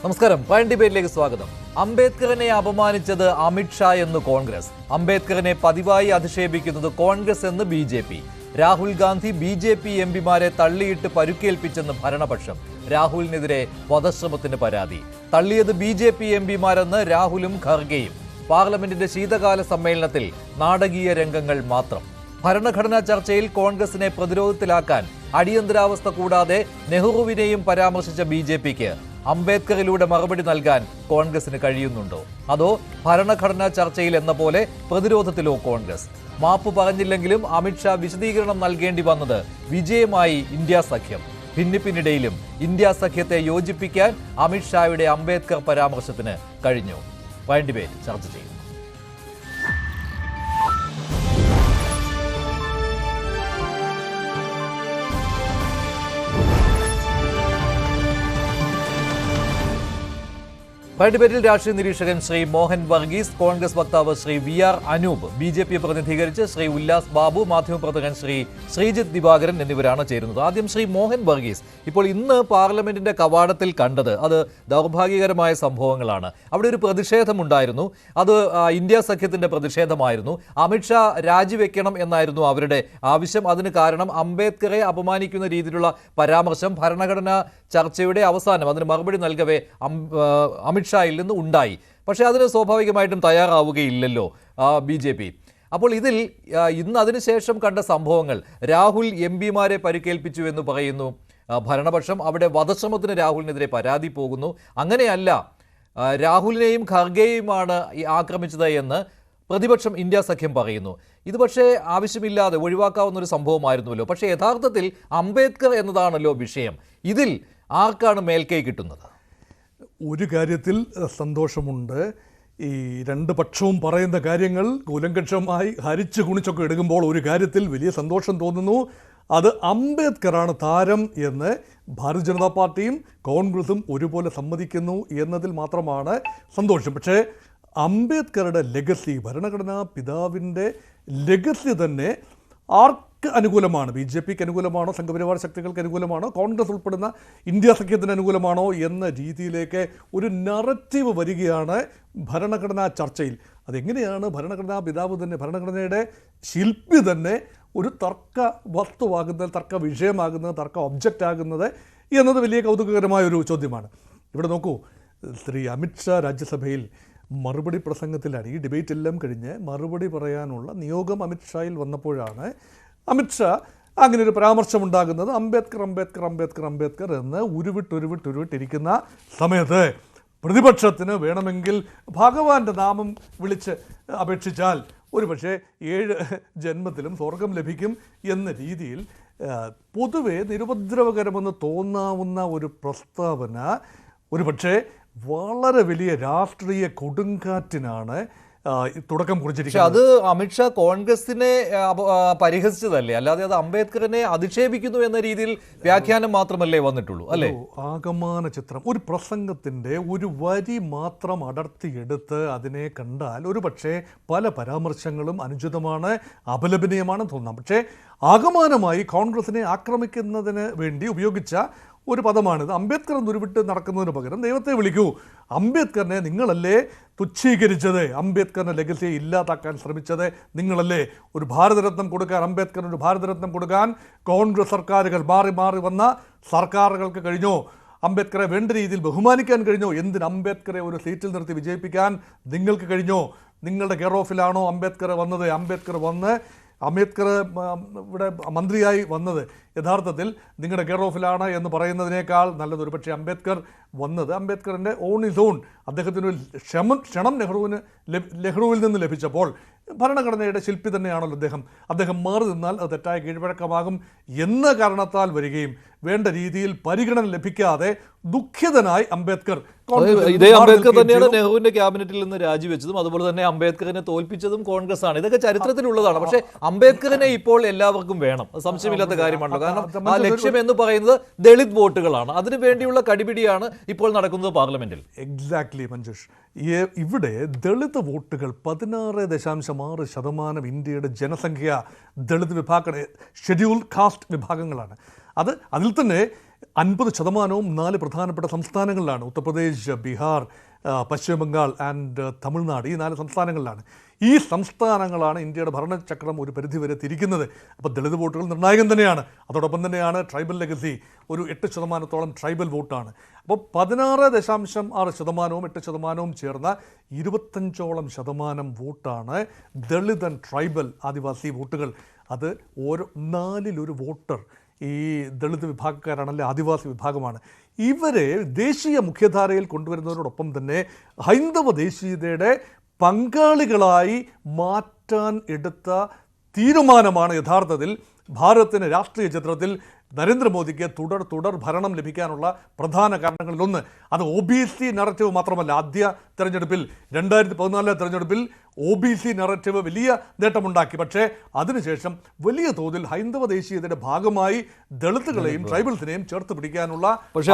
നമസ്കാരം. പ്രൈം ഡിബേറ്റിലേക്ക് സ്വാഗതം. അംബേദ്കറിനെ അപമാനിച്ചത് അമിത്ഷാ എന്ന് കോൺഗ്രസ്, അംബേദ്കറിനെ പതിവായി അധിക്ഷേപിക്കുന്നത് കോൺഗ്രസ് എന്ന് BJP, രാഹുൽ ഗാന്ധി BJP എംപിമാരെ തള്ളിയിട്ട് പരുക്കേൽപ്പിച്ചെന്ന് ഭരണപക്ഷം, രാഹുലിനെതിരെ വധശ്രമത്തിന് പരാതി, തള്ളിയത് BJP എംപിമാരെന്ന് രാഹുലും ഖർഗെയും, പാർലമെന്റിന്റെ ശീതകാല സമ്മേളനത്തിൽ നാടകീയ രംഗങ്ങൾ മാത്രം, ഭരണഘടനാ ചർച്ചയിൽ കോൺഗ്രസിനെ പ്രതിരോധത്തിലാക്കാൻ അടിയന്തരാവസ്ഥ കൂടാതെ നെഹ്റുവിനെയും പരാമർശിച്ച BJPക്ക് അംബേദ്കറിലൂടെ മറുപടി നൽകാൻ കോൺഗ്രസിന് കഴിയുന്നുണ്ടോ? അതോ ഭരണഘടനാ ചർച്ചയിൽ എന്ന പോലെ പ്രതിരോധത്തിലോ കോൺഗ്രസ്? മാപ്പ് പറഞ്ഞില്ലെങ്കിലും അമിത്ഷാ വിശദീകരണം നൽകേണ്ടി വന്നത് വിജയമായി ഇന്ത്യ സഖ്യം. ഭിന്നിപ്പിനിടയിലും ഇന്ത്യ സഖ്യത്തെ യോജിപ്പിക്കാൻ അമിത്ഷായുടെ അംബേദ്കർ പരാമർശത്തിന് കഴിഞ്ഞു. പ്രൈം ഡിബേറ്റ് ചർച്ച ചെയ്യും. പ്രൈം ഡിബേറ്റിൽ രാഷ്ട്രീയ നിരീക്ഷകൻ ശ്രീ മോഹൻ വർഗീസ്, കോൺഗ്രസ് വക്താവ് ശ്രീ VR അനൂപ്, BJP പ്രതിനിധീകരിച്ച് ശ്രീ ഉല്ലാസ് ബാബു, മാധ്യമപ്രവർത്തകൻ ശ്രീ ശ്രീജിത്ത് ദിവാകരൻ എന്നിവരാണ് ചേരുന്നത്. ആദ്യം ശ്രീ മോഹൻ വർഗീസ്, ഇപ്പോൾ ഇന്ന് പാർലമെന്റിന്റെ കവാടത്തിൽ കണ്ടത് അത് ദൗർഭാഗ്യകരമായ സംഭവങ്ങളാണ്. അവിടെ ഒരു പ്രതിഷേധമുണ്ടായിരുന്നു. അത് ഇന്ത്യ സഖ്യത്തിന്റെ പ്രതിഷേധമായിരുന്നു. അമിത്ഷാ രാജിവെക്കണം എന്നായിരുന്നു അവരുടെ ആവശ്യം. അതിന് കാരണം അംബേദ്കറെ അപമാനിക്കുന്ന രീതിയിലുള്ള പരാമർശം ഭരണഘടനാ ചർച്ചയുടെ അവസാനം അതിന് മറുപടി നൽകവേ അമിത്ഷായിൽ നിന്ന് ഉണ്ടായി. പക്ഷേ അതിന് സ്വാഭാവികമായിട്ടും തയ്യാറാവുകയില്ലല്ലോ BJP. അപ്പോൾ ഇതിൽ ഇന്ന് അതിനുശേഷം കണ്ട സംഭവങ്ങൾ, രാഹുൽ MPമാരെ പരിക്കേൽപ്പിച്ചു എന്ന് പറയുന്നു ഭരണപക്ഷം, അവിടെ വധശ്രമത്തിന് രാഹുലിനെതിരെ പരാതി പോകുന്നു. അങ്ങനെയല്ല, രാഹുലിനെയും ഖർഗെയുമാണ് ആക്രമിച്ചത് എന്ന് പ്രതിപക്ഷം ഇന്ത്യ സഖ്യം പറയുന്നു. ഇത് പക്ഷേ ആവശ്യമില്ലാതെ ഒഴിവാക്കാവുന്ന ഒരു സംഭവമായിരുന്നുവല്ലോ. പക്ഷേ യഥാർത്ഥത്തിൽ അംബേദ്കർ എന്നതാണല്ലോ വിഷയം. ഇതിൽ ആർക്കാണ് മേൽക്കൈ കിട്ടുന്നത്? ഒരു കാര്യത്തിൽ സന്തോഷമുണ്ട്. ഈ രണ്ട് പക്ഷവും പറയുന്ന കാര്യങ്ങൾ കൂലങ്കക്ഷമായി ഹരിച്ച് കുണിച്ചൊക്കെ എടുക്കുമ്പോൾ ഒരു കാര്യത്തിൽ വലിയ സന്തോഷം തോന്നുന്നു. അത് അംബേദ്കറാണ് താരം എന്ന് ഭാരതീയ ജനതാ പാർട്ടിയും കോൺഗ്രസും ഒരുപോലെ സമ്മതിക്കുന്നു എന്നതിൽ മാത്രമാണ് സന്തോഷം. പക്ഷേ അംബേദ്കറുടെ ലെഗസി, ഭരണഘടനാ പിതാവിൻ്റെ ലെഗസി തന്നെ ആർക്ക് അനുകൂലമാണ്? BJPക്ക് അനുകൂലമാണോ? സംഘപരിവാർ ശക്തികൾക്ക് അനുകൂലമാണോ? കോൺഗ്രസ് ഉൾപ്പെടുന്ന ഇന്ത്യ സഖ്യത്തിന് അനുകൂലമാണോ എന്ന രീതിയിലേക്ക് ഒരു നറേറ്റീവ് വരികയാണ് ഭരണഘടനാ ചർച്ചയിൽ. അതെങ്ങനെയാണ് ഭരണഘടനാ പിതാവ് തന്നെ, ഭരണഘടനയുടെ ശില്പി തന്നെ ഒരു തർക്ക വസ്തുവാകുന്നത്, തർക്ക വിഷയമാകുന്നത്, തർക്ക ഒബ്ജക്റ്റ് ആകുന്നത് എന്നത് വലിയ കൗതുകകരമായൊരു ചോദ്യമാണ്. ഇവിടെ നോക്കൂ, ശ്രീ അമിത്ഷാ രാജ്യസഭയിൽ മറുപടി പ്രസംഗത്തിലാണ്, ഈ ഡിബേറ്റ് എല്ലാം കഴിഞ്ഞ് മറുപടി പറയാനുള്ള നിയോഗം അമിത്ഷായിൽ വന്നപ്പോഴാണ് അമിത്ഷാ അങ്ങനെ ഒരു പരാമർശമുണ്ടാകുന്നത്. അംബേദ്കർ അംബേദ്കർ അംബേദ്കർ അംബേദ്കർ എന്ന് ഉരുവിട്ടിരിക്കുന്ന സമയത്ത് പ്രതിപക്ഷത്തിന് വേണമെങ്കിൽ ഭഗവാന്റെ നാമം വിളിച്ച് അപേക്ഷിച്ചാൽ ഒരുപക്ഷെ 7 ജന്മത്തിലും സ്വർഗം ലഭിക്കും എന്ന രീതിയിൽ പൊതുവെ നിരുപദ്രവകരമെന്ന് തോന്നാവുന്ന ഒരു പ്രസ്താവന ഒരുപക്ഷെ വളരെ വലിയ രാഷ്ട്രീയ കൊടുങ്കാറ്റിനാണ് തുടക്കം കുറിച്ചിരിക്കുന്നത്. അത് അമിത്ഷാ കോൺഗ്രസിനെ പരിഹസിച്ചതല്ലേ, അല്ലാതെ അത് അംബേദ്കറിനെ അധിക്ഷേപിക്കുന്നു എന്ന രീതിയിൽ വ്യാഖ്യാനം മാത്രമല്ലേ വന്നിട്ടുള്ളൂ, അല്ലേ? ആകമാന ചിത്രം, ഒരു പ്രസംഗത്തിൻ്റെ ഒരു വരി മാത്രം അടർത്തിയെടുത്ത് അതിനെ കണ്ടാൽ ഒരു പക്ഷേ പല പരാമർശങ്ങളും അനുചിതമാണ്, അപലപനീയമാണെന്ന് തോന്നാം. പക്ഷേ ആകമാനമായി കോൺഗ്രസിനെ ആക്രമിക്കുന്നതിന് വേണ്ടി ഉപയോഗിച്ച ഒരു പദമാണിത്. അംബേദ്കർ ഉരുവിട്ട് നടക്കുന്നതിന് പകരം ദൈവത്തെ വിളിക്കൂ. അംബേദ്കറിനെ നിങ്ങളല്ലേ തുച്ഛീകരിച്ചത്? അംബേദ്കറിൻ്റെ ലെഗസിയെ ഇല്ലാതാക്കാൻ ശ്രമിച്ചത് നിങ്ങളല്ലേ? ഒരു ഭാരതരത്നം കൊടുക്കാൻ, അംബേദ്കറിന് ഒരു ഭാരതരത്നം കൊടുക്കാൻ കോൺഗ്രസ് സർക്കാരുകൾ, മാറി മാറി വന്ന സർക്കാരുകൾക്ക് കഴിഞ്ഞോ? അംബേദ്കറെ വേണ്ട രീതിയിൽ ബഹുമാനിക്കാൻ കഴിഞ്ഞോ? എന്തിന് അംബേദ്കറെ ഒരു സീറ്റിൽ നിർത്തി വിജയിപ്പിക്കാൻ നിങ്ങൾക്ക് കഴിഞ്ഞോ? നിങ്ങളുടെ കെയർ ഓഫിലാണോ അംബേദ്കർ വന്നത്? അംബേദ്കർ ഇവിടെ മന്ത്രിയായി വന്നത് യഥാർത്ഥത്തിൽ നിങ്ങളുടെ കെയർ ഓഫിലാണ് എന്ന് പറയുന്നതിനേക്കാൾ നല്ലത് ഒരുപക്ഷെ അംബേദ്കർ വന്നത് അംബേദ്കറിൻ്റെ ഓൺ ഇസ് ഓൺ, അദ്ദേഹത്തിന് ക്ഷണം നെഹ്റുവിൽ നിന്ന് ലഭിച്ചപ്പോൾ ഭരണഘടനയുടെ ശില്പി തന്നെയാണല്ലോ അദ്ദേഹം മാറി നിന്നാൽ അത് തെറ്റായ കീഴ്വഴക്കമാകും എന്ന കാരണത്താൽ വരികയും വേണ്ട രീതിയിൽ പരിഗണന ലഭിക്കാതെ ദുഃഖിതനായി അംബേദ്കർ, ഇതേ അംബേദ്കർ തന്നെയാണ് നെഹ്റുവിന്റെ ക്യാബിനറ്റിൽ നിന്ന് രാജിവെച്ചതും അതുപോലെ തന്നെ അംബേദ്കറിനെ തോൽപ്പിച്ചതും കോൺഗ്രസ് ആണ്. ഇതൊക്കെ ചരിത്രത്തിലുള്ളതാണ്. പക്ഷേ അംബേദ്കറിനെ ഇപ്പോൾ എല്ലാവർക്കും വേണം, സംശയമില്ലാത്ത കാര്യമാണല്ലോ. കാരണം ആ ലക്ഷ്യം എന്ന് പറയുന്നത് ദളിത് വോട്ടുകളാണ്. അതിനു വേണ്ടിയുള്ള കടിപിടിയാണ് ഇപ്പോൾ നടക്കുന്നത് പാർലമെന്റിൽ. എക്സാക്ട്ലി മഞ്ജുഷ്, ഇവിടെ ദളിത് വോട്ടുകൾ 16.6% ഇന്ത്യയുടെ ജനസംഖ്യ ദളിത് വിഭാഗ ഷെഡ്യൂൾ കാസ്റ്റ് വിഭാഗങ്ങളാണ്. അതിൽ തന്നെ 50% 4 പ്രധാനപ്പെട്ട സംസ്ഥാനങ്ങളിലാണ്. ഉത്തർപ്രദേശ്, ബീഹാർ, പശ്ചിമ ബംഗാൾ ആൻഡ് തമിഴ്നാട്. ഈ 4 സംസ്ഥാനങ്ങളിലാണ്. ഈ സംസ്ഥാനങ്ങളാണ് ഇന്ത്യയുടെ ഭരണചക്രം ഒരു പരിധിവരെ തിരിക്കുന്നത്. അപ്പോൾ ദളിത് വോട്ടുകൾ നിർണായകം തന്നെയാണ്. അതോടൊപ്പം തന്നെയാണ് ട്രൈബൽ ലെഗസി. ഒരു 8% ട്രൈബൽ വോട്ടാണ്. അപ്പോൾ 16.6%, 8% ചേർന്ന 25% വോട്ടാണ് ദളിത് ആൻഡ് ട്രൈബൽ ആദിവാസി വോട്ടുകൾ. അത് ഓരോ 4-1 വോട്ടർ ഈ ദളിത് വിഭാഗക്കാരാണല്ലേ, ആദിവാസി വിഭാഗമാണ്. ഇവരെ ദേശീയ മുഖ്യധാരയിൽ കൊണ്ടുവരുന്നതിനോടൊപ്പം തന്നെ ഹൈന്ദവ ദേശീയതയുടെ പങ്കാളികളായി മാറ്റാൻ എടുത്ത തീരുമാനമാണ് യഥാർത്ഥത്തിൽ ഭാരതത്തിന് രാഷ്ട്രീയ ചിത്രത്തിൽ നരേന്ദ്രമോദിക്ക് തുടർ ഭരണം ലഭിക്കാനുള്ള പ്രധാന കാരണങ്ങളിലൊന്ന്. അത് OBC നറേറ്റീവ് മാത്രമല്ല. ആദ്യ തെരഞ്ഞെടുപ്പിൽ 2014 തെരഞ്ഞെടുപ്പിൽ OBC നറേറ്റീവ് വലിയ നേട്ടമുണ്ടാക്കി. പക്ഷേ അതിനുശേഷം വലിയ തോതിൽ ഹൈന്ദവ ദേശീയതയുടെ ഭാഗമായി ദളിതുകളെയും ട്രൈബൽസിനെയും ചേർത്ത് പിടിക്കാനുള്ള പക്ഷേ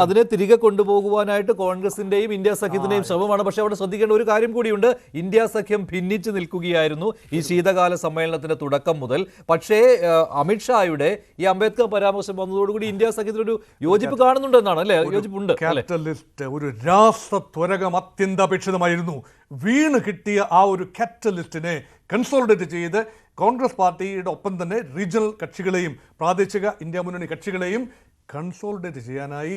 അതിനെ തിരികെ കൊണ്ടുപോകുവാനായിട്ട് കോൺഗ്രസിന്റെയും ഇന്ത്യ സഖ്യത്തിന്റെയും ശ്രമമാണ്. പക്ഷേ അവിടെ ശ്രദ്ധിക്കേണ്ട ഒരു കാര്യം കൂടിയുണ്ട്. ഇന്ത്യ സഖ്യം ഭിന്നിച്ചു നിൽക്കുകയായിരുന്നു ഈ ശീതകാല സമ്മേളനത്തിന്റെ തുടക്കം മുതൽ. പക്ഷേ അമിത്ഷായുടെ ഈ അംബേദ്കർ പരാമർശം വന്നതോടുകൂടി ഇന്ത്യ സഖ്യത്തിനൊരു യോജിപ്പ് കാണുന്നുണ്ടെന്നാണ് അല്ലേ? യോജിപ്പുണ്ട്. കാറ്റലിസ്റ്റ്, ഒരു രാസത്വരകം അത്യന്താപേക്ഷിതമായിരുന്നു. വീണ് കിട്ടിയ ആ ഒരു കാറ്റലിസ്റ്റിനെ കൺസോളിഡേറ്റ് ചെയ്ത് കോൺഗ്രസ് പാർട്ടിയുടെ ഒപ്പം തന്നെ റീജിയണൽ കക്ഷികളെയും പ്രാദേശിക ഇന്ത്യ മുന്നണി കക്ഷികളെയും കൺസോളിഡേറ്റ് ചെയ്യാനായി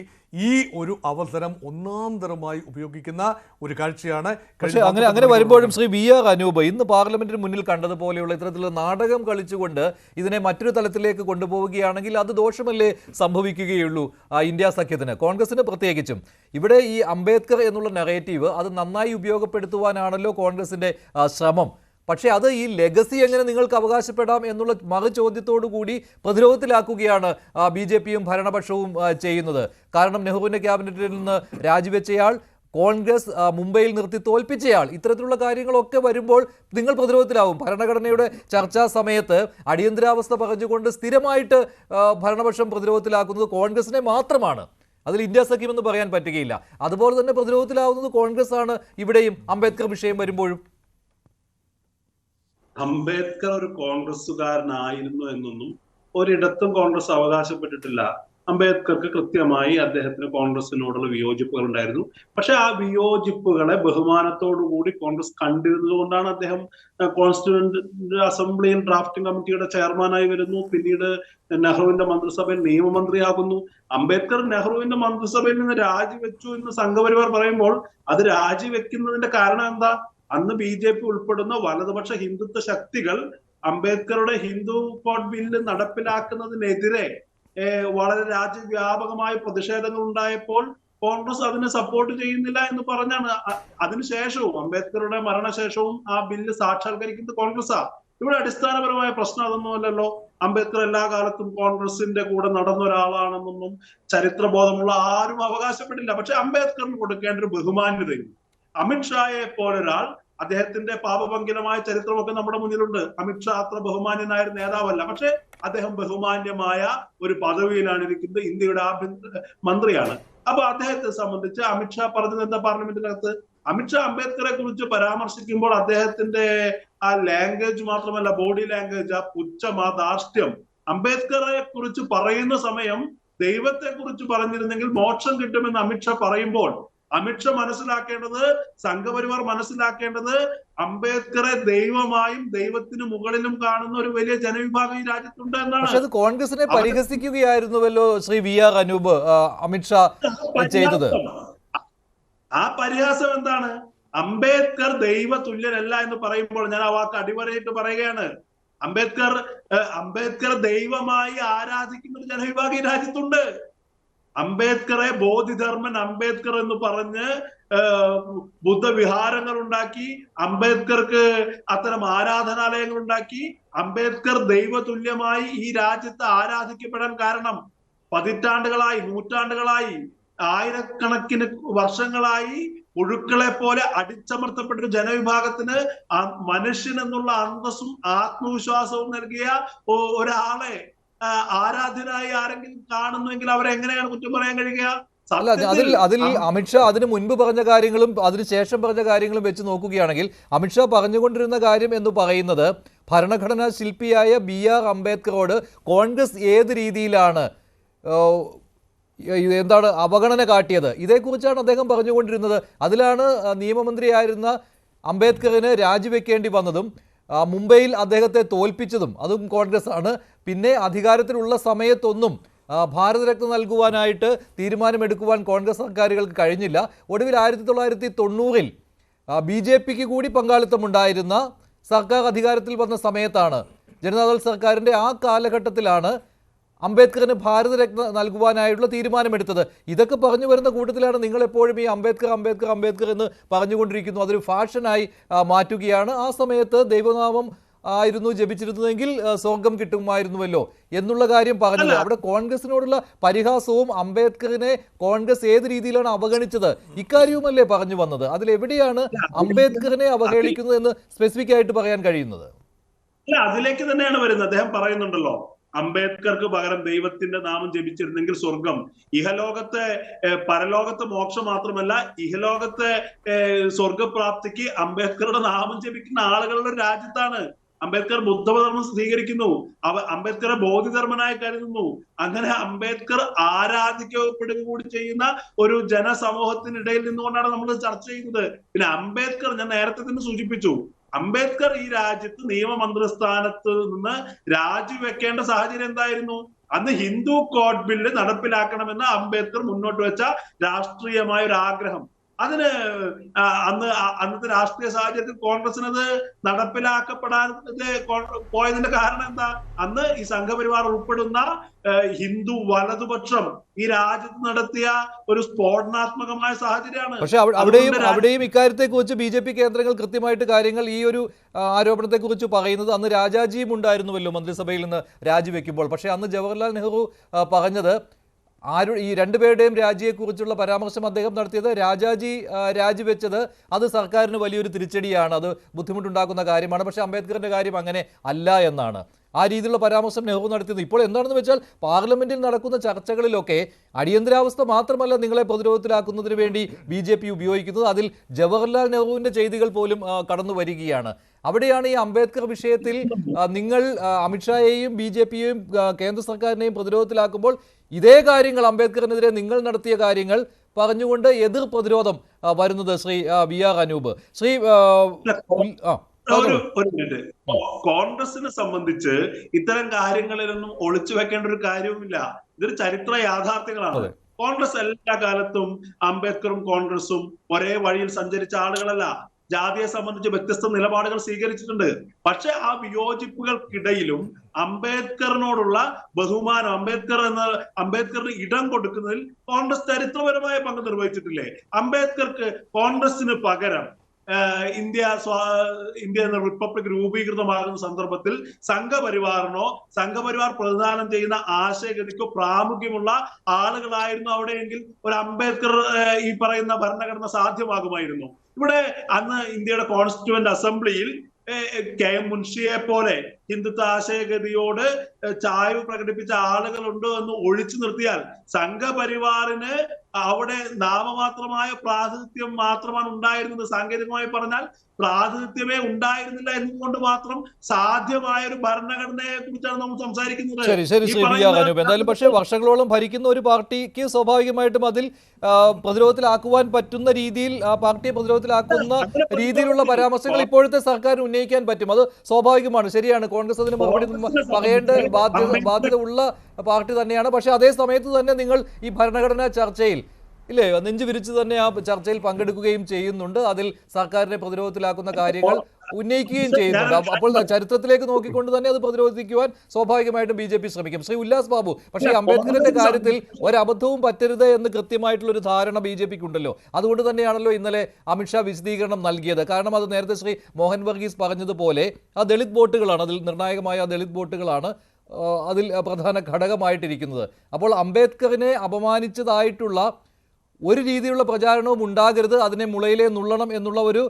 ഈ ഒരു അവസരം ഒന്നാന്തരമായി ഉപയോഗിക്കുന്ന ഒരു കാഴ്ചയാണ്. പക്ഷേ അങ്ങനെ വരുമ്പോഴും ശ്രീ VR അനൂപ് ഇന്ന് പാർലമെന്റിന് മുന്നിൽ കണ്ടതുപോലെയുള്ള ഇത്തരത്തിലുള്ള നാടകം കളിച്ചുകൊണ്ട് ഇതിനെ മറ്റൊരു തലത്തിലേക്ക് കൊണ്ടുപോവുകയാണെങ്കിൽ അത് ദോഷമല്ലേ സംഭവിക്കുകയുള്ളൂ ഇന്ത്യ സഖ്യത്തിന്, കോൺഗ്രസിന് പ്രത്യേകിച്ചും. ഇവിടെ ഈ അംബേദ്കർ എന്നുള്ള നറേറ്റീവ് അത് നന്നായി ഉപയോഗപ്പെടുത്തുവാനാണല്ലോ കോൺഗ്രസിന്റെ ശ്രമം. പക്ഷേ അത് ഈ ലെഗസി എങ്ങനെ നിങ്ങൾക്ക് അവകാശപ്പെടാം എന്നുള്ള മറുചോദ്യത്തോടു കൂടി പ്രതിരോധത്തിലാക്കുകയാണ് BJPയും ഭരണപക്ഷവും ചെയ്യുന്നത്. കാരണം നെഹ്റുവിൻ്റെ ക്യാബിനറ്റിൽ നിന്ന് രാജിവെച്ചയാൾ, കോൺഗ്രസ് മുംബൈയിൽ നിർത്തി തോൽപ്പിച്ചയാൾ, ഇത്തരത്തിലുള്ള കാര്യങ്ങളൊക്കെ വരുമ്പോൾ നിങ്ങൾ പ്രതിരോധത്തിലാവും. ഭരണഘടനയുടെ ചർച്ചാ സമയത്ത് അടിയന്തരാവസ്ഥ പറഞ്ഞുകൊണ്ട് സ്ഥിരമായിട്ട് ഭരണപക്ഷം പ്രതിരോധത്തിലാക്കുന്നത് കോൺഗ്രസിനെ മാത്രമാണ്. അതിൽ ഇന്ത്യ സഖ്യമെന്ന് പറയാൻ പറ്റുകയില്ല. അതുപോലെ തന്നെ പ്രതിരോധത്തിലാവുന്നത് കോൺഗ്രസ് ആണ് ഇവിടെയും അംബേദ്കർ വിഷയം വരുമ്പോഴും. അംബേദ്കർ ഒരു കോൺഗ്രസ്സുകാരനായിരുന്നു എന്നൊന്നും ഒരിടത്തും കോൺഗ്രസ് അവകാശപ്പെട്ടിട്ടില്ല. അംബേദ്കർക്ക് കൃത്യമായി അദ്ദേഹത്തിന് കോൺഗ്രസിനോടുള്ള വിയോജിപ്പുകൾ ഉണ്ടായിരുന്നു. പക്ഷെ ആ വിയോജിപ്പുകളെ ബഹുമാനത്തോടുകൂടി കോൺഗ്രസ് കണ്ടിരുന്നതുകൊണ്ടാണ് അദ്ദേഹം കോൺസ്റ്റിറ്റ്യൂവന്റ് അസംബ്ലിയിൽ ഡ്രാഫ്റ്റിംഗ് കമ്മിറ്റിയുടെ ചെയർമാനായി വരുന്നു. പിന്നീട് നെഹ്റുവിന്റെ മന്ത്രിസഭയിൽ നിയമമന്ത്രിയാകുന്നു. അംബേദ്കർ നെഹ്റുവിന്റെ മന്ത്രിസഭയിൽ നിന്ന് രാജിവെച്ചു എന്ന് സംഘപരിവാർ പറയുമ്പോൾ അത് രാജിവെക്കുന്നതിന്റെ കാരണം എന്താ? അന്ന് BJP ഉൾപ്പെടുന്ന വലതുപക്ഷ ഹിന്ദുത്വ ശക്തികൾ അംബേദ്കറുടെ ഹിന്ദു കോഡ് ബില്ല് നടപ്പിലാക്കുന്നതിനെതിരെ വളരെ രാജ്യവ്യാപകമായ പ്രതിഷേധങ്ങൾ ഉണ്ടായപ്പോൾ കോൺഗ്രസ് അതിനെ സപ്പോർട്ട് ചെയ്യുന്നില്ല എന്ന് പറഞ്ഞാണ്. അതിനുശേഷവും അംബേദ്കറുടെ മരണശേഷവും ആ ബില്ല് സാക്ഷാത്കരിക്കുന്നത് കോൺഗ്രസ്സാ. ഇവിടെ അടിസ്ഥാനപരമായ പ്രശ്നം അതൊന്നുമല്ലല്ലോ. അംബേദ്കർ എല്ലാ കാലത്തും കോൺഗ്രസിന്റെ കൂടെ നടന്ന ഒരാളാണെന്നൊന്നും ചരിത്രബോധമുള്ള ആരും അവകാശപ്പെട്ടില്ല. പക്ഷെ അംബേദ്കറിന് കൊടുക്കേണ്ട ഒരു ബഹുമാന്യതയും. അമിത്ഷായെ പോലൊരാൾ, അദ്ദേഹത്തിന്റെ പാപഭംഗിതമായ ചരിത്രമൊക്കെ നമ്മുടെ മുന്നിലുണ്ട്. അമിത്ഷാ അത്ര ബഹുമാന്യനായ നേതാവല്ല. പക്ഷെ അദ്ദേഹം ബഹുമാന്യമായ ഒരു പദവിയിലാണ് ഇരിക്കുന്നത്. ഇന്ത്യയുടെ ആഭ്യന്തര മന്ത്രിയാണ്. അപ്പൊ അദ്ദേഹത്തെ സംബന്ധിച്ച് അമിത്ഷാ പറഞ്ഞത് എന്താ പാർലമെന്റിനകത്ത്? അമിത്ഷാ അംബേദ്കറെ കുറിച്ച് പരാമർശിക്കുമ്പോൾ അദ്ദേഹത്തിന്റെ ആ ലാംഗ്വേജ് മാത്രമല്ല, ബോഡി ലാംഗ്വേജ്, ആ പുച്ഛം, ആ ധാർഷ്ട്യം. അംബേദ്കറെ കുറിച്ച് പറയുന്ന സമയം ദൈവത്തെ കുറിച്ച് പറഞ്ഞിരുന്നെങ്കിൽ മോക്ഷം കിട്ടുമെന്ന് അമിത്ഷാ പറയുമ്പോൾ അമിത്ഷാ മനസ്സിലാക്കേണ്ടത്, സംഘപരിവാർ മനസ്സിലാക്കേണ്ടത്, അംബേദ്കറെ ദൈവമായും ദൈവത്തിന് മുകളിലും കാണുന്ന ഒരു വലിയ ജനവിഭാഗം ഈ രാജ്യത്തുണ്ട് എന്നാണ്. പക്ഷെ അത് കോൺഗ്രസിനെ പരിഹസിക്കുകയായിരുന്നുവല്ലോ ശ്രീ VR അനൂപ് അമിത്ഷാ ചെയ്തത്. ആ പരിഹാസം എന്താണ്? അംബേദ്കർ ദൈവ തുല്യനല്ല എന്ന് പറയുമ്പോൾ ഞാൻ ആ വാക്ക് അടിവരയിട്ട് പറയുകയാണ്. അംബേദ്കർ ദൈവമായി ആരാധിക്കുന്ന ഒരു ജനവിഭാഗം ഈ രാജ്യത്തുണ്ട്. അംബേദ്കറെ ബോധിധർമ്മൻ അംബേദ്കർ എന്ന് പറഞ്ഞ് ബുദ്ധവിഹാരങ്ങൾ ഉണ്ടാക്കി, അംബേദ്കർക്ക് അത്തരം ആരാധനാലയങ്ങൾ ഉണ്ടാക്കി. അംബേദ്കർ ദൈവതുല്യമായി ഈ രാജ്യത്ത് ആരാധിക്കപ്പെടാൻ കാരണം പതിറ്റാണ്ടുകളായി, നൂറ്റാണ്ടുകളായി, ആയിരക്കണക്കിന് വർഷങ്ങളായി പുഴുക്കളെ പോലെ അടിച്ചമർത്തപ്പെട്ട ഒരു ജനവിഭാഗത്തിന് മനുഷ്യൻ എന്നുള്ള അന്തസ്സും ആത്മവിശ്വാസവും നൽകിയ ഒരാളെ ആരാധനായി ആരെങ്കിലും കാണുന്നുവെങ്കിൽ അവരെ എങ്ങനെയാണ് കുറ്റം പറയാൻ കഴിയുക? അതിൽ അമിത്ഷാ അതിന് മുൻപ് പറഞ്ഞ കാര്യങ്ങളും അതിനുശേഷം പറഞ്ഞ കാര്യങ്ങളും വെച്ച് നോക്കുകയാണെങ്കിൽ അമിത്ഷാ പറഞ്ഞുകൊണ്ടിരുന്ന കാര്യം എന്ന് പറയുന്നത് ഭരണഘടനാ ശില്പിയായ BR അംബേദ്കറോട് കോൺഗ്രസ് ഏത് രീതിയിലാണ് എന്താണ് അവഗണന കാട്ടിയത്, ഇതേക്കുറിച്ചാണ് അദ്ദേഹം പറഞ്ഞുകൊണ്ടിരുന്നത്. അതിലാണ് നിയമമന്ത്രിയായിരുന്ന അംബേദ്കറിന് രാജിവെക്കേണ്ടി വന്നതും മുംബൈയിൽ അദ്ദേഹത്തെ തോൽപ്പിച്ചതും അതും കോൺഗ്രസ് ആണ്. പിന്നെ അധികാരത്തിലുള്ള സമയത്തൊന്നും ഭാരതരത്ന നൽകുവാനായിട്ട് തീരുമാനമെടുക്കുവാൻ കോൺഗ്രസ് സർക്കാരുകൾക്ക് കഴിഞ്ഞില്ല. ഒടുവിൽ 1990-ൽ BJPക്ക് കൂടി പങ്കാളിത്തമുണ്ടായിരുന്ന സർക്കാർ അധികാരത്തിൽ വന്ന സമയത്താണ്, ജനതാദൾ സർക്കാരിൻ്റെ ആ കാലഘട്ടത്തിലാണ് അംബേദ്കറിന് ഭാരതരത്ന നൽകുവാനായിട്ടുള്ള തീരുമാനമെടുത്തത്. ഇതൊക്കെ പറഞ്ഞു വരുന്ന കൂട്ടത്തിലാണ് നിങ്ങൾ എപ്പോഴും ഈ അംബേദ്കർ അംബേദ്കർ അംബേദ്കർ എന്ന് പറഞ്ഞുകൊണ്ടിരിക്കുന്നു. അതൊരു ഫാഷനായി മാറ്റുകയാണ്. ആ സമയത്ത് ദൈവനാമം ആയിരുന്നു ജപിച്ചിരുന്നതെങ്കിൽ സ്വർഗം കിട്ടുമായിരുന്നുവല്ലോ എന്നുള്ള കാര്യം പറഞ്ഞത്. അവിടെ കോൺഗ്രസിനോടുള്ള പരിഹാസവും അംബേദ്കറിനെ കോൺഗ്രസ് ഏത് രീതിയിലാണ് അവഗണിച്ചത് ഇക്കാര്യവുമല്ലേ പറഞ്ഞു വന്നത്. അതിലെവിടെയാണ് അംബേദ്കറിനെ അവഹേളിക്കുന്നത് എന്ന് സ്പെസിഫിക് ആയിട്ട് പറയാൻ കഴിയുന്നത്? അല്ല, അതിലേക്ക് തന്നെയാണ് വരുന്നത്. അദ്ദേഹം പറയുന്നുണ്ടല്ലോ, അംബേദ്കർക്ക് പകരം ദൈവത്തിന്റെ നാമം ജപിച്ചിരുന്നെങ്കിൽ സ്വർഗം. ഇഹലോകത്തെ പരലോകത്തെ മോക്ഷം മാത്രമല്ല, ഇഹലോകത്തെ സ്വർഗപ്രാപ്തിക്ക് അംബേദ്കറുടെ നാമം ജപിക്കുന്ന ആളുകളുടെ രാജ്യത്താണ്. അംബേദ്കർ ബുദ്ധധർമ്മം സ്വീകരിക്കുന്നു, അംബേദ്കറെ ബോധിധർമ്മനായി കരുതുന്നു. അങ്ങനെ അംബേദ്കർ ആരാധിക്കപ്പെടുക കൂടി ചെയ്യുന്ന ഒരു ജനസമൂഹത്തിനിടയിൽ നിന്നുകൊണ്ടാണ് നമ്മൾ ചർച്ച ചെയ്യുന്നത്. പിന്നെ അംബേദ്കർ, ഞാൻ നേരത്തെ തന്നെ സൂചിപ്പിച്ചു, അംബേദ്കർ ഈ രാജ്യത്ത് നിയമമന്ത്രിസ്ഥാനത്ത് നിന്ന് രാജിവെക്കേണ്ട സാഹചര്യം എന്തായിരുന്നു? അന്ന് ഹിന്ദു കോഡ് ബില്ല് നടപ്പിലാക്കണമെന്ന് അംബേദ്കർ മുന്നോട്ട് വെച്ച രാഷ്ട്രീയമായ ഒരു ആഗ്രഹം. അതിന് അന്നത്തെ രാഷ്ട്രീയ സാഹചര്യത്തിൽ കോൺഗ്രസിനത് നടപ്പിലാക്കപ്പെടാൻ പോയതിന്റെ കാരണം എന്താ? അന്ന് ഈ സംഘപരിവാർ ഉൾപ്പെടുന്ന ഹിന്ദു വലതുപക്ഷം ഈ രാജ്യത്ത് നടത്തിയ ഒരു സ്ഫോടനാത്മകമായ സാഹചര്യമാണ്. പക്ഷെ അവിടെയും ഇക്കാര്യത്തെ കുറിച്ച് BJP കേന്ദ്രങ്ങൾ കൃത്യമായിട്ട് കാര്യങ്ങൾ ഈ ഒരു ആരോപണത്തെ കുറിച്ച് പറയുന്നത്, അന്ന് രാജാജിയും ഉണ്ടായിരുന്നുവല്ലോ മന്ത്രിസഭയിൽ നിന്ന് രാജിവെക്കുമ്പോൾ. പക്ഷെ അന്ന് ജവഹർലാൽ നെഹ്റു പറഞ്ഞത് ഈ രണ്ടുപേരുടെയും രാജിയെക്കുറിച്ചുള്ള പരാമർശം അദ്ദേഹം നടത്തിയത്, രാജാജി രാജിവെച്ചത് അത് സർക്കാരിന് വലിയൊരു തിരിച്ചടിയാണ്, അത് ബുദ്ധിമുട്ടുണ്ടാക്കുന്ന കാര്യമാണ്. പക്ഷേ അംബേദ്കറിൻ്റെ കാര്യം അങ്ങനെ അല്ല എന്നാണ് ആ രീതിയിലുള്ള പരാമർശം നെഹ്റു നടത്തിയത്. ഇപ്പോൾ എന്താണെന്ന് വെച്ചാൽ പാർലമെന്റിൽ നടക്കുന്ന ചർച്ചകളിലൊക്കെ അടിയന്തരാവസ്ഥ മാത്രമല്ല നിങ്ങളെ പ്രതിരോധത്തിലാക്കുന്നതിന് വേണ്ടി BJP ഉപയോഗിക്കുന്നത്, അതിൽ ജവഹർലാൽ നെഹ്റുവിൻ്റെ ചെയ്തികൾ പോലും കടന്നു വരികയാണ്. അവിടെയാണ് ഈ അംബേദ്കർ വിഷയത്തിൽ നിങ്ങൾ അമിത്ഷായെയും BJPയെയും കേന്ദ്ര സർക്കാരിനെയും പ്രതിരോധത്തിലാക്കുമ്പോൾ ഇതേ കാര്യങ്ങൾ അംബേദ്കറിനെതിരെ നിങ്ങൾ നടത്തിയ കാര്യങ്ങൾ പറഞ്ഞുകൊണ്ട് എതിർ പ്രതിരോധം വരുന്നത്. ശ്രീ VR അനൂപ്, ശ്രീ ഒരു മിനിറ്റ്, കോൺഗ്രസിനെ സംബന്ധിച്ച് ഇത്തരം കാര്യങ്ങളിലൊന്നും ഒളിച്ചു വെക്കേണ്ട ഒരു കാര്യവുമില്ല. ഇതൊരു ചരിത്ര യാഥാർത്ഥ്യങ്ങളാണ്. കോൺഗ്രസ് എല്ലാ കാലത്തും അംബേദ്കറും കോൺഗ്രസും ഒരേ വഴിയിൽ സഞ്ചരിച്ച ആളുകളല്ല. ജാതിയെ സംബന്ധിച്ച് വ്യത്യസ്ത നിലപാടുകൾ സ്വീകരിച്ചിട്ടുണ്ട്. പക്ഷെ ആ വിയോജിപ്പുകൾക്കിടയിലും അംബേദ്കറിനോടുള്ള ബഹുമാനം, അംബേദ്കറിന് ഇടം കൊടുക്കുന്നതിൽ കോൺഗ്രസ് ചരിത്രപരമായ പങ്ക് നിർവഹിച്ചിട്ടില്ലേ? അംബേദ്കർക്ക് കോൺഗ്രസിന് പകരം ഇന്ത്യ എന്ന റിപ്പബ്ലിക് രൂപീകൃതമാകുന്ന സന്ദർഭത്തിൽ സംഘപരിവാർ പ്രതിദാനം ചെയ്യുന്ന ആശയഗതിക്കോ പ്രാമുഖ്യമുള്ള ആളുകളായിരുന്നു അവിടെയെങ്കിൽ ഒരു അംബേദ്കർ ഈ പറയുന്ന ഭരണഘടന സാധ്യമാകുമായിരുന്നു. ഇവിടെ അന്ന് ഇന്ത്യയുടെ കോൺസ്റ്റിറ്റ്യൂവന്റ് അസംബ്ലിയിൽ KM മുൻഷിയെ പോലെ ഹിന്ദുത്വ ആശയഗതിയോട് ചായ്വ് പ്രകടിപ്പിച്ച ആളുകളുണ്ട് എന്ന് ഒഴിച്ചു നിർത്തിയാൽ സംഘപരിവാറിന് അവിടെ നാമമാത്രമായ പ്രാതിനിധ്യം മാത്രമാണ് ഉണ്ടായിരുന്നത്. സാങ്കേതികമായി പറഞ്ഞാൽ പ്രാതിനിധ്യമേ ഉണ്ടായിരുന്നില്ല എന്നുകൊണ്ട് മാത്രം സാധ്യമായ ഒരു ഭരണഘടനയെ കുറിച്ചാണ് നമ്മൾ സംസാരിക്കുന്നത്. എന്തായാലും പക്ഷേ വർഷങ്ങളോളം ഭരിക്കുന്ന ഒരു പാർട്ടിക്ക് സ്വാഭാവികമായിട്ടും അതിൽ പ്രതിരോധത്തിലാക്കുവാൻ പറ്റുന്ന രീതിയിൽ ആ പാർട്ടിയെ പ്രതിരോധത്തിലാക്കുന്ന രീതിയിലുള്ള പരാമർശങ്ങൾ ഇപ്പോഴത്തെ സർക്കാരിന് ഉന്നയിക്കാൻ പറ്റും. അത് സ്വാഭാവികമാണ്, ശരിയാണ്. കോൺഗ്രസ് അതിന് മറുപടി പറയേണ്ട ബാധ്യത ഉള്ള പാർട്ടി തന്നെയാണ്. പക്ഷേ അതേ സമയത്ത് തന്നെ നിങ്ങൾ ഈ ഭരണഘടനാ ചർച്ചയിൽ ഇല്ലേ നെഞ്ചു വിരിച്ച് തന്നെ ആ ചർച്ചയിൽ പങ്കെടുക്കുകയും ചെയ്യുന്നുണ്ട്. അതിൽ സർക്കാരിനെ പ്രതിരോധത്തിലാക്കുന്ന കാര്യങ്ങൾ ഉന്നയിക്കുകയും ചെയ്യുന്നുണ്ട്. അപ്പോൾ ചരിത്രത്തിലേക്ക് നോക്കിക്കൊണ്ട് തന്നെ അത് പ്രതിരോധിക്കുവാൻ സ്വാഭാവികമായിട്ടും BJP ശ്രമിക്കും. ശ്രീ ഉല്ലാസ് ബാബു, പക്ഷേ അംബേദ്കറിന്റെ കാര്യത്തിൽ ഒരബദ്ധവും പറ്റരുത് എന്ന് കൃത്യമായിട്ടുള്ളൊരു ധാരണ BJPക്ക് ഉണ്ടല്ലോ. അതുകൊണ്ട് തന്നെയാണല്ലോ ഇന്നലെ അമിത്ഷാ വിശദീകരണം നൽകിയത്. കാരണം അത് നേരത്തെ ശ്രീ മോഹൻ വർഗീസ് പറഞ്ഞതുപോലെ ആ ദളിത് വോട്ടുകളാണ്, അതിൽ നിർണായകമായ ദളിത് വോട്ടുകളാണ് അതിൽ പ്രധാന ഘടകമായിട്ടിരിക്കുന്നത്. അപ്പോൾ അംബേദ്കറിനെ അപമാനിച്ചതായിട്ടുള്ള ഒരു രീതിയിലുള്ള പ്രചാരണവും ഉണ്ടാകരുത്, അതിനെ മുളയിലേ നുള്ളണം എന്നുള്ള ഒരു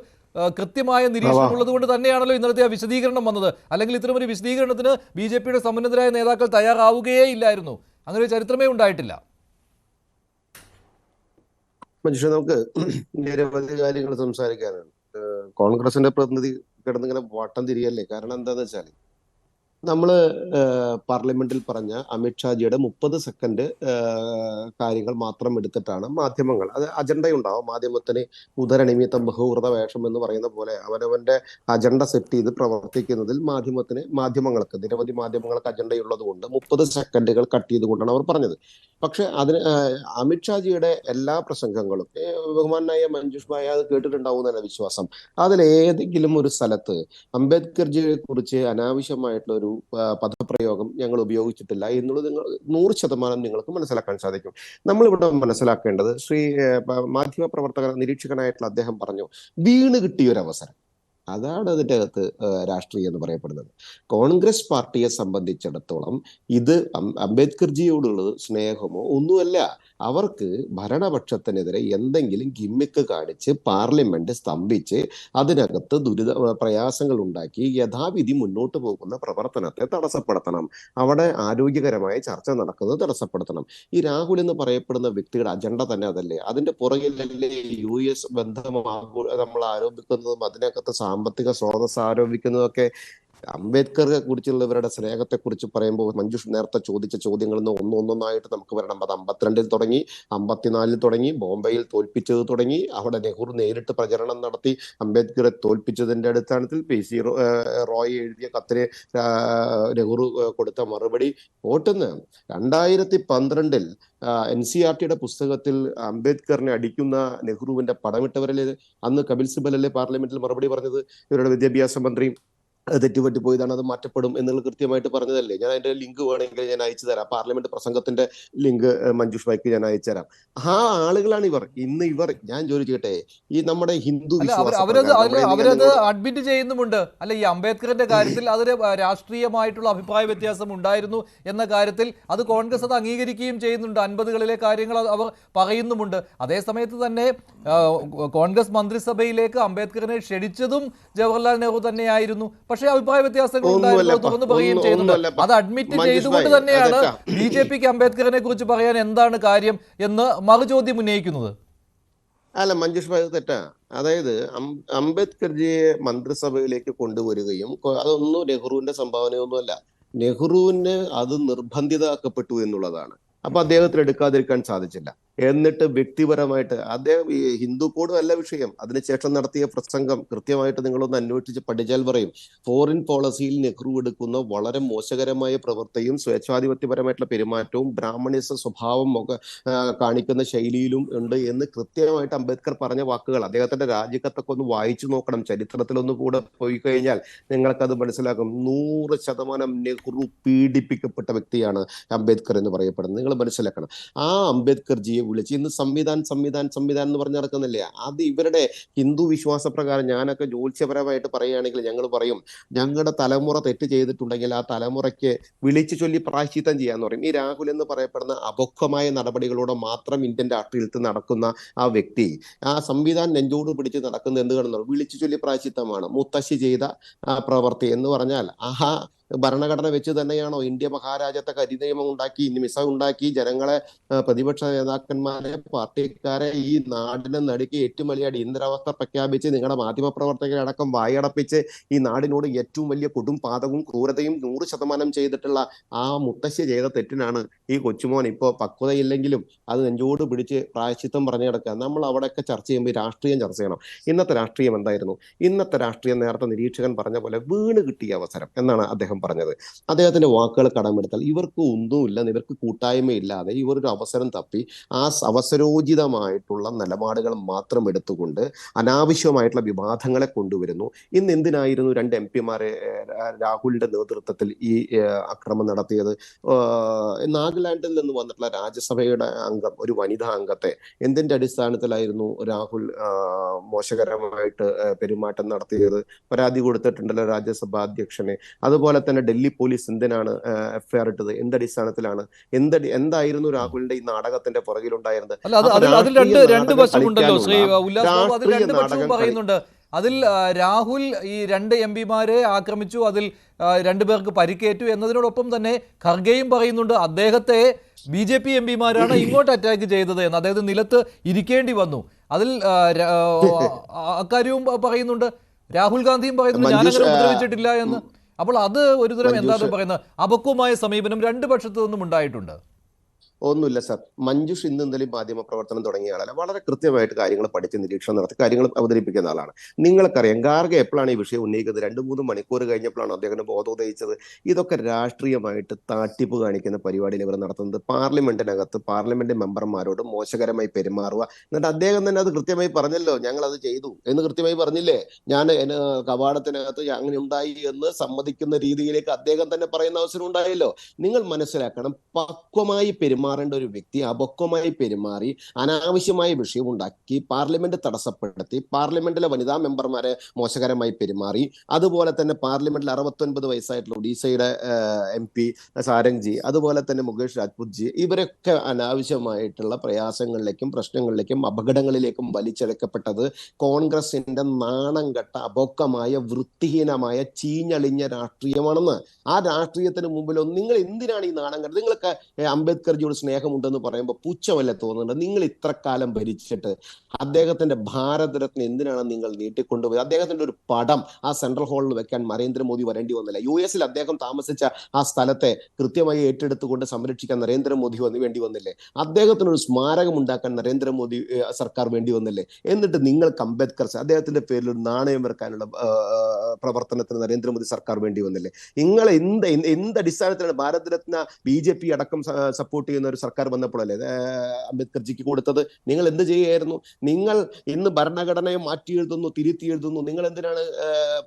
കൃത്യമായ നിരീക്ഷണം ഉള്ളത് കൊണ്ട് തന്നെയാണല്ലോ ഇന്നലത്തെ ആ വിശദീകരണം വന്നത്. അല്ലെങ്കിൽ ഇത്തരമൊരു വിശദീകരണത്തിന് BJPയുടെ സമ്പന്നരായ നേതാക്കൾ തയ്യാറാവുകയേ ഇല്ലായിരുന്നു. അങ്ങനെ ഒരു ചരിത്രമേ ഉണ്ടായിട്ടില്ല. മനുഷ്യ, നമുക്ക് നിരവധി കാര്യങ്ങൾ സംസാരിക്കാനാണ്. കോൺഗ്രസിന്റെ പ്രതിനിധി കിടന്നിങ്ങനെ വട്ടം തിരിയല്ലേ. കാരണം എന്താന്ന് വെച്ചാൽ നമ്മൾ പാർലമെന്റിൽ പറഞ്ഞ അമിത്ഷാജിയുടെ 30 സെക്കൻഡ് കാര്യങ്ങൾ മാത്രം എടുത്തിട്ടാണ് മാധ്യമങ്ങൾ, അത് അജണ്ടയുണ്ടാവും മാധ്യമത്തിന്, ഉദരനിമിത്തം ബഹുവൃത വേഷം എന്ന് പറയുന്ന പോലെ അവനവന്റെ അജണ്ട സെറ്റ് ചെയ്ത് പ്രവർത്തിക്കുന്നതിൽ മാധ്യമങ്ങൾക്ക് നിരവധി മാധ്യമങ്ങൾക്ക് അജണ്ടയുള്ളത് കൊണ്ട് 30 സെക്കൻഡുകൾ കട്ട് ചെയ്തുകൊണ്ടാണ് അവർ പറഞ്ഞത്. പക്ഷെ അതിന് അമിത്ഷാജിയുടെ എല്ലാ പ്രസംഗങ്ങളും ബഹുമാനായ മഞ്ജുഷ് ഭായ് അത് കേട്ടിട്ടുണ്ടാവും എന്നാണ് വിശ്വാസം. അതിലേതെങ്കിലും ഒരു സ്ഥലത്ത് അംബേദ്കർജിയെ കുറിച്ച് അനാവശ്യമായിട്ടുള്ള ഒരു പദപ്രയോഗം ഞങ്ങൾ ഉപയോഗിച്ചിട്ടില്ല എന്നുള്ളത് നിങ്ങൾ 100% നിങ്ങൾക്ക് മനസ്സിലാക്കാൻ സാധിക്കും. നമ്മളിവിടെ മനസ്സിലാക്കേണ്ടത് മാധ്യമ പ്രവർത്തകർ നിരീക്ഷകനായിട്ടുള്ള അദ്ദേഹം പറഞ്ഞു, വീണ് കിട്ടിയൊരവസരം. അതാണ് അതിൻ്റെ അകത്ത് രാഷ്ട്രീയം എന്ന് പറയപ്പെടുന്നത്. കോൺഗ്രസ് പാർട്ടിയെ സംബന്ധിച്ചിടത്തോളം ഇത് അംബേദ്കർജിയോടുള്ളത് സ്നേഹമോ ഒന്നുമല്ല. അവർക്ക് ഭരണപക്ഷത്തിനെതിരെ എന്തെങ്കിലും ഗിമ്മിക്ക് കാണിച്ച് പാർലമെന്റ് സ്തംഭിച്ച് അതിനകത്ത് പ്രയാസങ്ങൾ ഉണ്ടാക്കി യഥാവിധി മുന്നോട്ട് പോകുന്ന പ്രവർത്തനത്തെ തടസ്സപ്പെടുത്തണം. അവിടെ ആരോഗ്യകരമായ ചർച്ച നടക്കുന്നത് തടസ്സപ്പെടുത്തണം. ഈ രാഹുൽ എന്ന് പറയപ്പെടുന്ന വ്യക്തിയുടെ അജണ്ട തന്നെ അതല്ലേ? അതിന്റെ പുറകിലല്ലേ US ബന്ധം നമ്മൾ ആരോപിക്കുന്നതും അതിനകത്ത് സാമ്പത്തിക സ്രോതസ് ആരോപിക്കുന്നതൊക്കെ? അംബേദ്കറെ കുറിച്ചുള്ളവരുടെ സ്നേഹത്തെ കുറിച്ച് പറയുമ്പോൾ മഞ്ജുഷ് നേരത്തെ ചോദിച്ച ചോദ്യങ്ങളിൽ നിന്ന് ഒന്നൊന്നായിട്ട് നമുക്ക് വരണം. അത് 52 തുടങ്ങി, 54 തുടങ്ങി, ബോംബെയിൽ തോൽപ്പിച്ചത് തുടങ്ങി, അവിടെ നെഹ്റു നേരിട്ട് പ്രചരണം നടത്തി അംബേദ്കറെ തോൽപ്പിച്ചതിന്റെ അടിസ്ഥാനത്തിൽ PC റോയ് എഴുതിയ കത്തിന് നെഹ്റു കൊടുത്ത മറുപടി വോട്ടെന്ന് 2012 NCERTയുടെ പുസ്തകത്തിൽ അംബേദ്കറിനെ അടിക്കുന്ന നെഹ്റുവിന്റെ പടമിട്ടവരല്ലേ അന്ന് കപിൽ സിബലല്ലേ പാർലമെന്റിൽ മറുപടി പറഞ്ഞത്? ഇവരുടെ വിദ്യാഭ്യാസ മന്ത്രി തെറ്റുപറ്റി പോയതാണ്, അത് മാറ്റപ്പെടും എന്നുള്ളത് കൃത്യമായിട്ട് പറഞ്ഞതല്ലേ? ഞാൻ അതിന്റെ ലിങ്ക് വേണമെങ്കിൽ ഞാൻ അയച്ചു തരാം. പാർലമെന്റ് പ്രസംഗത്തിന്റെ ലിങ്ക് മഞ്ജുഷ് ഭായ്ക്ക് ഞാൻ അയച്ചു തരാം. ആ ആളുകളാണ് ഇവർ. ഞാൻ ചോദിച്ചോട്ടെ, ഈ നമ്മുടെ ഹിന്ദു അവരത് അഡ്മിറ്റ് ചെയ്യുന്നുമുണ്ട്. അല്ല, ഈ അംബേദ്കറിന്റെ കാര്യത്തിൽ അതൊരു രാഷ്ട്രീയമായിട്ടുള്ള അഭിപ്രായ വ്യത്യാസം ഉണ്ടായിരുന്നു എന്ന കാര്യത്തിൽ അത് കോൺഗ്രസ് അത് അംഗീകരിക്കുകയും ചെയ്യുന്നുണ്ട്. 50കളിലെ കാര്യങ്ങൾ അവർ പറയുന്നുമുണ്ട്. അതേസമയത്ത് തന്നെ കോൺഗ്രസ് മന്ത്രിസഭയിലേക്ക് അംബേദ്കറിനെ ക്ഷണിച്ചതും ജവഹർലാൽ നെഹ്റു തന്നെയായിരുന്നു. പക്ഷേ അഭിപ്രായ വ്യത്യാസങ്ങൾ തുറന്നു പറയുകയും ചെയ്യുന്നുണ്ട്. അത് അഡ്മിറ്റ് ചെയ്തുകൊണ്ട് തന്നെയാണ് BJPക്ക് അംബേദ്കറിനെ കുറിച്ച് പറയാൻ എന്താണ് കാര്യം എന്ന് മറുചോദ്യം ഉന്നയിക്കുന്നത്. അല്ല, മഞ്ജുഷ് ഭായ് തെറ്റാ. അതായത് അംബേദ്കർജിയെ മന്ത്രിസഭയിലേക്ക് കൊണ്ടുവരികയും അതൊന്നും നെഹ്റുവിന്റെ സംഭാവനയൊന്നുമല്ല. നെഹ്റുവിന് അത് നിർബന്ധിതമാക്കപ്പെട്ടു എന്നുള്ളതാണ്. അപ്പൊ അദ്ദേഹത്തിന് എടുക്കാതിരിക്കാൻ സാധിച്ചില്ല. എന്നിട്ട് വ്യക്തിപരമായിട്ട് അദ്ദേഹം ഈ ഹിന്ദു കോഡും അല്ല വിഷയം, അതിനുശേഷം നടത്തിയ പ്രസംഗം കൃത്യമായിട്ട് നിങ്ങളൊന്ന് അന്വേഷിച്ച് പഠിച്ചാൽ പറയും. ഫോറിൻ പോളിസിയിൽ നെഹ്റു എടുക്കുന്ന വളരെ മോശകരമായ പ്രവൃത്തിയും സ്വേച്ഛാധിപത്യപരമായിട്ടുള്ള പെരുമാറ്റവും ബ്രാഹ്മണിസ സ്വഭാവം ഒക്കെ കാണിക്കുന്ന ശൈലിയിലും ഉണ്ട് എന്ന് കൃത്യമായിട്ട് അംബേദ്കർ പറഞ്ഞ വാക്കുകൾ. അദ്ദേഹത്തിന്റെ രാജിക്കത്തൊക്കെ ഒന്ന് വായിച്ചു നോക്കണം. ചരിത്രത്തിലൊന്ന് കൂടെ പോയി കഴിഞ്ഞാൽ നിങ്ങൾക്കത് മനസ്സിലാക്കും. 100% നെഹ്റു പീഡിപ്പിക്കപ്പെട്ട വ്യക്തിയാണ് അംബേദ്കർ എന്ന് പറയപ്പെടുന്നത്. നിങ്ങൾ മനസ്സിലാക്കണം. ആ അംബേദ്കർജിയെ വിളിച്ച് ഇന്ന് സംവിധാൻ എന്ന് പറഞ്ഞ് നടക്കുന്നില്ലേ? അത് ഇവരുടെ ഹിന്ദു വിശ്വാസപ്രകാരം, ഞാനൊക്കെ ജ്യോത്സ്യപരമായിട്ട് പറയുകയാണെങ്കിൽ ഞങ്ങൾ പറയും, ഞങ്ങളുടെ തലമുറ തെറ്റ് ചെയ്തിട്ടുണ്ടെങ്കിൽ ആ തലമുറയ്ക്ക് വിളിച്ചു ചൊല്ലി പ്രായശ്ചിത്തം ചെയ്യാന്ന് പറയും. ഈ രാഹുൽ എന്ന് പറയപ്പെടുന്ന അപക്വമായ നടപടികളോടെ മാത്രം ഇന്ത്യൻ രാഷ്ട്രീയത്തിൽ നടക്കുന്ന ആ വ്യക്തി ആ സംവിധാനം നെഞ്ചോട് പിടിച്ച് നടക്കുന്നത് എന്ത് കാണുന്നു? വിളിച്ചു ചൊല്ലി പ്രായശ്ചിത്തമാണ്. മുത്തശ്ശി ചെയ്ത പ്രവൃത്തി എന്ന് പറഞ്ഞാൽ ഭരണഘടന വെച്ച് തന്നെയാണോ ഇന്ത്യ മഹാരാജ്യത്തെ കരിനിയമം ഉണ്ടാക്കി, മിസ ഉണ്ടാക്കി, ജനങ്ങളെ, പ്രതിപക്ഷ നേതാക്കന്മാരെ, പാർട്ടിക്കാരെ ഈ നാടിനെ നടുക്കി ഏറ്റവും വലിയ അടിയന്തരാവസ്ഥ പ്രഖ്യാപിച്ച് നിങ്ങളുടെ മാധ്യമപ്രവർത്തകരെ അടക്കം വായടപ്പിച്ച് ഈ നാടിനോട് ഏറ്റവും വലിയ കൊടും പാതകവും ക്രൂരതയും 100% ചെയ്തിട്ടുള്ള ആ മുത്തശ്ശി ചെയ്ത തെറ്റിനാണ് ഈ കൊച്ചുമോൻ ഇപ്പോൾ പക്വതയില്ലെങ്കിലും അത് നെഞ്ചോട് പിടിച്ച് പ്രായശ്ചിത്തം പറഞ്ഞു കിടക്കുക. നമ്മൾ അവിടെയൊക്കെ ചർച്ച ചെയ്യുമ്പോൾ രാഷ്ട്രീയം ചർച്ച ചെയ്യണം. ഇന്നത്തെ രാഷ്ട്രീയം എന്തായിരുന്നു? ഇന്നത്തെ രാഷ്ട്രീയം നേരത്തെ നിരീക്ഷകൻ പറഞ്ഞ പോലെ വീണ് കിട്ടിയ അവസരം എന്നാണ് അദ്ദേഹം പറഞ്ഞത്. അദ്ദേഹത്തിന്റെ വാക്കുകൾ കടമെടുത്താൽ ഇവർക്ക് ഒന്നുമില്ല, ഇവർക്ക് കൂട്ടായ്മയില്ലാതെ ഇവർ ഒരു അവസരം തപ്പി ആ അവസരോചിതമായിട്ടുള്ള നിലപാടുകൾ മാത്രം എടുത്തുകൊണ്ട് അനാവശ്യമായിട്ടുള്ള വിവാദങ്ങളെ കൊണ്ടുവരുന്നു. ഇന്ന് എന്തിനായിരുന്നു 2 MP-മാരെ രാഹുലിന്റെ നേതൃത്വത്തിൽ ഈ അക്രമം നടത്തിയത്? നാഗാലാൻഡിൽ നിന്ന് വന്നിട്ടുള്ള രാജ്യസഭയുടെ അംഗം, ഒരു വനിതാ അംഗത്തെ എന്തിന്റെ അടിസ്ഥാനത്തിലായിരുന്നു രാഹുൽ മോശകരമായിട്ട് പെരുമാറ്റം നടത്തിയത്? പരാതി കൊടുത്തിട്ടുണ്ടല്ലോ രാജ്യസഭാ അധ്യക്ഷനെ. അതുപോലെ തന്നെ ഡൽഹി പോലീസ് എന്തിനാണ് FIR ഇട്ടത്? എന്തടിസ്ഥാനത്തിലാണ്? എന്തായിരുന്നു രാഹുലിന്റെ ഈ നാടകത്തിന്റെ പുറകിലുണ്ടായിരുന്നത്? രണ്ട് വശമുണ്ടല്ലോ ശ്രീ ഉല്ലാസ് ബാബു, അതിൽ രണ്ട് വശവും പറയുന്നുണ്ട്. അതിൽ രാഹുൽ ഈ 2 MP-മാരെ ആക്രമിച്ചു, അതിൽ 2 പേർക്ക് പരിക്കേറ്റു എന്നതിനോടൊപ്പം തന്നെ ഖർഗെയും പറയുന്നുണ്ട് അദ്ദേഹത്തെ BJP MP-മാരാണ് ഇങ്ങോട്ട് അറ്റാക്ക് ചെയ്തത് എന്ന്. അദ്ദേഹത്തിന് നിലത്ത് ഇരിക്കേണ്ടി വന്നു. അതിൽ അക്കാര്യവും പറയുന്നുണ്ട്. രാഹുൽ ഗാന്ധിയും പറയുന്നുണ്ട് ഞാനങ്ങനെ ഉപദ്രവിച്ചിട്ടില്ല എന്ന്. അപ്പോൾ അത് ഒരുതരം എന്താണ് മഞ്ജുഷ് പറയുന്നത്, അപക്വമായ സമീപനം രണ്ട് പക്ഷത്തു നിന്നും ഉണ്ടായിട്ടുണ്ട്. ഒന്നുമില്ല സാർ. മഞ്ജുഷ് ഇന്ന് ഇന്നലെയും മാധ്യമ പ്രവർത്തനം തുടങ്ങിയ ആളല്ല. വളരെ കൃത്യമായിട്ട് കാര്യങ്ങൾ പഠിച്ച് നിരീക്ഷണം നടത്തി കാര്യങ്ങൾ അവതരിപ്പിക്കുന്ന ആളാണ്. നിങ്ങൾക്കറിയാം ഖാർഗെ എപ്പോഴാണ് ഈ വിഷയം ഉന്നയിക്കുന്നത്? 2-3 മണിക്കൂർ കഴിഞ്ഞപ്പോഴാണ് അദ്ദേഹത്തിന് ബോധോദയിച്ചത്. ഇതൊക്കെ രാഷ്ട്രീയമായിട്ട് താട്ടിപ്പ് കാണിക്കുന്ന പരിപാടിയിൽ ഇവർ നടത്തുന്നത്. പാർലമെന്റിനകത്ത് പാർലമെന്റ് മെമ്പർമാരോട് മോശകരമായി പെരുമാറുക. എന്നിട്ട് അദ്ദേഹം തന്നെ അത് കൃത്യമായി പറഞ്ഞല്ലോ, ഞങ്ങൾ അത് ചെയ്തു എന്ന് കൃത്യമായി പറഞ്ഞില്ലേ. ഞാൻ കവാടത്തിനകത്ത് അങ്ങനെ ഉണ്ടായി എന്ന് സമ്മതിക്കുന്ന രീതിയിലേക്ക് അദ്ദേഹം തന്നെ പറയുന്ന അവസരം ഉണ്ടായല്ലോ. നിങ്ങൾ മനസ്സിലാക്കണം, പക്വമായി പെരുമാറേണ്ട ഒരു വ്യക്തി അപക്വമായി പെരുമാറി അനാവശ്യമായ വിഷയം ഉണ്ടാക്കി പാർലമെന്റ് തടസ്സപ്പെടുത്തി പാർലമെന്റിലെ വനിതാ മെമ്പർമാരെ മോശകരമായി പെരുമാറി. അതുപോലെ തന്നെ പാർലമെന്റിൽ 69 വയസ്സായിട്ടുള്ള ഒഡീസയുടെ MP സാരംഗ്ജി, അതുപോലെ തന്നെ മുകേഷ് രാജ്പുത്ജി, ഇവരൊക്കെ അനാവശ്യമായിട്ടുള്ള പ്രയാസങ്ങളിലേക്കും പ്രശ്നങ്ങളിലേക്കും അപകടങ്ങളിലേക്കും വലിച്ചഴക്കപ്പെട്ടത് കോൺഗ്രസിന്റെ നാണം കെട്ട അപക്വമായ വൃത്തിഹീനമായ ചീഞ്ഞളിഞ്ഞ രാഷ്ട്രീയമാണെന്ന്. ആ രാഷ്ട്രീയത്തിന് മുമ്പിലൊന്നും നിങ്ങൾ എന്തിനാണ് ഈ നാണം കെട്ടത്? നിങ്ങൾക്ക് അംബേദ്കർജിയോട് സ്നേഹമുണ്ടെന്ന് പറയുമ്പോൾ പുച്ഛമല്ല തോന്നുന്നുണ്ട്? നിങ്ങൾ ഇത്ര കാലം ഭരിച്ചിട്ട് അദ്ദേഹത്തിന്റെ ഭാരതരത്ന എന്തിനാണ് നിങ്ങൾ നീട്ടിക്കൊണ്ടുപോയത്? അദ്ദേഹത്തിന്റെ ഒരു പടം ആ സെൻട്രൽ ഹാളിൽ വെക്കാൻ നരേന്ദ്രമോദി വരേണ്ടി വന്നില്ല. US അദ്ദേഹം താമസിച്ച ആ സ്ഥലത്തെ കൃത്യമായി ഏറ്റെടുത്തുകൊണ്ട് സംരക്ഷിക്കാൻ നരേന്ദ്രമോദി വേണ്ടി വന്നില്ലേ? അദ്ദേഹത്തിന് ഒരു സ്മാരകം ഉണ്ടാക്കാൻ നരേന്ദ്രമോദി സർക്കാർ വേണ്ടി വന്നില്ലേ? എന്നിട്ട് നിങ്ങൾക്ക് അംബേദ്കർ അദ്ദേഹത്തിന്റെ പേരിൽ ഒരു നാണയം വെക്കാനുള്ള പ്രവർത്തനത്തിന് നരേന്ദ്രമോദി സർക്കാർ വേണ്ടി വന്നില്ലേ? നിങ്ങൾ എന്ത് അടിസ്ഥാനത്തിലാണ് ഭാരതരത്ന BJP അടക്കം സപ്പോർട്ട് ചെയ്യുന്ന ഒരു സർക്കാർ വന്നപ്പോഴല്ലേ അംബേദ്കർജിക്ക് കൊടുത്തത്? നിങ്ങൾ എന്ത് ചെയ്യുകയായിരുന്നു? നിങ്ങൾ ഇന്ന് ഭരണഘടനയെ മാറ്റി എഴുതുന്നു, തിരുത്തി എഴുതുന്നു. നിങ്ങൾ എന്തിനാണ്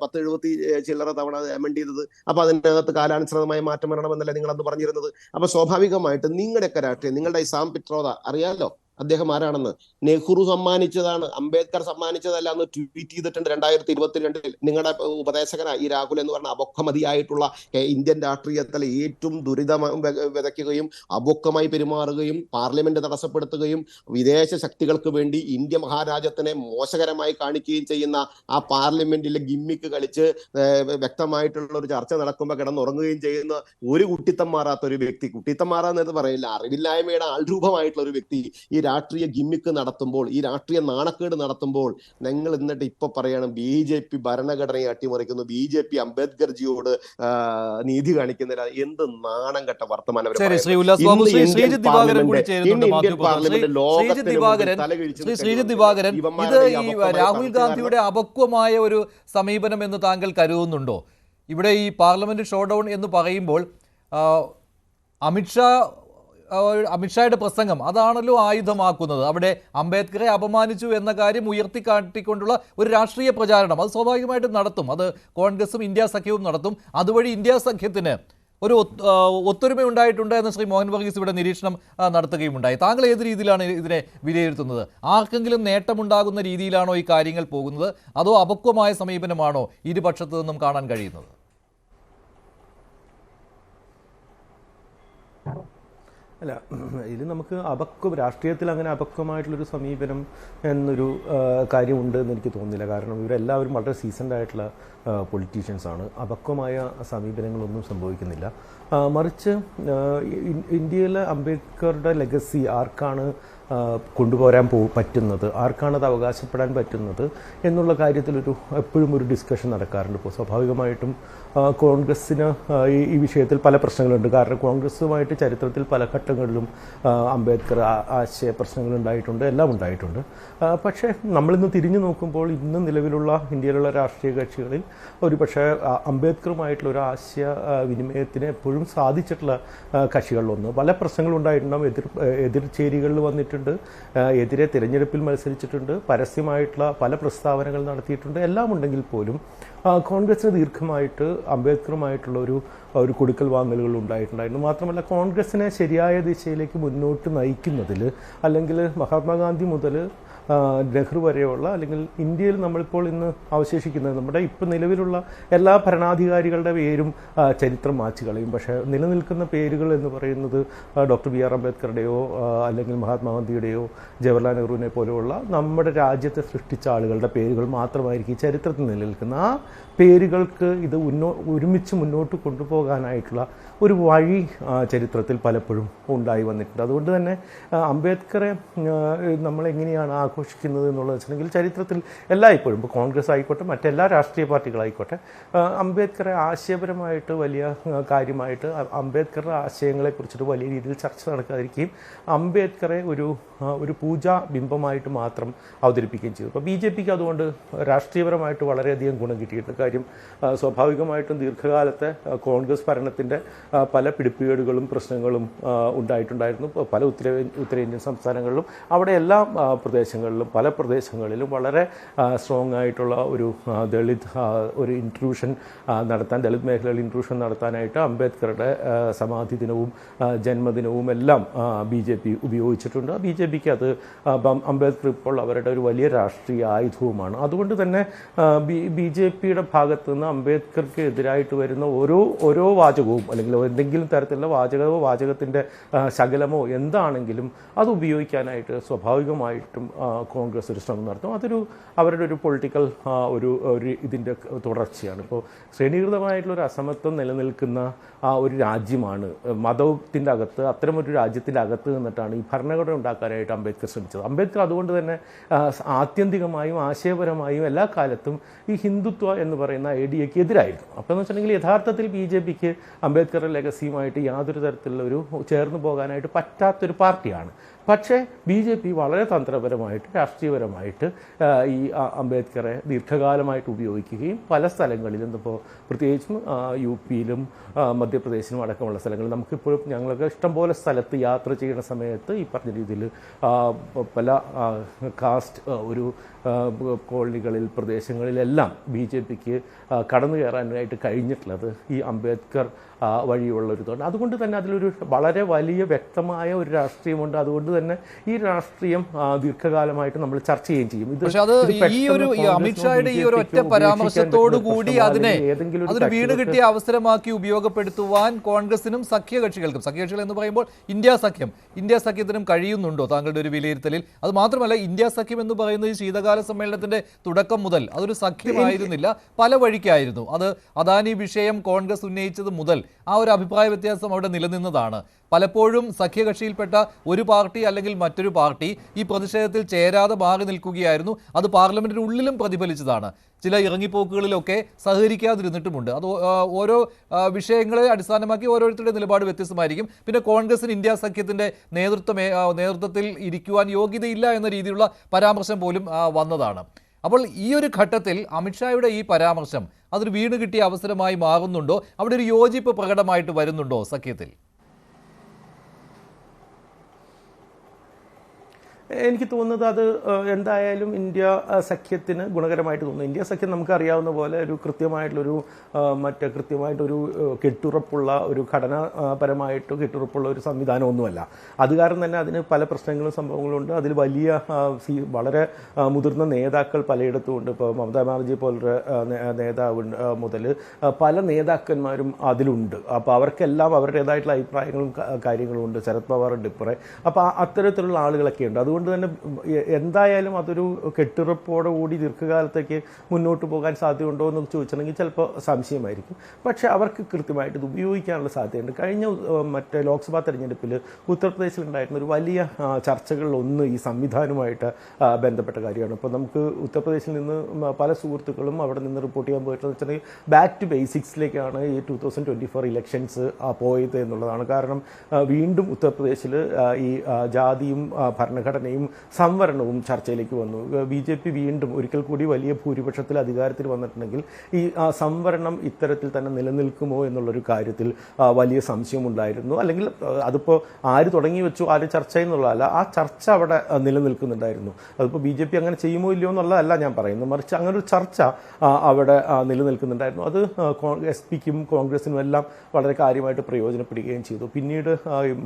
10-70 ചില്ലറ തവണ അമെൻഡ് ചെയ്തത്? അപ്പൊ അതിനകത്ത് കാലാനുസൃതമായ മാറ്റം വരണമെന്നല്ലേ നിങ്ങൾ അന്ന് പറഞ്ഞിരുന്നത്? അപ്പൊ സ്വാഭാവികമായിട്ട് നിങ്ങളുടെയൊക്കെ രാഷ്ട്രീയം, നിങ്ങളുടെ ഈ സാം പിട്രോദ അറിയാലോ അദ്ദേഹം ആരാണെന്ന്. നെഹ്റു സമ്മാനിച്ചതാണ്, അംബേദ്കർ സമ്മാനിച്ചതല്ല എന്ന് ട്വീറ്റ് ചെയ്തിട്ടുണ്ട് 2022. നിങ്ങളുടെ ഉപദേശകനാണ് ഈ രാഹുൽ എന്ന് പറഞ്ഞ അപക്വമതിയായിട്ടുള്ള ഇന്ത്യൻ രാഷ്ട്രീയത്തിലെ ഏറ്റവും ദുരിതം വിതയ്ക്കുകയും അപക്വമായി പെരുമാറുകയും പാർലമെന്റ് തടസ്സപ്പെടുത്തുകയും വിദേശ ശക്തികൾക്ക് വേണ്ടി ഇന്ത്യ മഹാരാജ്യത്തിനെ മോശകരമായി കാണിക്കുകയും ചെയ്യുന്ന ആ പാർലമെന്റിലെ ഗിമ്മിക്ക് കളിച്ച് വ്യക്തമായിട്ടുള്ള ഒരു ചർച്ച നടക്കുമ്പോൾ കിടന്നുറങ്ങുകയും ചെയ്യുന്ന ഒരു കുട്ടിത്തം മാറാത്ത ഒരു വ്യക്തി, കുട്ടിത്തം മാറാന്ന് പറയില്ല, അറിവില്ലായ്മയുടെ ആൾരൂപമായിട്ടുള്ള ഒരു വ്യക്തി ഈ രാഷ്ട്രീയ ഗിമ്മിക്ക് നടത്തുമ്പോൾ, ഈ രാഷ്ട്രീയ നാണക്കേട് നടത്തുമ്പോൾ നിങ്ങൾ എന്നിട്ട് ഇപ്പൊ പറയണം BJP ഭരണഘടനയെ അട്ടിമറിക്കുന്നു, BJP അംബേദ്കർജിയോട് നീതി കാണിക്കുന്നില്ല. എന്ത് നാണം കെട്ട വർത്തമാനം. ശ്രീജിത്ത് ദിവാകരൻ, ഇത് ഈ രാഹുൽ ഗാന്ധിയുടെ അപക്വമായ ഒരു സമീപനം എന്ന് താങ്കൾ കരുതുന്നുണ്ടോ? ഇവിടെ ഈ പാർലമെന്റ് ഷോ ഡൗൺ എന്ന് പറയുമ്പോൾ അമിത്ഷായുടെ പ്രസംഗം അതാണല്ലോ ആയുധമാക്കുന്നത്. അവിടെ അംബേദ്കറെ അപമാനിച്ചു എന്ന കാര്യം ഉയർത്തിക്കാട്ടിക്കൊണ്ടുള്ള ഒരു രാഷ്ട്രീയ പ്രചാരണം അത് സ്വാഭാവികമായിട്ടും നടത്തും. അത് കോൺഗ്രസും ഇന്ത്യ സഖ്യവും നടത്തും. അതുവഴി ഇന്ത്യ സഖ്യത്തിന് ഒരു ഒത്തൊരുമ ഉണ്ടായിട്ടുണ്ട് എന്ന് ശ്രീ മോഹൻ വർഗീസ് ഇവിടെ നിരീക്ഷണം നടത്തുകയും ഉണ്ടായി. താങ്കൾ ഏത് രീതിയിലാണ് ഇതിനെ വിലയിരുത്തുന്നത്? ആർക്കെങ്കിലും നേട്ടമുണ്ടാകുന്ന രീതിയിലാണോ ഈ കാര്യങ്ങൾ പോകുന്നത്, അതോ അപക്വമായ സമീപനമാണോ ഇരുപക്ഷത്തു നിന്നും കാണാൻ കഴിയുന്നത്? അല്ല, ഇത് നമുക്ക് രാഷ്ട്രീയത്തിൽ അങ്ങനെ അപക്വമായിട്ടുള്ളൊരു സമീപനം എന്നൊരു കാര്യമുണ്ട് എന്ന് എനിക്ക് തോന്നുന്നില്ല. കാരണം ഇവരെല്ലാവരും വളരെ സീസൺഡ് ആയിട്ടുള്ള പൊളിറ്റീഷ്യൻസാണ്. അപക്വമായ സമീപനങ്ങളൊന്നും സംഭവിക്കുന്നില്ല. മറിച്ച് ഇന്ത്യയിലെ അംബേദ്കറുടെ ലെഗസി ആർക്കാണ് കൊണ്ടുപോരാൻ പറ്റുന്നത്, ആർക്കാണത് അവകാശപ്പെടാൻ പറ്റുന്നത് എന്നുള്ള കാര്യത്തിലൊരു എപ്പോഴും ഒരു ഡിസ്കഷൻ നടക്കാറുണ്ട്. ഇപ്പോൾ സ്വാഭാവികമായിട്ടും കോൺഗ്രസ്സിന് ഈ വിഷയത്തിൽ പല പ്രശ്നങ്ങളുണ്ട്. കാരണം കോൺഗ്രസ്സുമായിട്ട് ചരിത്രത്തിൽ പല ഘട്ടങ്ങളിലും അംബേദ്കർ ആശയ പ്രശ്നങ്ങൾ ഉണ്ടായിട്ടുണ്ട്, എല്ലാം ഉണ്ടായിട്ടുണ്ട്. പക്ഷേ നമ്മളിന്ന് തിരിഞ്ഞു നോക്കുമ്പോൾ ഇന്ന് നിലവിലുള്ള ഇന്ത്യയിലുള്ള രാഷ്ട്രീയ കക്ഷികളിൽ ഒരു പക്ഷേ അംബേദ്കറുമായിട്ടുള്ള ഒരു ആശയ വിനിമയത്തിന് എപ്പോഴും സാധിച്ചിട്ടുള്ള കക്ഷികളിലൊന്ന്. പല പ്രശ്നങ്ങളുണ്ടായിട്ടുണ്ടാകും, എതിർചേരികളിൽ വന്നിട്ടുണ്ട്, എതിരെ തിരഞ്ഞെടുപ്പിൽ മത്സരിച്ചിട്ടുണ്ട്, പരസ്യമായിട്ടുള്ള പല പ്രസ്താവനകൾ നടത്തിയിട്ടുണ്ട്. എല്ലാം ഉണ്ടെങ്കിൽ പോലും കോൺഗ്രസിന് ദീർഘമായിട്ട് അംബേദ്കറുമായിട്ടുള്ള ഒരു കൊടുക്കൽ വാങ്ങലുകൾ ഉണ്ടായിട്ടുണ്ടായിരുന്നു. മാത്രമല്ല കോൺഗ്രസിനെ ശരിയായ ദിശയിലേക്ക് മുന്നോട്ട് നയിക്കുന്നതിൽ, അല്ലെങ്കിൽ മഹാത്മാഗാന്ധി മുതൽ നെഹ്റു വരെയുള്ള, അല്ലെങ്കിൽ ഇന്ത്യയിൽ നമ്മളിപ്പോൾ ഇന്ന് അവശേഷിക്കുന്നത് നമ്മുടെ ഇപ്പം നിലവിലുള്ള എല്ലാ ഭരണാധികാരികളുടെ പേരും ചരിത്രം മാച്ചു കളയും. പക്ഷേ നിലനിൽക്കുന്ന പേരുകൾ എന്ന് പറയുന്നത് ഡോക്ടർ BR അംബേദ്കറുടെയോ അല്ലെങ്കിൽ മഹാത്മാഗാന്ധിയുടെയോ ജവഹർലാൽ നെഹ്റുവിനെ പോലെയുള്ള നമ്മുടെ രാജ്യത്തെ സൃഷ്ടിച്ച ആളുകളുടെ പേരുകൾ മാത്രമായിരിക്കും ചരിത്രത്തിൽ നിലനിൽക്കുന്ന. ആ പേരുകൾക്ക് ഇത് ഒരുമിച്ച് മുന്നോട്ട് കൊണ്ടുപോകാനായിട്ടുള്ള ഒരു വഴി ചരിത്രത്തിൽ പലപ്പോഴും ഉണ്ടായി വന്നിട്ടുണ്ട്. അതുകൊണ്ട് തന്നെ അംബേദ്കറെ നമ്മളെങ്ങനെയാണ് ആഘോഷിക്കുന്നത് എന്നുള്ളത് വെച്ചിട്ടുണ്ടെങ്കിൽ ചരിത്രത്തിൽ എല്ലായ്പ്പോഴും ഇപ്പോൾ കോൺഗ്രസ് ആയിക്കോട്ടെ മറ്റെല്ലാ രാഷ്ട്രീയ പാർട്ടികളായിക്കോട്ടെ അംബേദ്കറെ ആശയപരമായിട്ട് വലിയ കാര്യമായിട്ട് അംബേദ്കറുടെ ആശയങ്ങളെക്കുറിച്ചിട്ട് വലിയ രീതിയിൽ ചർച്ച നടക്കാതിരിക്കുകയും അംബേദ്കറെ ഒരു പൂജാ ബിംബമായിട്ട് മാത്രം അവതരിപ്പിക്കുകയും ചെയ്തു. അപ്പോൾ BJPക്ക് അതുകൊണ്ട് രാഷ്ട്രീയപരമായിട്ട് വളരെയധികം ഗുണം കിട്ടിയിട്ടുണ്ട്. കാര്യം സ്വാഭാവികമായിട്ടും ദീർഘകാലത്തെ കോൺഗ്രസ് ഭരണത്തിൻ്റെ പല പിടിപ്പുകേടുകളും പ്രശ്നങ്ങളും ഉണ്ടായിട്ടുണ്ടായിരുന്നു. പല ഉത്തരേന്ത്യൻ സംസ്ഥാനങ്ങളിലും അവിടെ എല്ലാ പ്രദേശങ്ങളിലും പല പ്രദേശങ്ങളിലും വളരെ സ്ട്രോങ് ആയിട്ടുള്ള ഒരു ദളിത് ഇൻട്രൂഷൻ നടത്താൻ ദളിത് മേഖലയിൽ ഇൻട്രൂഷൻ നടത്താനായിട്ട് അംബേദ്കറുടെ സമാധി ദിനവും ജന്മദിനവും എല്ലാം BJP ഉപയോഗിച്ചിട്ടുണ്ട്. BJPക്ക് അത് അംബേദ്കർ ഇപ്പോൾ അവരുടെ ഒരു വലിയ രാഷ്ട്രീയ ആയുധവുമാണ്. അതുകൊണ്ട് തന്നെ BJPയുടെ ഭാഗത്തു നിന്ന് അംബേദ്കർക്ക് എതിരായിട്ട് വരുന്ന ഓരോ വാചകവും അല്ലെങ്കിൽ എന്തെങ്കിലും തരത്തിലുള്ള വാചകത്തിൻ്റെ ശകലമോ എന്താണെങ്കിലും അത് ഉപയോഗിക്കാനായിട്ട് സ്വാഭാവികമായിട്ടും കോൺഗ്രസ് ഒരു ശ്രമം നടത്തും. അവരുടെ ഒരു പൊളിറ്റിക്കൽ ഒരു ഇതിൻ്റെ തുടർച്ചയാണ്. ഇപ്പോൾ ശ്രേണീകൃതമായിട്ടുള്ളൊരു അസമത്വം നിലനിൽക്കുന്ന ഒരു രാജ്യമാണ്. മതത്തിൻ്റെ അകത്ത് അത്തരമൊരു രാജ്യത്തിൻ്റെ അകത്ത് നിന്നിട്ടാണ് ഈ ഭരണഘടന ഉണ്ടാക്കാനായിട്ട് അംബേദ്കർ ശ്രമിച്ചത്. അംബേദ്കർ അതുകൊണ്ട് തന്നെ ആത്യന്തികമായും ആശയപരമായും എല്ലാ കാലത്തും ഈ ഹിന്ദുത്വ എന്ന് പറയുന്ന ഐഡിയയ്ക്ക് എതിരായിരുന്നു. അപ്പോൾ എന്ന് വെച്ചിട്ടുണ്ടെങ്കിൽ യഥാർത്ഥത്തിൽ BJPക്ക് അംബേദ്കറുടെ ലെഗസിയുമായിട്ട് യാതൊരു തരത്തിലുള്ള ചേർന്ന് പോകാനായിട്ട് പറ്റാത്തൊരു പാർട്ടിയാണ്. പക്ഷേ BJP വളരെ തന്ത്രപരമായിട്ട് രാഷ്ട്രീയപരമായിട്ട് ഈ അംബേദ്കറെ ദീർഘകാലമായിട്ട് ഉപയോഗിക്കുകയും പല സ്ഥലങ്ങളിലും ഇപ്പോൾ പ്രത്യേകിച്ചും UP-ലും മധ്യപ്രദേശിലും അടക്കമുള്ള സ്ഥലങ്ങളിൽ നമുക്കിപ്പോഴും ഞങ്ങളൊക്കെ ഇഷ്ടംപോലെ സ്ഥലത്ത് യാത്ര ചെയ്യുന്ന സമയത്ത് ഈ പറഞ്ഞ രീതിയിൽ പല കാസ്റ്റ് കോളനികളിൽ പ്രദേശങ്ങളിലെല്ലാം BJPക്ക് കടന്നു കയറാനായിട്ട് കഴിഞ്ഞിട്ടുള്ളത് ഈ അംബേദ്കർ വഴിയുള്ളൊരിതുകൊണ്ട്. അതുകൊണ്ട് തന്നെ അതിലൊരു വളരെ വലിയ വ്യക്തമായ ഒരു രാഷ്ട്രീയമുണ്ട്. അതുകൊണ്ട് തന്നെ ഈ രാഷ്ട്രീയം ദീർഘകാലമായിട്ട് നമ്മൾ ചർച്ച ചെയ്യുകയും ചെയ്യും. പക്ഷെ അത് ഈ അമിത്ഷായുടെ ഈ ഒരു ഒറ്റ പരാമർശത്തോടു കൂടി അതിനെ അതൊരു വീട് കിട്ടിയ അവസരമാക്കി ഉപയോഗപ്പെടുത്തുവാൻ കോൺഗ്രസിനും സഖ്യകക്ഷികൾ എന്ന് പറയുമ്പോൾ ഇന്ത്യ സഖ്യത്തിനും കഴിയുന്നുണ്ടോ താങ്കളുടെ ഒരു വിലയിരുത്തലിൽ? അത് മാത്രമല്ല, ഇന്ത്യ സഖ്യം എന്ന് പറയുന്നത് ഈ ശീതകാല സമ്മേളനത്തിന്റെ തുടക്കം മുതൽ അതൊരു സഖ്യമായിരുന്നില്ല, പല വഴിക്കായിരുന്നു. അത് അദാനി വിഷയം കോൺഗ്രസ് ഉന്നയിച്ചത് മുതൽ ആ ഒരു അഭിപ്രായ വ്യത്യാസം അവിടെ നിലനിന്നതാണ്. പലപ്പോഴും സഖ്യകക്ഷിയിൽപ്പെട്ട ഒരു പാർട്ടി അല്ലെങ്കിൽ മറ്റൊരു പാർട്ടി ഈ പ്രതിഷേധത്തിൽ ചേരാതെ മാറി നിൽക്കുകയായിരുന്നു. അത് പാർലമെന്റിനുള്ളിലും പ്രതിഫലിച്ചതാണ്. ചില ഇറങ്ങിപ്പോക്കുകളിലൊക്കെ സഹകരിക്കാതിരുന്നിട്ടുമുണ്ട്. അത് ഓരോ വിഷയങ്ങളെ അടിസ്ഥാനമാക്കി ഓരോരുത്തരുടെ നിലപാട് വ്യത്യസ്തമായിരിക്കും. പിന്നെ കോൺഗ്രസിന് ഇന്ത്യ സഖ്യത്തിന്റെ നേതൃത്വത്തിൽ ഇരിക്കുവാൻ യോഗ്യതയില്ല എന്ന രീതിയിലുള്ള പരാമർശം പോലും വന്നതാണ്. അപ്പോൾ ഈ ഒരു ഘട്ടത്തിൽ അമിത്ഷായുടെ ഈ പരാമർശം അതൊരു വീണ് കിട്ടിയ അവസരമായി മാറുന്നുണ്ടോ? അവിടെ ഒരു യോജിപ്പ് പ്രകടമായിട്ട് വരുന്നുണ്ടോ സഖ്യത്തിൽ? എനിക്ക് തോന്നുന്നത് അത് എന്തായാലും ഇന്ത്യ സഖ്യത്തിന് ഗുണകരമായിട്ട് തോന്നുന്നു. ഇന്ത്യ സഖ്യം നമുക്കറിയാവുന്ന പോലെ ഒരു കൃത്യമായിട്ടുള്ളൊരു കൃത്യമായിട്ടൊരു കെട്ടുറപ്പുള്ള ഒരു ഘടനാപരമായിട്ട് കെട്ടുറപ്പുള്ള ഒരു സംവിധാനമൊന്നുമല്ല. അത് കാരണം തന്നെ അതിന് പല പ്രശ്നങ്ങളും സംഭവങ്ങളും ഉണ്ട്. അതിൽ വലിയ വളരെ മുതിർന്ന നേതാക്കൾ പലയിടത്തും ഉണ്ട്. ഇപ്പോൾ മമതാ ബാനർജി പോലൊരു നേതാവ് മുതൽ പല നേതാക്കന്മാരും അതിലുണ്ട്. അപ്പോൾ അവർക്കെല്ലാം അവരുടേതായിട്ടുള്ള അഭിപ്രായങ്ങളും കാര്യങ്ങളും ഉണ്ട്. ശരത് പവാർ ഉണ്ട് ഇപ്പറേ. അപ്പോൾ അത്തരത്തിലുള്ള ആളുകളൊക്കെ ഉണ്ട്. അതുകൊണ്ട് തന്നെ എന്തായാലും അതൊരു കെട്ടുറപ്പോടുകൂടി ദീർഘകാലത്തേക്ക് മുന്നോട്ട് പോകാൻ സാധ്യതയുണ്ടോ എന്ന് ചോദിച്ചിട്ടുണ്ടെങ്കിൽ ചിലപ്പോൾ സംശയമായിരിക്കും. പക്ഷേ അവർക്ക് കൃത്യമായിട്ട് ഇത് ഉപയോഗിക്കാനുള്ള സാധ്യതയുണ്ട്. കഴിഞ്ഞ മറ്റേ ലോക്സഭാ തെരഞ്ഞെടുപ്പിൽ ഉത്തർപ്രദേശിലുണ്ടായിരുന്ന ഒരു വലിയ ചർച്ചകളിലൊന്ന് ഈ സംവിധാനവുമായിട്ട് ബന്ധപ്പെട്ട കാര്യമാണ്. ഇപ്പോൾ നമുക്ക് ഉത്തർപ്രദേശിൽ നിന്ന് പല സുഹൃത്തുക്കളും അവിടെ നിന്ന് റിപ്പോർട്ട് ചെയ്യാൻ പോയിട്ടുണ്ടെന്ന് വെച്ചിട്ടുണ്ടെങ്കിൽ ബാക്ക് ടു ബേസിക്സിലേക്കാണ് ഈ 2024 ഇലക്ഷൻസ് പോയത് എന്നുള്ളതാണ്. കാരണം വീണ്ടും ഉത്തർപ്രദേശിൽ ഈ ജാതിയും ഭരണഘടനയും സംവരണവും ചർച്ചയിലേക്ക് വന്നു. BJP വീണ്ടും ഒരിക്കൽ കൂടി വലിയ ഭൂരിപക്ഷത്തിൽ അധികാരത്തിൽ വന്നിട്ടുണ്ടെങ്കിൽ ഈ സംവരണം ഇത്തരത്തിൽ തന്നെ നിലനിൽക്കുമോ എന്നുള്ളൊരു കാര്യത്തിൽ വലിയ സംശയമുണ്ടായിരുന്നു. അല്ലെങ്കിൽ അതിപ്പോൾ ആര് തുടങ്ങി വെച്ചു ആര് ചർച്ച എന്നുള്ളതല്ല, ആ ചർച്ച അവിടെ നിലനിൽക്കുന്നുണ്ടായിരുന്നു. അതിപ്പോൾ BJP അങ്ങനെ ചെയ്യുമോ ഇല്ലയോ എന്നുള്ളതല്ല ഞാൻ പറയുന്നത്, മറിച്ച് അങ്ങനെ ഒരു ചർച്ച അവിടെ നിലനിൽക്കുന്നുണ്ടായിരുന്നു. അത് SP-ക്കും കോൺഗ്രസിനും എല്ലാം വളരെ കാര്യമായിട്ട് പ്രയോജനപ്പെടുകയും ചെയ്തു. പിന്നീട്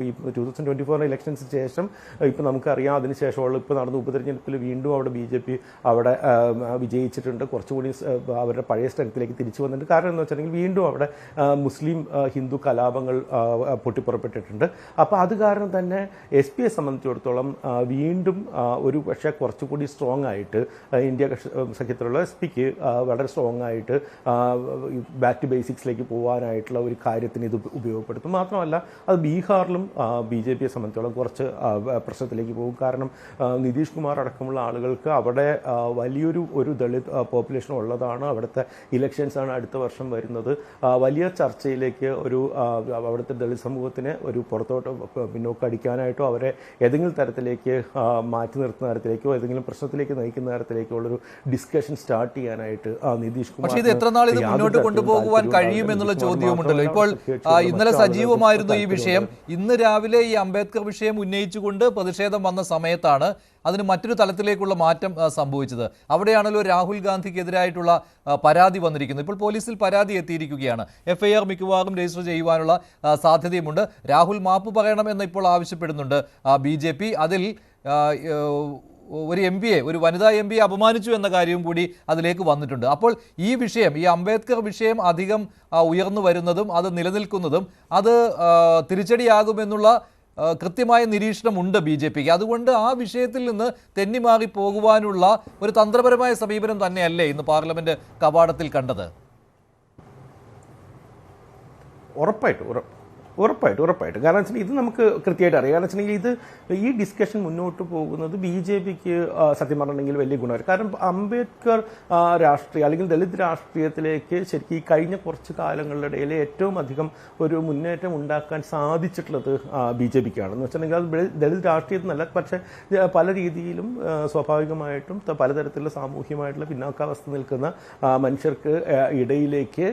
ഈ 2024 ഇലക്ഷൻസിന് ശേഷം ഇപ്പം നമുക്കറിയാം അതിന് അതിനുശേഷമുള്ള ഇപ്പോൾ നടന്ന ഉപതെരഞ്ഞെടുപ്പിൽ വീണ്ടും അവിടെ BJP അവിടെ വിജയിച്ചിട്ടുണ്ട്. കുറച്ചുകൂടി അവരുടെ പഴയ സ്ഥലത്തിലേക്ക് തിരിച്ചു വന്നിട്ടുണ്ട്. കാരണം എന്ന് വെച്ചിട്ടുണ്ടെങ്കിൽ വീണ്ടും അവിടെ മുസ്ലിം ഹിന്ദു കലാപങ്ങൾ പൊട്ടിപ്പുറപ്പെട്ടിട്ടുണ്ട്. അപ്പോൾ അത് കാരണം തന്നെ SPയെ സംബന്ധിച്ചിടത്തോളം വീണ്ടും ഒരു പക്ഷേ കുറച്ചുകൂടി സ്ട്രോങ് ആയിട്ട് ഇന്ത്യ സഖ്യത്തിലുള്ള SPക്ക് വളരെ സ്ട്രോങ് ആയിട്ട് ബാക്ക് ടു ബേസിക്സിലേക്ക് പോകാനായിട്ടുള്ള ഒരു കാര്യത്തിന് ഇത് ഉപയോഗപ്പെടുത്തും. മാത്രമല്ല അത് ബീഹാറിലും BJPയെ സംബന്ധിച്ചോളം കുറച്ച് പ്രശ്നത്തിലേക്ക് പോകും. കാരണം നിതീഷ് കുമാർ അടക്കമുള്ള ആളുകൾക്ക് അവിടെ വലിയൊരു ദളിത് പോപ്പുലേഷൻ ഉള്ളതാണ്. അവിടുത്തെ ഇലക്ഷൻസാണ് അടുത്ത വർഷം വരുന്നത്. വലിയ ചർച്ചയിലേക്ക് അവിടുത്തെ ദളിത് സമൂഹത്തിനെ ഒരു പുറത്തോട്ട് പിന്നോക്കടിക്കാനായിട്ടോ അവരെ ഏതെങ്കിലും തരത്തിലേക്ക് മാറ്റി നിർത്തുന്ന തരത്തിലേക്കോ ഏതെങ്കിലും പ്രശ്നത്തിലേക്ക് നയിക്കുന്ന തരത്തിലേക്കോ ഉള്ളൊരു ഡിസ്കഷൻ സ്റ്റാർട്ട് ചെയ്യാനായിട്ട് നിതീഷ് കുമാർ. പക്ഷേ ഇത് എത്ര നാൾ ഇത് മുന്നോട്ട് കൊണ്ടുപോകുവാൻ കഴിയുമെന്നുള്ള ചോദ്യവുമുണ്ടല്ലോ. ഇപ്പോൾ ഇന്നലെ സജീവമായിരുന്നു ഈ വിഷയം. ഇന്ന് രാവിലെ ഈ അംബേദ്കർ വിഷയം ഉന്നയിച്ചുകൊണ്ട് പ്രതിഷേധം വന്ന സമയത്താണ് അതിന് മറ്റൊരു തലത്തിലേക്കുള്ള മാറ്റം സംഭവിച്ചത്. അവിടെയാണല്ലോ രാഹുൽ ഗാന്ധിക്കെതിരായിട്ടുള്ള പരാതി വന്നിരിക്കുന്നത്. ഇപ്പോൾ പോലീസിൽ പരാതി എത്തിയിരിക്കുകയാണ്. FIR മിക്കവാറും രജിസ്റ്റർ ചെയ്യുവാനുള്ള സാധ്യതയുമുണ്ട്. രാഹുൽ മാപ്പ് പറയണമെന്ന് ഇപ്പോൾ ആവശ്യപ്പെടുന്നുണ്ട് BJP. അതിൽ ഒരു MPയെ, ഒരു വനിതാ MPയെ അപമാനിച്ചു എന്ന കാര്യവും കൂടി അതിലേക്ക് വന്നിട്ടുണ്ട്. അപ്പോൾ ഈ വിഷയം, ഈ അംബേദ്കർ വിഷയം അധികം ഉയർന്നു വരുന്നതും അത് നിലനിൽക്കുന്നതും അത് തിരിച്ചടിയാകുമെന്നുള്ള കൃത്യമായ നിരീക്ഷണമുണ്ട് BJPക്ക്. അതുകൊണ്ട് ആ വിഷയത്തിൽ നിന്ന് തെന്നിമാറി പോകുവാനുള്ള ഒരു തന്ത്രപരമായ സമീപനം തന്നെയല്ലേ ഇന്ന് പാർലമെന്റ് കവാടത്തിൽ കണ്ടത്? ഉറപ്പായിട്ടും കാരണം വെച്ചാൽ ഇത് നമുക്ക് കൃത്യമായിട്ട് അറിയാം. കാരണം വെച്ചിട്ടുണ്ടെങ്കിൽ ഈ ഡിസ്കഷൻ മുന്നോട്ട് പോകുന്നത് BJPക്ക് സത്യം പറഞ്ഞിട്ടുണ്ടെങ്കിൽ വലിയ ഗുണമാണ്. കാരണം അംബേദ്കർ രാഷ്ട്രീയം അല്ലെങ്കിൽ ദളിത് രാഷ്ട്രീയത്തിലേക്ക് ശരിക്കും ഈ കഴിഞ്ഞ കുറച്ച് കാലങ്ങളിലിടയിൽ ഏറ്റവും അധികം ഒരു മുന്നേറ്റം ഉണ്ടാക്കാൻ സാധിച്ചിട്ടുള്ളത് BJPക്കാണ്. എന്ന് വെച്ചിട്ടുണ്ടെങ്കിൽ അത് ദളിത് രാഷ്ട്രീയത്തിൽ നിന്നല്ല, പക്ഷേ പല രീതിയിലും സ്വാഭാവികമായിട്ടും പലതരത്തിലുള്ള സാമൂഹ്യമായിട്ടുള്ള പിന്നാക്കാവസ്ഥ നിൽക്കുന്ന മനുഷ്യർക്ക് ഇടയിലേക്ക്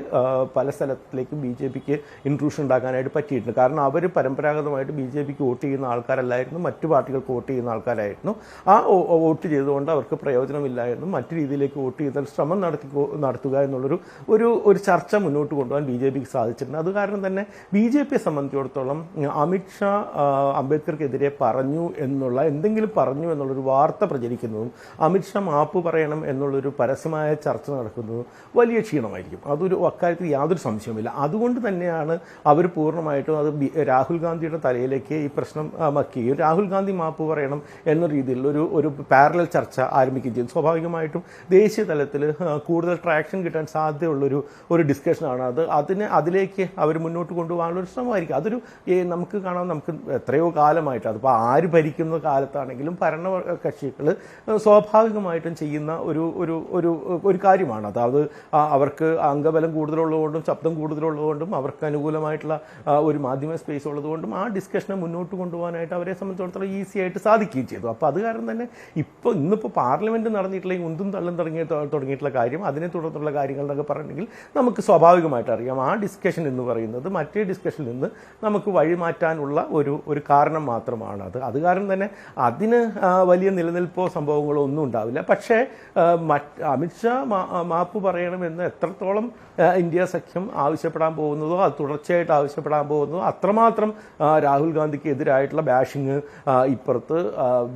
പല സ്ഥലത്തിലേക്കും BJPക്ക് ഇൻട്രൂഷൻ ഉണ്ടാക്കാനായിട്ട് പറ്റി. കാരണം അവർ പരമ്പരാഗതമായിട്ട് BJPക്ക് വോട്ട് ചെയ്യുന്ന ആൾക്കാരല്ലായിരുന്നു, മറ്റു പാർട്ടികൾക്ക് വോട്ട് ചെയ്യുന്ന ആൾക്കാരായിരുന്നു. ആ വോട്ട് ചെയ്തുകൊണ്ട് അവർക്ക് പ്രയോജനമില്ലായിരുന്നു. മറ്റു രീതിയിലേക്ക് വോട്ട് ചെയ്താൽ ശ്രമം നടത്തുക എന്നുള്ളൊരു ഒരു ചർച്ച മുന്നോട്ട് കൊണ്ടുപോകാൻ BJPക്ക് സാധിച്ചിട്ടുണ്ട്. അത് കാരണം തന്നെ BJPയെ സംബന്ധിച്ചിടത്തോളം അമിത്ഷാ അംബേദ്കർക്കെതിരെ എന്തെങ്കിലും പറഞ്ഞു എന്നുള്ളൊരു വാർത്ത പ്രചരിക്കുന്നതും അമിത്ഷാ മാപ്പ് പറയണം എന്നുള്ളൊരു പരസ്യമായ ചർച്ച നടക്കുന്നതും വലിയ ക്ഷീണമായിരിക്കും. അക്കാര്യത്തിൽ യാതൊരു സംശയവുമില്ല. അതുകൊണ്ട് തന്നെയാണ് അവർ പൂർണ്ണമായിട്ടും അത് രാഹുൽ ഗാന്ധിയുടെ തലയിലേക്ക് ഈ പ്രശ്നം വയ്ക്കുകയും രാഹുൽ ഗാന്ധി മാപ്പ് പറയണം എന്ന രീതിയിലുള്ള ഒരു പാരലൽ ചർച്ച ആരംഭിക്കുകയും ചെയ്തു. സ്വാഭാവികമായിട്ടും ദേശീയ തലത്തിൽ കൂടുതൽ ട്രാക്ഷൻ കിട്ടാൻ സാധ്യതയുള്ളൊരു ഡിസ്കഷനാണ് അത്. അതിലേക്ക് അവർ മുന്നോട്ട് കൊണ്ടുപോകാനുള്ള ഒരു ശ്രമമായിരിക്കും. അതൊരു നമുക്ക് കാണാം, നമുക്ക് എത്രയോ കാലമായിട്ട് അതിപ്പോൾ ആര് ഭരിക്കുന്ന കാലത്താണെങ്കിലും ഭരണ കക്ഷികൾ സ്വാഭാവികമായിട്ടും ചെയ്യുന്ന ഒരു കാര്യമാണ്. അതായത് അവർക്ക് അംഗബലം കൂടുതലുള്ളതുകൊണ്ടും ശബ്ദം കൂടുതലുള്ളതുകൊണ്ടും അവർക്ക് അനുകൂലമായിട്ടുള്ള ഒരു മാധ്യമ സ്പേസ് ഉള്ളതുകൊണ്ടും ആ ഡിസ്കഷനെ മുന്നോട്ട് കൊണ്ടുപോകാനായിട്ട് അവരെ സംബന്ധിച്ചിടത്തോളം ഈസി ആയിട്ട് സാധിക്കുകയും ചെയ്തു. അപ്പോൾ അത് കാരണം തന്നെ ഇന്നിപ്പോൾ പാർലമെന്റ് നടന്നിട്ടുള്ള ഈ ഉന്തും തള്ളും തുടങ്ങിയിട്ടുള്ള കാര്യം, അതിനെ തുടർന്നുള്ള കാര്യങ്ങൾ എന്നൊക്കെ പറഞ്ഞിട്ടുണ്ടെങ്കിൽ നമുക്ക് സ്വാഭാവികമായിട്ട് അറിയാം ആ ഡിസ്കഷൻ എന്ന് പറയുന്നത് മറ്റേ ഡിസ്കഷനിൽ നിന്ന് നമുക്ക് വഴിമാറ്റാനുള്ള ഒരു കാരണം മാത്രമാണ് അത് കാരണം തന്നെ അതിന് വലിയ നിലനിൽപ്പോ സംഭവങ്ങളോ ഒന്നും ഉണ്ടാവില്ല. പക്ഷേ അമിത്ഷാ മാപ്പ് പറയണമെന്ന് എത്രത്തോളം ഇന്ത്യ സഖ്യം ആവശ്യപ്പെടാൻ പോകുന്നതോ അത് തുടർച്ചയായിട്ട് ആവശ്യപ്പെടാൻ പോകുന്നതോ അത്രമാത്രം രാഹുൽ ഗാന്ധിക്ക് എതിരായിട്ടുള്ള ബാഷിങ് ഇപ്പുറത്ത്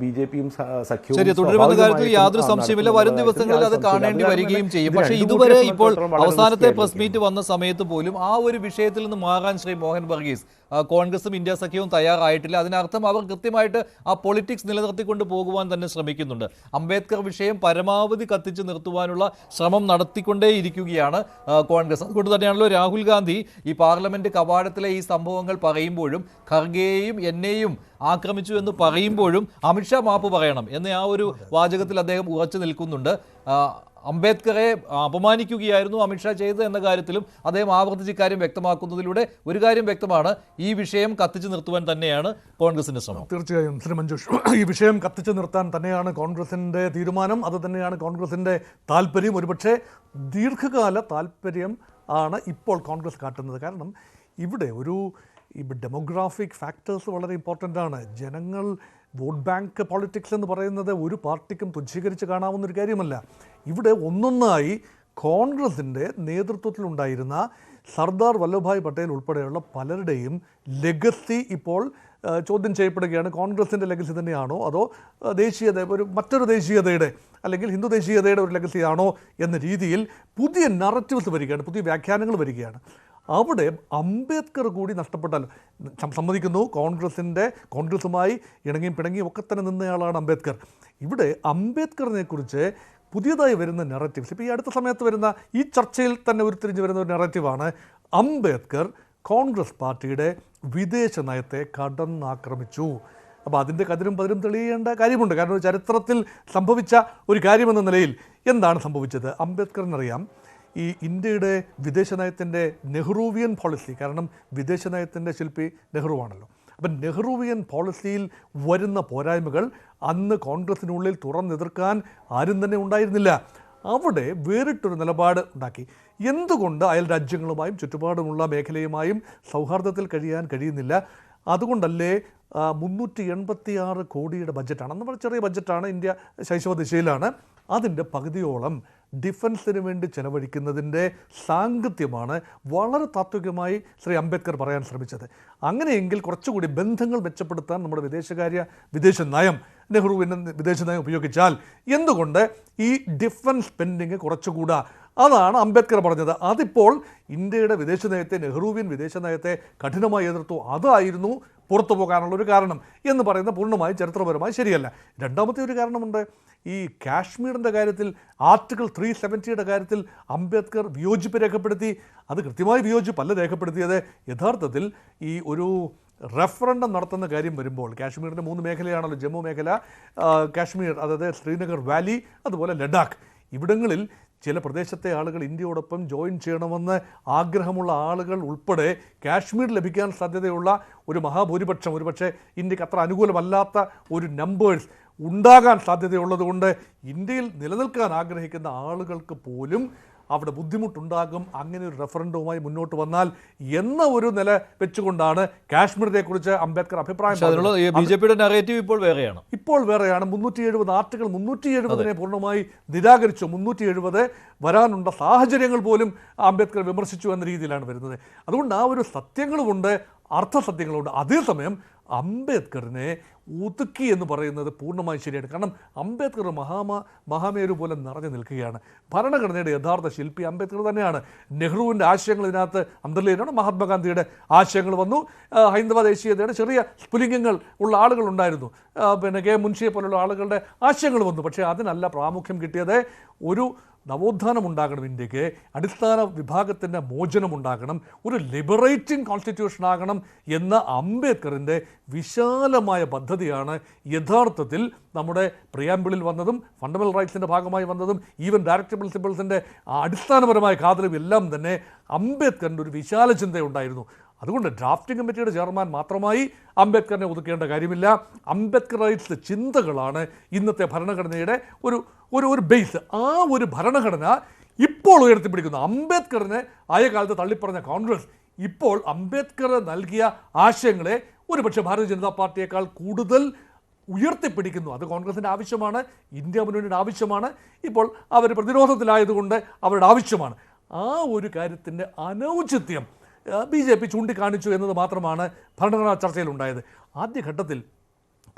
BJPയും സഖ്യവും തുടരുമെന്ന കാര്യത്തിൽ യാതൊരു സംശയമില്ല. വരും ദിവസങ്ങളിൽ അത് കാണേണ്ടി വരികയും ചെയ്യും. പക്ഷേ ഇതുവരെ ഇപ്പോൾ അവസാനത്തെ പ്രസ് മീറ്റ് വന്ന സമയത്ത് പോലും ആ ഒരു വിഷയത്തിൽ നിന്ന് മാറാൻ ശ്രീ മോഹൻ വർഗീസ് കോൺഗ്രസും ഇന്ത്യ സഖ്യവും തയ്യാറായിട്ടില്ല. അതിനർത്ഥം അവർ കൃത്യമായിട്ട് ആ പൊളിറ്റിക്സ് നിലനിർത്തിക്കൊണ്ട് പോകുവാൻ തന്നെ ശ്രമിക്കുന്നുണ്ട്. അംബേദ്കർ വിഷയം പരമാവധി കത്തിച്ചു നിർത്തുവാനുള്ള ശ്രമം നടത്തിക്കൊണ്ടേയിരിക്കുകയാണ് കോൺഗ്രസ്. അതുകൊണ്ട് തന്നെയാണല്ലോ രാഹുൽ ഗാന്ധി ഈ പാർലമെന്റ് കവാടത്തിലെ ഈ സംഭവങ്ങൾ പറയുമ്പോഴും ഖർഗെയെയും എന്നെയും ആക്രമിച്ചു എന്ന് പറയുമ്പോഴും അമിത്ഷാ മാപ്പ് പറയണം എന്ന ആ ഒരു വാചകത്തിൽ അദ്ദേഹം ഉറച്ചു നിൽക്കുന്നുണ്ട്. അംബേദ്കറെ അപമാനിക്കുകയായിരുന്നു അമിത്ഷാ ചെയ്തത് എന്ന കാര്യത്തിലും അദ്ദേഹം ആവർത്തിച്ച് ഇക്കാര്യം വ്യക്തമാക്കുന്നതിലൂടെ ഒരു കാര്യം വ്യക്തമാണ്, ഈ വിഷയം കത്തിച്ചു നിർത്തുവാൻ തന്നെയാണ് കോൺഗ്രസിന്റെ ശ്രമം. തീർച്ചയായും ശ്രീ മഞ്ജുഷ്, ഈ വിഷയം കത്തിച്ചു നിർത്താൻ തന്നെയാണ് കോൺഗ്രസിന്റെ തീരുമാനം. അത് തന്നെയാണ് കോൺഗ്രസിന്റെ താല്പര്യം. ഒരുപക്ഷെ ദീർഘകാല താല്പര്യം ആണ് ഇപ്പോൾ കോൺഗ്രസ് കാട്ടുന്നത്. കാരണം ഇവിടെ ഡെമോഗ്രാഫിക് ഫാക്ടേഴ്സ് വളരെ ഇമ്പോർട്ടൻ്റ് ആണ്. ജനങ്ങൾ വോട്ട് ബാങ്ക് പോളിറ്റിക്സ് എന്ന് പറയുന്നത് ഒരു പാർട്ടിക്കും തുച്ഛീകരിച്ച് കാണാവുന്നൊരു കാര്യമല്ല. ഇവിടെ ഒന്നൊന്നായി കോൺഗ്രസിൻ്റെ നേതൃത്വത്തിലുണ്ടായിരുന്ന സർദാർ വല്ലഭായ് പട്ടേൽ ഉൾപ്പെടെയുള്ള പലരുടെയും ലെഗസി ഇപ്പോൾ ചോദ്യം ചെയ്യപ്പെടുകയാണ്. കോൺഗ്രസിൻ്റെ ലെഗസി തന്നെയാണോ അതോ മറ്റൊരു ദേശീയതയുടെ അല്ലെങ്കിൽ ഹിന്ദു ദേശീയതയുടെ ഒരു ലെഗസിയാണോ എന്ന രീതിയിൽ പുതിയ നറേറ്റീവ്സ് വരികയാണ്, പുതിയ വ്യാഖ്യാനങ്ങൾ വരികയാണ്. അവിടെ അംബേദ്കർ കൂടി നഷ്ടപ്പെട്ടാൽ സമ്മതിക്കുന്നു, കോൺഗ്രസുമായി ഇണങ്ങിയും പിണങ്ങിയും ഒക്കെ തന്നെ നിന്നയാളാണ് അംബേദ്കർ. ഇവിടെ അംബേദ്കറിനെ കുറിച്ച് പുതിയതായി വരുന്ന നെറേറ്റീവ്സ്, ഇപ്പോൾ ഈ അടുത്ത സമയത്ത് വരുന്ന ഈ ചർച്ചയിൽ തന്നെ ഉരുത്തിരിഞ്ഞ് വരുന്ന ഒരു നെറേറ്റീവാണ് അംബേദ്കർ കോൺഗ്രസ് പാർട്ടിയുടെ വിദേശ നയത്തെ കടന്നാക്രമിച്ചു. അപ്പോൾ അതിൻ്റെ കതിരും പതിരും തെളിയേണ്ട കാര്യമുണ്ട്. കാരണം ഒരു ചരിത്രത്തിൽ സംഭവിച്ച ഒരു കാര്യമെന്ന നിലയിൽ എന്താണ് സംഭവിച്ചത്? അംബേദ്കറിനറിയാം ഈ ഇന്ത്യയുടെ വിദേശ നയത്തിൻ്റെ നെഹ്റുവിയൻ പോളിസി, കാരണം വിദേശ നയത്തിൻ്റെ ശില്പി നെഹ്റുവാണല്ലോ. അപ്പം നെഹ്റുവിയൻ പോളിസിയിൽ വരുന്ന പോരായ്മകൾ അന്ന് കോൺഗ്രസിനുള്ളിൽ തുറന്നെതിർക്കാൻ ആരും തന്നെ ഉണ്ടായിരുന്നില്ല. അവിടെ വേറിട്ടൊരു നിലപാട് ഉണ്ടാക്കി. എന്തുകൊണ്ട് അയൽ രാജ്യങ്ങളുമായും ചുറ്റുപാടുമുള്ള മേഖലയുമായും സൗഹാർദ്ദത്തിൽ കഴിയാൻ കഴിയുന്നില്ല? അതുകൊണ്ടല്ലേ 386 കോടിയുടെ ബഡ്ജറ്റാണ്, അന്ന് ചെറിയ ബഡ്ജറ്റാണ്, ഇന്ത്യ ശൈശവ ദിശയിലാണ്, അതിൻ്റെ പകുതിയോളം ഡിഫൻസിന് വേണ്ടി ചെലവഴിക്കുന്നതിൻ്റെ സാങ്കത്യമാണ് വളരെ താത്വികമായി ശ്രീ അംബേദ്കർ പറയാൻ ശ്രമിച്ചത്. അങ്ങനെയെങ്കിൽ കുറച്ചുകൂടി ബന്ധങ്ങൾ മെച്ചപ്പെടുത്താൻ നമ്മുടെ വിദേശ നയം, നെഹ്റുവിൻ്റെ വിദേശ നയം ഉപയോഗിച്ചാൽ എന്തുകൊണ്ട് ഈ ഡിഫൻസ് സ്പെൻഡിങ് കുറച്ചുകൂടാ? അതാണ് അംബേദ്കർ പറഞ്ഞത്. അതിപ്പോൾ ഇന്ത്യയുടെ വിദേശ നയത്തെ, നെഹ്റുവിയൻ വിദേശ നയത്തെ കഠിനമായി എതിർത്തു. അതായിരുന്നു പുറത്തു പോകാനുള്ളൊരു കാരണം എന്ന് പറയുന്നത് പൂർണ്ണമായി ചരിത്രപരമായി ശരിയല്ല. രണ്ടാമത്തെ ഒരു കാരണമുണ്ട്. ഈ കാശ്മീരിൻ്റെ കാര്യത്തിൽ ആർട്ടിക്കിൾ 370 കാര്യത്തിൽ അംബേദ്കർ വിയോജിപ്പ് രേഖപ്പെടുത്തി. അത് കൃത്യമായി വിയോജിപ്പല്ല രേഖപ്പെടുത്തിയത്. യഥാർത്ഥത്തിൽ ഈ ഒരു റെഫറൻഡം നടത്തുന്ന കാര്യം വരുമ്പോൾ കാശ്മീരിൻ്റെ 3 മേഖലയാണല്ലോ, ജമ്മു മേഖല, കാശ്മീർ, അതായത് ശ്രീനഗർ വാലി, അതുപോലെ ലഡാക്ക്. ഇവിടങ്ങളിൽ ചില പ്രദേശത്തെ ആളുകൾ ഇന്ത്യയോടൊപ്പം ജോയിൻ ചെയ്യണമെന്ന് ആഗ്രഹമുള്ള ആളുകൾ ഉൾപ്പെടെ കാശ്മീർ ലഭിക്കാൻ സാധ്യതയുള്ള ഒരു മഹാഭൂരിപക്ഷം, ഒരുപക്ഷെ ഇന്ത്യക്ക് അത്ര അനുകൂലമല്ലാത്ത ഒരു നമ്പേഴ്സ് ഉണ്ടാകാൻ സാധ്യതയുള്ളതുകൊണ്ട് ഇന്ത്യയിൽ നിലനിൽക്കാൻ ആഗ്രഹിക്കുന്ന ആളുകൾക്ക് പോലും അവിടെ ബുദ്ധിമുട്ടുണ്ടാകും അങ്ങനെ ഒരു റെഫറൻഡവുമായി മുന്നോട്ട് വന്നാൽ എന്ന ഒരു നില വെച്ചുകൊണ്ടാണ് കാശ്മീരിനെ കുറിച്ച് അംബേദ്കർ അഭിപ്രായം. ബിജെപിയുടെ നറേറ്റീവ് ഇപ്പോൾ വേറെയാണ്. 370 ആർട്ടിക്കിൾ 370 പൂർണ്ണമായി നിരാകരിച്ചു. 370 വരാനുള്ള സാഹചര്യങ്ങൾ പോലും അംബേദ്കർ വിമർശിച്ചു എന്ന രീതിയിലാണ് വരുന്നത്. അതുകൊണ്ട് ആ ഒരു സത്യങ്ങളുമുണ്ട്, അർത്ഥസത്യങ്ങളുണ്ട്. അതേസമയം അംബേദ്കറിനെ ഒതുക്കി എന്ന് പറയുന്നത് പൂർണ്ണമായി ശരിയാണ്. കാരണം അംബേദ്കർ മഹാമേരു പോലെ നിറഞ്ഞു നിൽക്കുകയാണ്. ഭരണഘടനയുടെ യഥാർത്ഥ ശില്പി അംബേദ്കർ തന്നെയാണ്. നെഹ്റുവിൻ്റെ ആശയങ്ങൾ ഇതിനകത്ത് അന്തർലീനമാണ്. മഹാത്മാഗാന്ധിയുടെ ആശയങ്ങൾ വന്നു. ഹൈന്ദവ ദേശീയതയുടെ ചെറിയ സ്ഫുലിംഗങ്ങൾ ഉള്ള ആളുകളുണ്ടായിരുന്നു. കെ മുൻഷിയെ പോലുള്ള ആളുകളുടെ ആശയങ്ങൾ വന്നു. പക്ഷേ അതിനല്ല പ്രാമുഖ്യം കിട്ടിയത്. ഒരു നവോത്ഥാനം ഉണ്ടാകണം, ഇന്ത്യക്ക് അടിസ്ഥാന വിഭാഗത്തിൻ്റെ മോചനമുണ്ടാകണം, ഒരു ലിബറേറ്റിംഗ് കോൺസ്റ്റിറ്റ്യൂഷൻ ആകണം എന്ന അംബേദ്കറിൻ്റെ വിശാലമായ പദ്ധതിയാണ് യഥാർത്ഥത്തിൽ നമ്മുടെ പ്രിയാമ്പിളിൽ വന്നതും ഫണ്ടമെൻ്റൽ റൈറ്റ്സിൻ്റെ ഭാഗമായി വന്നതും ഈവൻ ഡയറക്റ്റബിൾ പ്രിൻസിപ്പിൾസിൻ്റെ അടിസ്ഥാനപരമായ കാതലും എല്ലാം തന്നെ അംബേദ്കറിൻ്റെ ഒരു വിശാല ചിന്തയുണ്ടായിരുന്നു. അതുകൊണ്ട് ഡ്രാഫ്റ്റിംഗ് കമ്മിറ്റിയുടെ ചെയർമാൻ മാത്രമായി അംബേദ്കറിനെ ഒതുക്കേണ്ട കാര്യമില്ല. അംബേദ്കറൈറ്റ്സ് ചിന്തകളാണ് ഇന്നത്തെ ഭരണഘടനയുടെ ഒരു ബേസ്. ആ ഒരു ഭരണഘടന ഇപ്പോൾ ഉയർത്തിപ്പിടിക്കുന്നു. അംബേദ്കറിനെ ആയ കാലത്ത് തള്ളിപ്പറഞ്ഞ കോൺഗ്രസ് ഇപ്പോൾ അംബേദ്കർ നൽകിയ ആശയങ്ങളെ ഒരുപക്ഷെ ഭാരതീയ ജനതാ പാർട്ടിയേക്കാൾ കൂടുതൽ ഉയർത്തിപ്പിടിക്കുന്നു. അത് കോൺഗ്രസിൻ്റെ ആവശ്യമാണ്, ഇന്ത്യ മുന്നണിയുടെ ആവശ്യമാണ്. ഇപ്പോൾ അവർ പ്രതിരോധത്തിലായതുകൊണ്ട് അവരുടെ ആവശ്യമാണ്. ആ ഒരു കാര്യത്തിൻ്റെ അനൗചിത്യം BJP ചൂണ്ടിക്കാണിച്ചു എന്നത് മാത്രമാണ് ഭരണഘടനാ ചർച്ചയിലുണ്ടായത്. ആദ്യഘട്ടത്തിൽ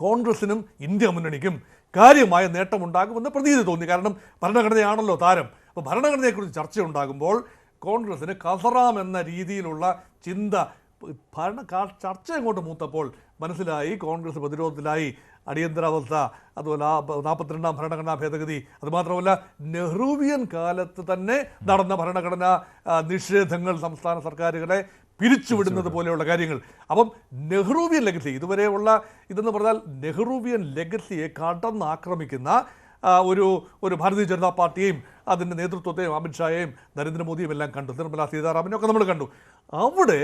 കോൺഗ്രസിനും ഇന്ത്യ മുന്നണിക്കും കാര്യമായ നേട്ടമുണ്ടാകുമെന്ന് പ്രതീതി തോന്നി. കാരണം ഭരണഘടനയാണല്ലോ താരം. അപ്പോൾ ഭരണഘടനയെക്കുറിച്ച് ചർച്ചയുണ്ടാകുമ്പോൾ കോൺഗ്രസിന് കസറാം എന്ന രീതിയിലുള്ള ചിന്ത ചർച്ച അങ്ങോട്ട് മൂത്തപ്പോൾ മനസ്സിലായി കോൺഗ്രസ് പ്രതിരോധത്തിലായി. അടിയന്തരാവസ്ഥ, അതുപോലെ 42ാം ഭരണഘടനാ ഭേദഗതി, അതുമാത്രമല്ല നെഹ്റുവിയൻ കാലത്ത് തന്നെ നടന്ന ഭരണഘടനാ നിഷേധങ്ങൾ, സംസ്ഥാന സർക്കാരുകളെ പിരിച്ചുവിടുന്നത് പോലെയുള്ള കാര്യങ്ങൾ. അപ്പം നെഹ്റുവിയൻ ലെഗസി ഇതുവരെയുള്ള ഇതെന്ന് പറഞ്ഞാൽ നെഹ്റുവിയൻ ലെഗസിയെ കടന്നാക്രമിക്കുന്ന ഒരു ഭാരതീയ ജനതാ പാർട്ടിയെയും അതിൻ്റെ നേതൃത്വത്തെയും അമിത്ഷായെയും നരേന്ദ്രമോദിയും എല്ലാം കണ്ടു, നിർമ്മല സീതാരാമനും ഒക്കെ നമ്മൾ കണ്ടു. അവിടെ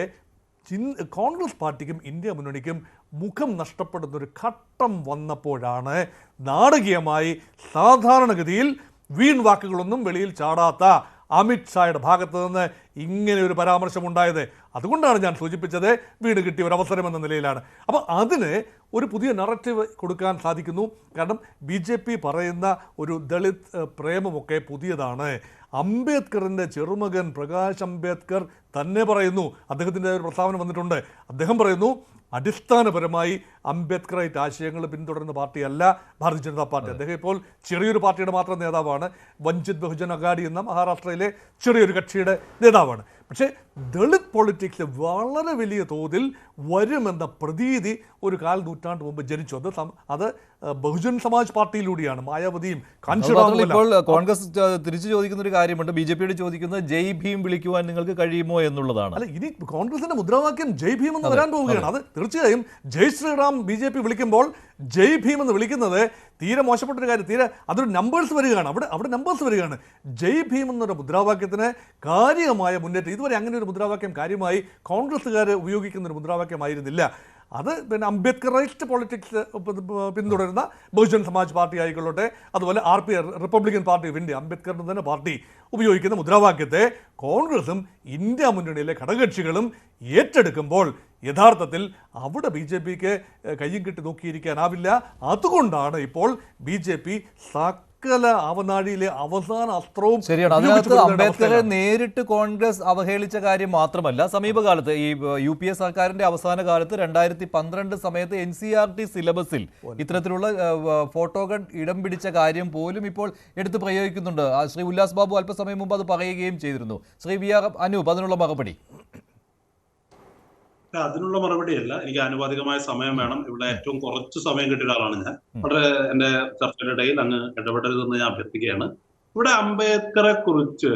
കോൺഗ്രസ് പാർട്ടിക്കും ഇന്ത്യ മുന്നണിക്കും മുഖം നഷ്ടപ്പെടുന്നൊരു ഘട്ടം വന്നപ്പോഴാണ് നാടകീയമായി സാധാരണഗതിയിൽ വീൺ വാക്കുകളൊന്നും വെളിയിൽ ചാടാത്ത അമിത്ഷായുടെ ഭാഗത്ത് നിന്ന് ഇങ്ങനെ ഒരു പരാമർശമുണ്ടായത്. അതുകൊണ്ടാണ് ഞാൻ സൂചിപ്പിച്ചത് വീട് കിട്ടിയ ഒരു അവസരം എന്ന നിലയിലാണ്. അപ്പോൾ അതിന് ഒരു പുതിയ നറേറ്റീവ് കൊടുക്കാൻ സാധിക്കുന്നു. കാരണം BJP പറയുന്ന ഒരു ദളിത് പ്രേമമൊക്കെ പുതിയതാണ്. അംബേദ്കറിൻ്റെ ചെറുമകൻ പ്രകാശ് അംബേദ്കർ തന്നെ പറയുന്നു, അദ്ദേഹത്തിൻ്റെ ഒരു പ്രസ്താവന വന്നിട്ടുണ്ട്. അദ്ദേഹം പറയുന്നു, അടിസ്ഥാനപരമായി അംബേദ്കറൈറ്റ് ആശയങ്ങൾ പിന്തുടരുന്ന പാർട്ടിയല്ല ഭാരതീയ ജനതാ പാർട്ടി. അദ്ദേഹം ഇപ്പോൾ ചെറിയൊരു പാർട്ടിയുടെ മാത്രം നേതാവാണ്. വഞ്ചിത് ബഹുജൻ അഗാഡി എന്ന മഹാരാഷ്ട്രയിലെ ചെറിയൊരു കക്ഷിയുടെ നേതാവാണ്. പക്ഷേ ദളിത് പൊളിറ്റിക്സ് വളരെ വലിയ തോതിൽ വരുമെന്ന പ്രതീതി ഒരു കാൽ നൂറ്റാണ്ട് മുമ്പ് ജനിച്ചു. അത് ബഹുജൻ സമാജ് പാർട്ടിയിലൂടെയാണ്. മായാവതിയും ഇപ്പോൾ കോൺഗ്രസ് തിരിച്ചു ചോദിക്കുന്ന ഒരു കാര്യമുണ്ട്. BJP ചോദിക്കുന്നത് ജയ് ഭീം വിളിക്കുവാൻ നിങ്ങൾക്ക് കഴിയുമോ എന്നുള്ളതാണ്. അല്ല, ഇനി കോൺഗ്രസിന്റെ മുദ്രാവാക്യം ജയ് ഭീം എന്ന് വരാൻ പോവുകയാണ്. അത് തീർച്ചയായും ജയ് ശ്രീറാം BJP വിളിക്കുമ്പോൾ ജയ് ഭീം എന്ന് വിളിക്കുന്നത് തീരെ മോശപ്പെട്ടൊരു കാര്യം. അതൊരു നമ്പേഴ്സ് വരികയാണ്. അവിടെ നമ്പേഴ്സ് വരികയാണ്. ജയ് ഭീം എന്നൊരു മുദ്രാവാക്യത്തിന് കാര്യമായ മുന്നേറ്റം. ഇതുവരെ അങ്ങനെ ഒരു മുദ്രാവാക്യം കാര്യമായി കോൺഗ്രസ്സുകാർ ഉപയോഗിക്കുന്ന ഒരു മുദ്രാവാക്യമായിരുന്നില്ല. അത് പിന്നെ അംബേദ്കറൈസ്റ്റ് പൊളിറ്റിക്സ് പിന്തുടരുന്ന ബഹുജൻ സമാജ് പാർട്ടി ആയിക്കൊള്ളട്ടെ, അതുപോലെ RP Republican party of India, അംബേദ്കറിൻ്റെ തന്നെ പാർട്ടി ഉപയോഗിക്കുന്ന മുദ്രാവാക്യത്തെ കോൺഗ്രസും ഇന്ത്യ മുന്നണിയിലെ ഘടകകക്ഷികളും ഏറ്റെടുക്കുമ്പോൾ യഥാർത്ഥത്തിൽ അവിടെ BJPക്ക് കയ്യും കെട്ടി നോക്കിയിരിക്കാനാവില്ല. അതുകൊണ്ടാണ് ഇപ്പോൾ BJP സകല അവനാഴിയിലെ അവസാന അസ്ത്രവും. ശരിയാണ്. അതിനകത്ത് അംബേദ്കറെ നേരിട്ട് കോൺഗ്രസ് അവഹേളിച്ച കാര്യം മാത്രമല്ല, സമീപകാലത്ത് ഈ UPA സർക്കാരിന്റെ അവസാന കാലത്ത് 2012 സമയത്ത് NCERT സിലബസിൽ ഇത്തരത്തിലുള്ള ഫോട്ടോകൾ ഇടം പിടിച്ച കാര്യം പോലും ഇപ്പോൾ എടുത്ത് പ്രയോഗിക്കുന്നുണ്ട്. ശ്രീ ഉല്ലാസ് ബാബു അല്പസമയം മുമ്പ് അത് പറയുകയും ചെയ്തിരുന്നു. ശ്രീ VR അനൂപ്, അതിനുള്ള മറുപടി? അതിനുള്ള മറുപടിയല്ല, എനിക്ക് ആനുപാതികമായ സമയം വേണം. ഇവിടെ ഏറ്റവും കുറച്ച് സമയം കിട്ടിയ ഒരാളാണ് ഞാൻ. വളരെ എന്റെ ചർച്ചയുടെ ഇടയിൽ അങ്ങ് ഇടപെടരുതെന്ന് ഞാൻ അഭ്യർത്ഥിക്കുകയാണ്. ഇവിടെ അംബേദ്കറെ കുറിച്ച്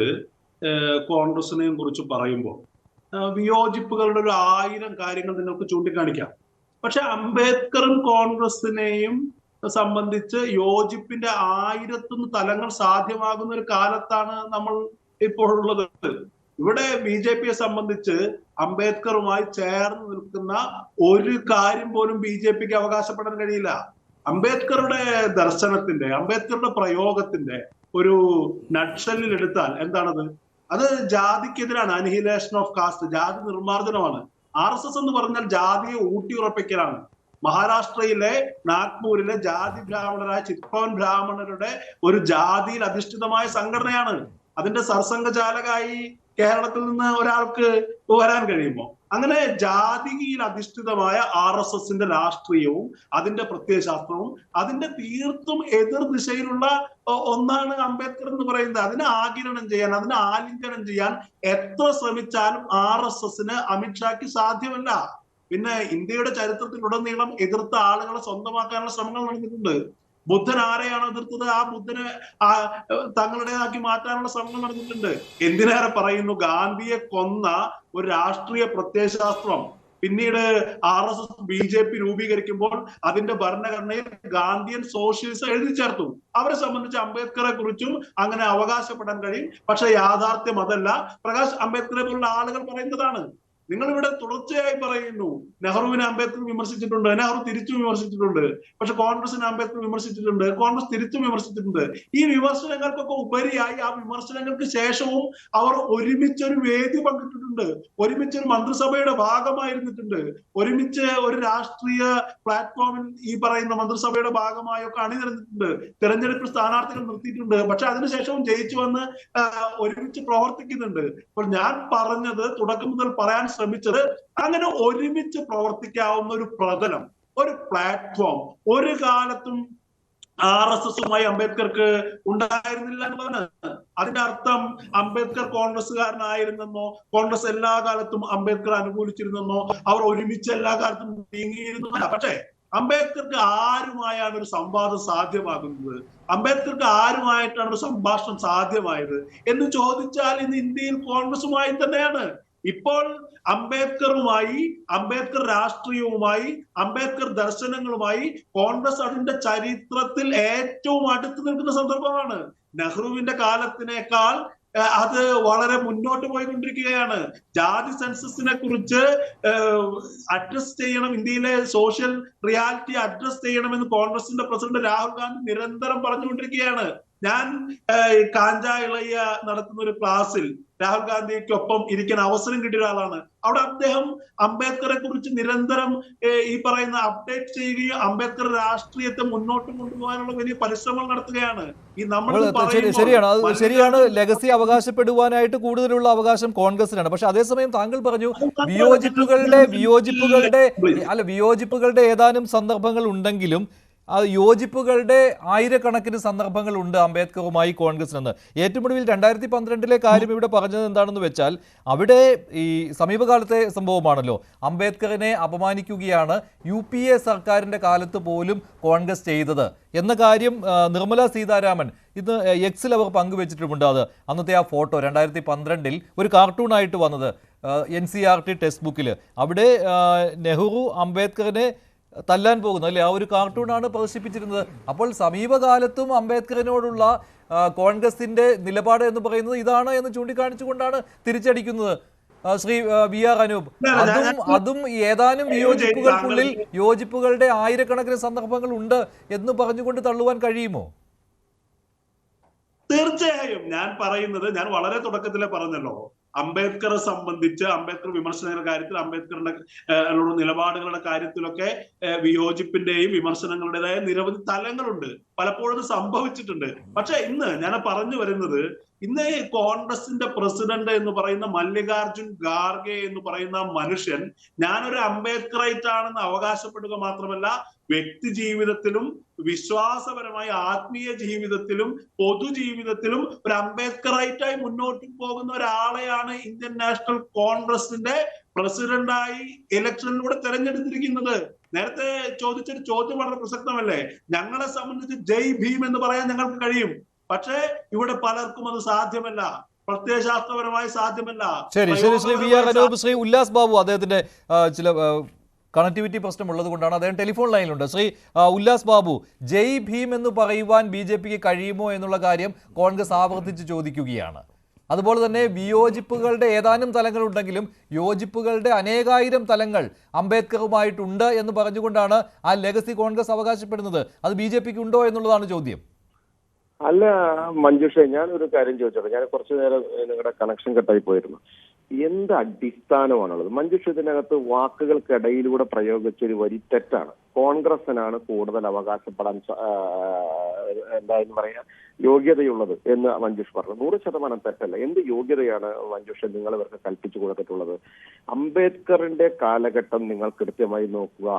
കോൺഗ്രസിനെയും കുറിച്ച് പറയുമ്പോൾ വിയോജിപ്പുകളുടെ ഒരു 1000 കാര്യങ്ങൾ നിങ്ങൾക്ക് ചൂണ്ടിക്കാണിക്കാം. പക്ഷെ അംബേദ്കറും കോൺഗ്രസിനെയും സംബന്ധിച്ച് യോജിപ്പിന്റെ 1001 തലങ്ങൾ സാധ്യമാകുന്ന ഒരു കാലത്താണ് നമ്മൾ ഇപ്പോൾ ഉള്ളത്. ഇവിടെ BJPയെ സംബന്ധിച്ച് അംബേദ്കറുമായി ചേർന്ന് നിൽക്കുന്ന ഒരു കാര്യം പോലും BJPക്ക് അവകാശപ്പെടാൻ കഴിയില്ല. അംബേദ്കറുടെ ദർശനത്തിന്റെ, അംബേദ്കറുടെ പ്രയോഗത്തിന്റെ ഒരു നട്ഷലിൽ എടുത്താൽ എന്താണത്? അത് ജാതിക്കെതിരാണ്, അനിഹിലേഷൻ ഓഫ് കാസ്റ്റ്, ജാതി നിർമ്മാർജ്ജനമാണ്. RSS എന്ന് പറഞ്ഞാൽ ജാതിയെ ഊട്ടിയുറപ്പിക്കലാണ്. മഹാരാഷ്ട്രയിലെ നാഗ്പൂരിലെ ജാതി ബ്രാഹ്മണരായ ചിത്പവൻ ബ്രാഹ്മണരുടെ ഒരു ജാതിയിൽ അധിഷ്ഠിതമായ സംഘടനയാണ്. അതിന്റെ സർസംഘചാലകായി കേരളത്തിൽ നിന്ന് ഒരാൾക്ക് വരാൻ കഴിയുമോ? അങ്ങനെ ജാതിയിൽ അധിഷ്ഠിതമായ RSSന്റെ രാഷ്ട്രീയവും അതിന്റെ പ്രത്യയശാസ്ത്രവും അതിന്റെ തീർത്തും എതിർ ദിശയിലുള്ള ഒന്നാണ് അംബേദ്കർ എന്ന് പറയുന്നത്. അതിനെ ആഗിരണം ചെയ്യാൻ, അതിനെ ആലിംഗനം ചെയ്യാൻ എത്ര ശ്രമിച്ചാലും RSSന് അമിത്ഷാക്ക് സാധ്യമല്ല. പിന്നെ ഇന്ത്യയുടെ ചരിത്രത്തിലുടനീളം എതിർത്ത ആളുകളെ സ്വന്തമാക്കാനുള്ള ശ്രമങ്ങൾ നടന്നിട്ടുണ്ട്. ബുദ്ധൻ ആരെയാണോ എതിർത്തത് ആ ബുദ്ധനെ തങ്ങളുടേതാക്കി മാറ്റാനുള്ള ശ്രമങ്ങൾ നടന്നിട്ടുണ്ട്. എന്തിനേറെ പറയുന്നു, ഗാന്ധിയെ കൊന്ന ഒരു രാഷ്ട്രീയ പ്രത്യയശാസ്ത്രം പിന്നീട് RSS BJP രൂപീകരിക്കുമ്പോൾ അതിന്റെ ഭരണഘടനയിൽ ഗാന്ധിയൻ സോഷ്യലിസം എഴുതി ചേർത്തു. അവരെ സംബന്ധിച്ച് അംബേദ്കറെ കുറിച്ചും അങ്ങനെ അവകാശപ്പെടാൻ കഴിയും. പക്ഷെ യാഥാർത്ഥ്യം അതല്ല. പ്രകാശ് അംബേദ്കറെ പോലുള്ള ആളുകൾ പറയുന്നതാണ്. നിങ്ങൾ ഇവിടെ തുടർച്ചയായി പറയുന്നു നെഹ്റുവിനെ അംബേദ്കർ വിമർശിച്ചിട്ടുണ്ട്, നെഹ്റു തിരിച്ചു വിമർശിച്ചിട്ടുണ്ട്. പക്ഷെ കോൺഗ്രസിനെ അംബേദ്കർ വിമർശിച്ചിട്ടുണ്ട്, കോൺഗ്രസ് തിരിച്ചും വിമർശിച്ചിട്ടുണ്ട്. ഈ വിമർശനങ്ങൾക്കൊക്കെ ഉപരിയായി ആ വിമർശനങ്ങൾക്ക് ശേഷവും അവർ ഒരുമിച്ചൊരു വേദി പങ്കിട്ടിട്ടുണ്ട്, ഒരുമിച്ചൊരു മന്ത്രിസഭയുടെ ഭാഗമായിരുന്നിട്ടുണ്ട്, ഒരുമിച്ച് ഒരു രാഷ്ട്രീയ പ്ലാറ്റ്ഫോമിൽ ഈ പറയുന്ന മന്ത്രിസഭയുടെ ഭാഗമായൊക്കെ അണിനിരന്നിട്ടുണ്ട്, തെരഞ്ഞെടുപ്പിൽ സ്ഥാനാർത്ഥികൾ നിർത്തിയിട്ടുണ്ട്. പക്ഷെ അതിനുശേഷവും ജയിച്ചു വന്ന് ഒരുമിച്ച് പ്രവർത്തിക്കുന്നുണ്ട്. അപ്പോൾ ഞാൻ പറഞ്ഞത്, തുടക്കം മുതൽ പറയാൻ ശ്രമിച്ചത്, അങ്ങനെ ഒരുമിച്ച് പ്രവർത്തിക്കാവുന്ന ഒരു പ്രതലം, ഒരു പ്ലാറ്റ്ഫോം ഒരു കാലത്തും RSSുമായി അംബേദ്കർക്ക് ഉണ്ടായിരുന്നില്ല എന്നാണ്. അതിന്റെ അർത്ഥം അംബേദ്കർ കോൺഗ്രസ്സുകാരനായിരുന്നെന്നോ, കോൺഗ്രസ് എല്ലാ കാലത്തും അംബേദ്കർ അനുകൂലിച്ചിരുന്നെന്നോ, അവർ ഒരുമിച്ച് എല്ലാ കാലത്തും നീങ്ങിയിരുന്നല്ല. പക്ഷേ അംബേദ്കർക്ക് ആരുമായാണ് ഒരു സംവാദം സാധ്യമാകുന്നത്, അംബേദ്കർക്ക് ആരുമായിട്ടാണ് ഒരു സംഭാഷണം സാധ്യമായത് എന്ന് ചോദിച്ചാൽ ഇന്ന് ഇന്ത്യയിൽ കോൺഗ്രസുമായി തന്നെയാണ്. ഇപ്പോൾ അംബേദ്കറുമായി, അംബേദ്കർ രാഷ്ട്രീയവുമായി, അംബേദ്കർ ദർശനങ്ങളുമായി കോൺഗ്രസ് അതിന്റെ ചരിത്രത്തിൽ ഏറ്റവും അടുത്ത് നിൽക്കുന്ന സന്ദർഭമാണ്. നെഹ്റുവിന്റെ കാലത്തിനേക്കാൾ അത് വളരെ മുന്നോട്ട് പോയിക്കൊണ്ടിരിക്കുകയാണ്. ജാതി സെൻസസിനെ കുറിച്ച് അഡ്രസ് ചെയ്യണം, ഇന്ത്യയിലെ സോഷ്യൽ റിയാലിറ്റി അഡ്രസ് ചെയ്യണമെന്ന് കോൺഗ്രസിന്റെ പ്രസിഡന്റ് രാഹുൽ ഗാന്ധി നിരന്തരം പറഞ്ഞുകൊണ്ടിരിക്കുകയാണ്. ഞാൻ കാഞ്ചാ ഇളയ്യ നടത്തുന്ന ഒരു ക്ലാസ്സിൽ രാഹുൽ ഗാന്ധിക്കൊപ്പം ഇരിക്കാൻ അവസരം കിട്ടിയ ഒരാളാണ്. അവിടെ അദ്ദേഹം അംബേദ്കറെ കുറിച്ച് നിരന്തരം ഈ പറയുന്ന അപ്ഡേറ്റ് ചെയ്യുകയും അംബേദ്കർ രാഷ്ട്രീയത്തെ മുന്നോട്ട് കൊണ്ടുപോകാനുള്ള വലിയ പരിശ്രമങ്ങൾ നടത്തുകയാണ്. ഈ നമ്മൾ ശരിയാണ്, ലെഗസി അവകാശപ്പെടുവാനായിട്ട് കൂടുതലുള്ള അവകാശം കോൺഗ്രസിനാണ്. പക്ഷെ അതേസമയം താങ്കൾ പറഞ്ഞു വിയോജിപ്പുകളുടെ ഏതാനും സന്ദർഭങ്ങൾ ഉണ്ടെങ്കിലും യോജിപ്പുകളുടെ ആയിരക്കണക്കിന് സന്ദർഭങ്ങളുണ്ട് അംബേദ്കറുമായി കോൺഗ്രസിനെന്ന്. ഏറ്റവും ഒടുവിൽ 2012 കാര്യം ഇവിടെ പറഞ്ഞത് എന്താണെന്ന് വെച്ചാൽ, അവിടെ ഈ സമീപകാലത്തെ സംഭവമാണല്ലോ, അംബേദ്കറിനെ അപമാനിക്കുകയാണ് UPA സർക്കാരിൻ്റെ കാലത്ത് പോലും കോൺഗ്രസ് ചെയ്തത് എന്ന കാര്യം നിർമ്മല സീതാരാമൻ ഇന്ന് എക്സിൽ അവർ പങ്കുവെച്ചിട്ടുമുണ്ട്. അത് അന്നത്തെ ആ ഫോട്ടോ 2012 ഒരു കാർട്ടൂണായിട്ട് വന്നത് NCERT ടെക്സ്റ്റ് ബുക്കിൽ. അവിടെ നെഹ്റു അംബേദ്കറിനെ തല്ലാൻ പോകുന്നു അല്ലെ, ആ ഒരു കാർട്ടൂണാണ് പ്രദർശിപ്പിച്ചിരുന്നത്. അപ്പോൾ സമീപകാലത്തും അംബേദ്കറിനോടുള്ള കോൺഗ്രസിന്റെ നിലപാട് എന്ന് പറയുന്നത് ഇതാണ് എന്ന് ചൂണ്ടിക്കാണിച്ചുകൊണ്ടാണ് തിരിച്ചടിക്കുന്നത് ശ്രീ VR അനൂപ്. അതും ഏതാനും വിയോജിപ്പുകൾക്കുള്ളിൽ യോജിപ്പുകളുടെ ആയിരക്കണക്കിന് സന്ദർഭങ്ങൾ ഉണ്ട് എന്ന് പറഞ്ഞുകൊണ്ട് തള്ളുവാൻ കഴിയുമോ? തീർച്ചയായും. ഞാൻ വളരെ തുടക്കത്തിലെ പറഞ്ഞല്ലോ, അംബേദ്കറെ സംബന്ധിച്ച് അംബേദ്കർ വിമർശനങ്ങളുടെ കാര്യത്തിൽ, അംബേദ്കറിന്റെ നിലപാടുകളുടെ കാര്യത്തിലൊക്കെ വിയോജിപ്പിന്റെയും വിമർശനങ്ങളുടേതായ നിരവധി തലങ്ങളുണ്ട്. പലപ്പോഴും സംഭവിച്ചിട്ടുണ്ട്. പക്ഷെ ഇന്ന് ഞാൻ പറഞ്ഞു വരുന്നത്, ഇന്ന് കോൺഗ്രസിന്റെ പ്രസിഡന്റ് എന്ന് പറയുന്ന മല്ലികാർജുൻ ഖാർഗെ എന്ന് പറയുന്ന മനുഷ്യൻ ഞാനൊരു അംബേദ്കറൈറ്റ് ആണെന്ന് അവകാശപ്പെടുക മാത്രമല്ല, വ്യക്തി ജീവിതത്തിലും വിശ്വാസപരമായ ആത്മീയ ജീവിതത്തിലും പൊതുജീവിതത്തിലും ഒരു അംബേദ്കറൈറ്റായി മുന്നോട്ട് പോകുന്ന ഒരാളെയാണ് ഇന്ത്യൻ നാഷണൽ കോൺഗ്രസിന്റെ പ്രസിഡന്റായി ഇലക്ഷനിലൂടെ തെരഞ്ഞെടുത്തിരിക്കുന്നത്. നേരത്തെ ചോദിച്ചൊരു ചോദ്യം വളരെ പ്രസക്തമല്ലേ. ഞങ്ങളെ സംബന്ധിച്ച് ജയ് ഭീം എന്ന് പറയാൻ ഞങ്ങൾക്ക് കഴിയും. പക്ഷേ ഇവിടെ പലർക്കും അത് സാധ്യമല്ല, പ്രത്യയശാസ്ത്രപരമായി സാധ്യമല്ല. ശരി ശ്രീ VR അനൂപ്, ശ്രീ ഉല്ലാസ് ബാബു അദ്ദേഹത്തിന്റെ ചില കണക്ടിവിറ്റി പ്രശ്നം ഉള്ളത് കൊണ്ടാണ് അദ്ദേഹം ടെലിഫോൺ ലൈനിലുണ്ട്. ശ്രീ ഉല്ലാസ് ബാബു, ജയ് ഭീം എന്ന് പറയുവാൻ BJPക്ക് കഴിയുമോ എന്നുള്ള കാര്യം കോൺഗ്രസ് ആവർത്തിച്ച് ചോദിക്കുകയാണ്. അതുപോലെ തന്നെ വിയോജിപ്പുകളുടെ ഏതാനും തലങ്ങളുണ്ടെങ്കിലും യോജിപ്പുകളുടെ അനേകായിരം തലങ്ങൾ അംബേദ്കറുമായിട്ടുണ്ട് എന്ന് പറഞ്ഞുകൊണ്ടാണ് ആ ലെഗസി കോൺഗ്രസ് അവകാശപ്പെടുന്നത്. അത് BJPക്ക് ഉണ്ടോ എന്നുള്ളതാണ് ചോദ്യം. അല്ല മഞ്ജുഷ, ഞാനൊരു കാര്യം ചോദിച്ചോട്ടെ. ഞാൻ കുറച്ചു നേരം നിങ്ങളുടെ കണക്ഷൻ കട്ടായി പോയിരുന്നു. എന്ത് അടിസ്ഥാനമാണുള്ളത് മഞ്ജുഷ? ഇതിനകത്ത് വാക്കുകൾക്കിടയിലൂടെ പ്രയോഗിച്ചൊരു വരി തെറ്റാണ്. കോൺഗ്രസിനാണ് കൂടുതൽ അവകാശപ്പെടാൻ എന്തായാലും പറയാ യോഗ്യതയുള്ളത് എന്ന് മഞ്ജുഷ് പറഞ്ഞു. 100% തെറ്റല്ല. എന്ത് യോഗ്യതയാണ് മഞ്ജുഷ നിങ്ങൾ ഇവർക്ക് കൽപ്പിച്ചു കൊടുത്തിട്ടുള്ളത്? അംബേദ്കറിന്റെ കാലഘട്ടം നിങ്ങൾ കൃത്യമായി നോക്കുക.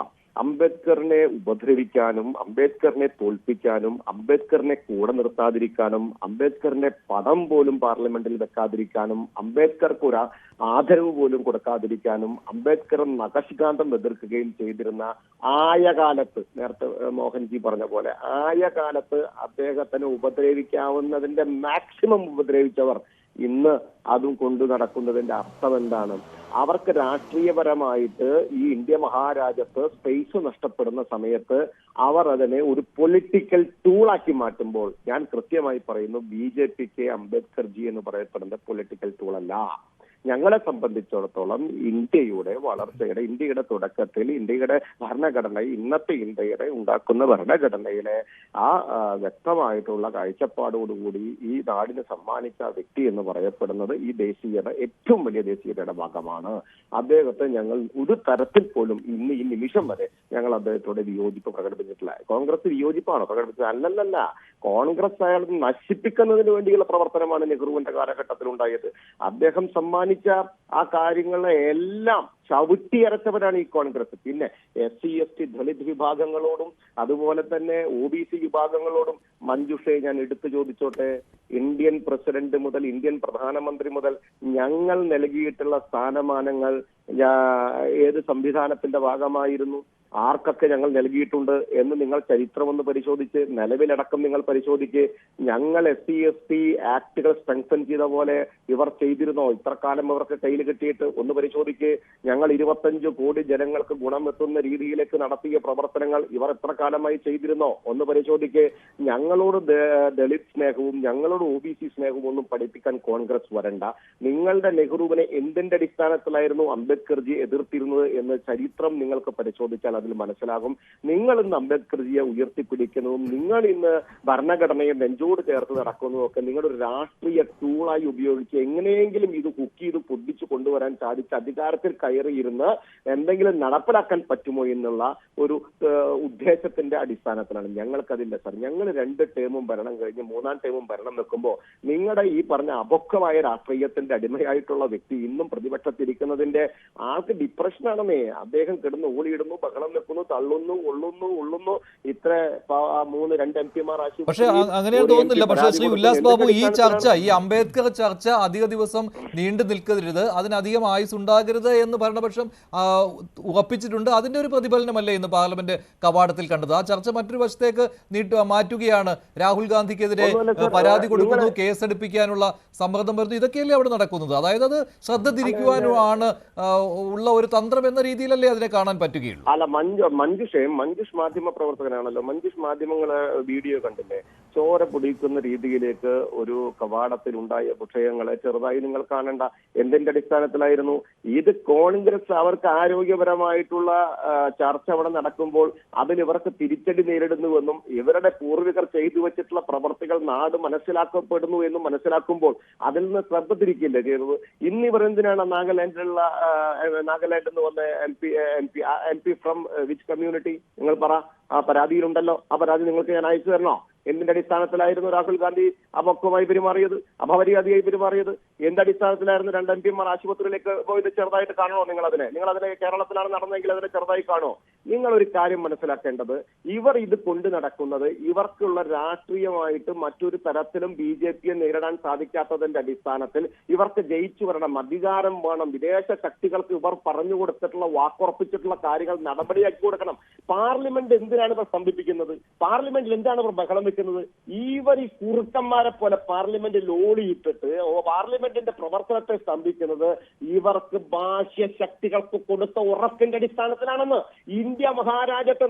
അംബേദ്കറിനെ ഉപദ്രവിക്കാനും അംബേദ്കറിനെ തോൽപ്പിക്കാനും അംബേദ്കറിനെ കൂടെ നിർത്താതിരിക്കാനും അംബേദ്കറിന്റെ പടം പോലും പാർലമെന്റിൽ വെക്കാതിരിക്കാനും അംബേദ്കർക്ക് ഒരു ആദരവ് പോലും കൊടുക്കാതിരിക്കാനും അംബേദ്കർ നഖശികാന്തം എതിർക്കുകയും ചെയ്തിരുന്ന ആയ കാലത്ത്, നേരത്തെ മോഹൻജി പറഞ്ഞ പോലെ ആയ കാലത്ത് അദ്ദേഹത്തിനെ ഉപദ്രവിക്കാവുന്നതിന്റെ മാക്സിമം ഉപദ്രവിച്ചവർ ഇന്ന് അതും കൊണ്ടു നടക്കുന്നതിന്റെ അർത്ഥം എന്താണ്? അവർക്ക് രാഷ്ട്രീയപരമായിട്ട് ഈ ഇന്ത്യ മഹാരാജ്യത്ത് സ്പേസ് നഷ്ടപ്പെടുന്ന സമയത്ത് അവർ അതിനെ ഒരു പൊളിറ്റിക്കൽ ടൂളാക്കി മാറ്റുമ്പോൾ ഞാൻ കൃത്യമായി പറയുന്നു, BJPക്ക് അംബേദ്കർജി എന്ന് പറയപ്പെടുന്ന പൊളിറ്റിക്കൽ ടൂളല്ല. ഞങ്ങളെ സംബന്ധിച്ചിടത്തോളം ഇന്ത്യയുടെ വളർച്ചയുടെ, ഇന്ത്യയുടെ തുടക്കത്തിൽ ഇന്ത്യയുടെ ഭരണഘടന, ഇന്നത്തെ ഇന്ത്യയുടെ ഉണ്ടാക്കുന്ന ഭരണഘടനയിലെ ആ വ്യക്തമായിട്ടുള്ള കാഴ്ചപ്പാടോടുകൂടി ഈ നാടിന് സമ്മാനിച്ച വ്യക്തി എന്ന് പറയപ്പെടുന്നത് ഈ ദേശീയത, ഏറ്റവും വലിയ ദേശീയതയുടെ ഭാഗമാണ്. അദ്ദേഹത്തെ ഞങ്ങൾ ഒരു തരത്തിൽ പോലും ഇന്ന് ഈ നിമിഷം വരെ ഞങ്ങൾ അദ്ദേഹത്തോട് വിയോജിപ്പ് പ്രകടിപ്പിച്ചിട്ടില്ല. കോൺഗ്രസ് വിയോജിപ്പാണോ പ്രകടിപ്പിച്ചത്? അല്ലല്ല. കോൺഗ്രസ് അയാൾ നശിപ്പിക്കുന്നതിന് വേണ്ടിയുള്ള പ്രവർത്തനമാണ് നെഹ്റുവിന്റെ കാലഘട്ടത്തിൽ ഉണ്ടായത്. അദ്ദേഹം സമ്മാനിച്ച ആ കാര്യങ്ങളെ എല്ലാം ചവിട്ടിയരച്ചവരാണ് ഈ കോൺഗ്രസ്. പിന്നെ SC ST ദളിത് വിഭാഗങ്ങളോടും അതുപോലെ തന്നെ OBC വിഭാഗങ്ങളോടും മഞ്ജുഷയെ ഞാൻ എടുത്തു ചോദിച്ചോട്ടെ, ഇന്ത്യൻ പ്രസിഡന്റ് മുതൽ ഇന്ത്യൻ പ്രധാനമന്ത്രി മുതൽ ഞങ്ങൾ നൽകിയിട്ടുള്ള സ്ഥാനമാനങ്ങൾ ഏത് സംവിധാനത്തിന്റെ ഭാഗമായിരുന്നു? ആർക്കൊക്കെ ഞങ്ങൾ നൽകിയിട്ടുണ്ട് എന്ന് നിങ്ങൾ ചരിത്രമൊന്ന് പരിശോധിച്ച്, നിലവിലടക്കം നിങ്ങൾ പരിശോധിക്ക്. ഞങ്ങൾ SC ST ആക്ടുകൾ സ്ട്രെങ്തൻ ചെയ്ത പോലെ ഇവർ ചെയ്തിരുന്നോ? ഇത്രക്കാലം ഇവർക്ക് കയ്യിൽ കിട്ടിയിട്ട് ഒന്ന് പരിശോധിക്ക്. ഞങ്ങൾ 25 കോടി ജനങ്ങൾക്ക് ഗുണമെത്തുന്ന രീതിയിലേക്ക് നടത്തിയ പ്രവർത്തനങ്ങൾ ഇവർ എത്ര കാലമായി ചെയ്തിരുന്നോ? ഒന്ന് പരിശോധിക്ക്. ഞങ്ങളോട് ദളിത് സ്നേഹവും ഞങ്ങളോട് OBC സ്നേഹവും ഒന്നും പഠിപ്പിക്കാൻ കോൺഗ്രസ് വരണ്ട. നിങ്ങളുടെ നെഹ്റുവിനെ എന്തിന്റെ അടിസ്ഥാനത്തിലായിരുന്നു അംബേദ്കർജി എതിർത്തിരുന്നത് എന്ന് ചരിത്രം നിങ്ങൾക്ക് പരിശോധിച്ചാൽ അതിൽ മനസ്സിലാകും. നിങ്ങൾ ഇന്ന് അംബേദ്കർജിയെ ഉയർത്തിപ്പിടിക്കുന്നതും നിങ്ങൾ ഇന്ന് ഭരണഘടനയെ നെഞ്ചോട് ചേർത്ത് നടക്കുന്നതും ഒക്കെ നിങ്ങളുടെ ഒരു രാഷ്ട്രീയ ടൂളായി ഉപയോഗിച്ച് എങ്ങനെയെങ്കിലും ഇത് കുക്ക് ചെയ്ത് പൊടിച്ചു കൊണ്ടുവരാൻ സാധിച്ച അധികാരത്തിൽ കയറിയിരുന്ന് എന്തെങ്കിലും നടപ്പിലാക്കാൻ പറ്റുമോ എന്നുള്ള ഒരു ഉദ്ദേശത്തിന്റെ അടിസ്ഥാനത്തിലാണ്. ഞങ്ങൾക്കതില്ല സാർ. ഞങ്ങൾ 2 ടേമും ഭരണം കഴിഞ്ഞ് 3-ാം ടേമും ഭരണം വെക്കുമ്പോൾ നിങ്ങളുടെ ഈ പറഞ്ഞ അപക്വമായ രാഷ്ട്രീയത്തിന്റെ അടിമയായിട്ടുള്ള വ്യക്തി ഇന്നും പ്രതിപക്ഷത്തിരിക്കുന്നതിന്റെ ആൾക്ക് ഡിപ്രഷനാണെന്നേ. അദ്ദേഹം കിടന്ന് ഓടിയിടുന്നു, ബഹളം വെക്കുന്നു, തള്ളുന്നു, ഉള്ളുന്നു. ഇത്ര 2 MP-മാർ പക്ഷേ അങ്ങനെ തോന്നുന്നില്ല. പക്ഷേ ശ്രീ ഉല്ലാസ് ബാബു, ഈ ചർച്ച, ഈ അംബേദ്കർ ചർച്ച അധിക ദിവസം നീണ്ടു നിൽക്കരുത്, അതിനധികം ആയുസ് ഉണ്ടാകരുത് എന്ന് ഭരണപക്ഷം ഉറപ്പിച്ചിട്ടുണ്ട്. അതിന്റെ ഒരു പ്രതിഫലനമല്ലേ ഇന്ന് പാർലമെന്റ് കവാടത്തിൽ കണ്ടത്? ആ ചർച്ച മറ്റൊരു വശത്തേക്ക് മാറ്റുകയാണ്. രാഹുൽ ഗാന്ധിക്കെതിരെ പരാതി കൊടുക്കുന്നു, കേസെടുപ്പിക്കാനുള്ള സമ്മർദ്ദം വരുന്നു. ഇതൊക്കെയല്ലേ അവിടെ നടക്കുന്നത്? അതായത് അത് ശ്രദ്ധ തിരിക്കുവാനുമാണ് ഉള്ള ഒരു തന്ത്രം എന്ന രീതിയിലല്ലേ അതിനെ കാണാൻ പറ്റുകയുള്ളൂ. അല്ല, മഞ്ജുഷ് മാധ്യമ പ്രവർത്തകനാണല്ലോ. മഞ്ജുഷ് മാധ്യമങ്ങള് വീഡിയോ കണ്ടില്ലേ? ചോര പൊടിക്കുന്ന രീതിയിലേക്ക് ഒരു കവാടത്തിൽ ഉണ്ടായ വിഷയങ്ങളെ ചെറുതായി നിങ്ങൾ കാണണ്ട. എന്തിന്റെ അടിസ്ഥാനത്തിലായിരുന്നു ഇത്? കോൺഗ്രസ് അവർക്ക് ആരോഗ്യപരമായിട്ടുള്ള ചർച്ച അവിടെ നടക്കുമ്പോൾ അതിൽ ഇവർക്ക് തിരിച്ചടി നേരിടുന്നുവെന്നും ഇവരുടെ പൂർവികർ ചെയ്തു വെച്ചിട്ടുള്ള പ്രവർത്തികൾ നാട് മനസ്സിലാക്കപ്പെടുന്നു എന്നും മനസ്സിലാക്കുമ്പോൾ അതിൽ നിന്ന് ശ്രദ്ധ തിരിക്കില്ല ചെയ്തത്. ഇന്ന് ഇവർ എന്തിനാണ് നാഗാലാൻഡിൽ നിന്ന് വന്ന M P from which community? നിങ്ങൾ പറ. ആ പരാതിയിലുണ്ടല്ലോ. ആ പരാതി നിങ്ങൾക്ക് ഞാൻ അയച്ചു തരണോ? എന്തിന്റെ അടിസ്ഥാനത്തിലായിരുന്നു രാഹുൽ ഗാന്ധി അപക്വമായി പെരുമാറിയത്, അപമര്യാദയായി പെരുമാറിയത്? എന്ത് അടിസ്ഥാനത്തിലായിരുന്നു 2 MP-മാർ ആശുപത്രിയിലേക്ക് പോയത്? ചെറുതായിട്ട് കാണണോ നിങ്ങളതിനെ? കേരളത്തിലാണ് നടന്നെങ്കിൽ അതിനെ ചെറുതായി കാണോ? നിങ്ങൾ ഒരു കാര്യം മനസ്സിലാക്കേണ്ടത്, ഇവർ ഇത് കൊണ്ടു നടക്കുന്നത് ഇവർക്കുള്ള രാഷ്ട്രീയമായിട്ട് മറ്റൊരു തരത്തിലും BJP-യെ നേരിടാൻ സാധിക്കാത്തതിന്റെ അടിസ്ഥാനത്തിൽ ഇവർക്ക് ജയിച്ചു വരണം, അധികാരം വേണം, വിദേശ ശക്തികൾക്ക് ഇവർ പറഞ്ഞു കൊടുത്തിട്ടുള്ള വാക്കുറപ്പിച്ചിട്ടുള്ള കാര്യങ്ങൾ നടപടിയാക്കി കൊടുക്കണം. പാർലമെന്റ് എന്തിനാണ് ഇവർ സ്തംഭിപ്പിക്കുന്നത്? പാർലമെന്റിൽ എന്താണ് ഇവർ ബഹളം വെക്കുന്നത്? ഇവർ ഈ കുറുക്കന്മാരെ പോലെ പാർലമെന്റിൽ ഓടിയിട്ടിട്ട് പാർലമെന്റിന്റെ പ്രവർത്തനത്തെ സ്തംഭിക്കുന്നത് ഇവർക്ക് ബാഹ്യ ശക്തികൾക്ക് കൊടുത്ത ഉറപ്പിന്റെ അടിസ്ഥാനത്തിലാണെന്ന്. ഇന്ത്യ മഹാരാജ്യത്തെ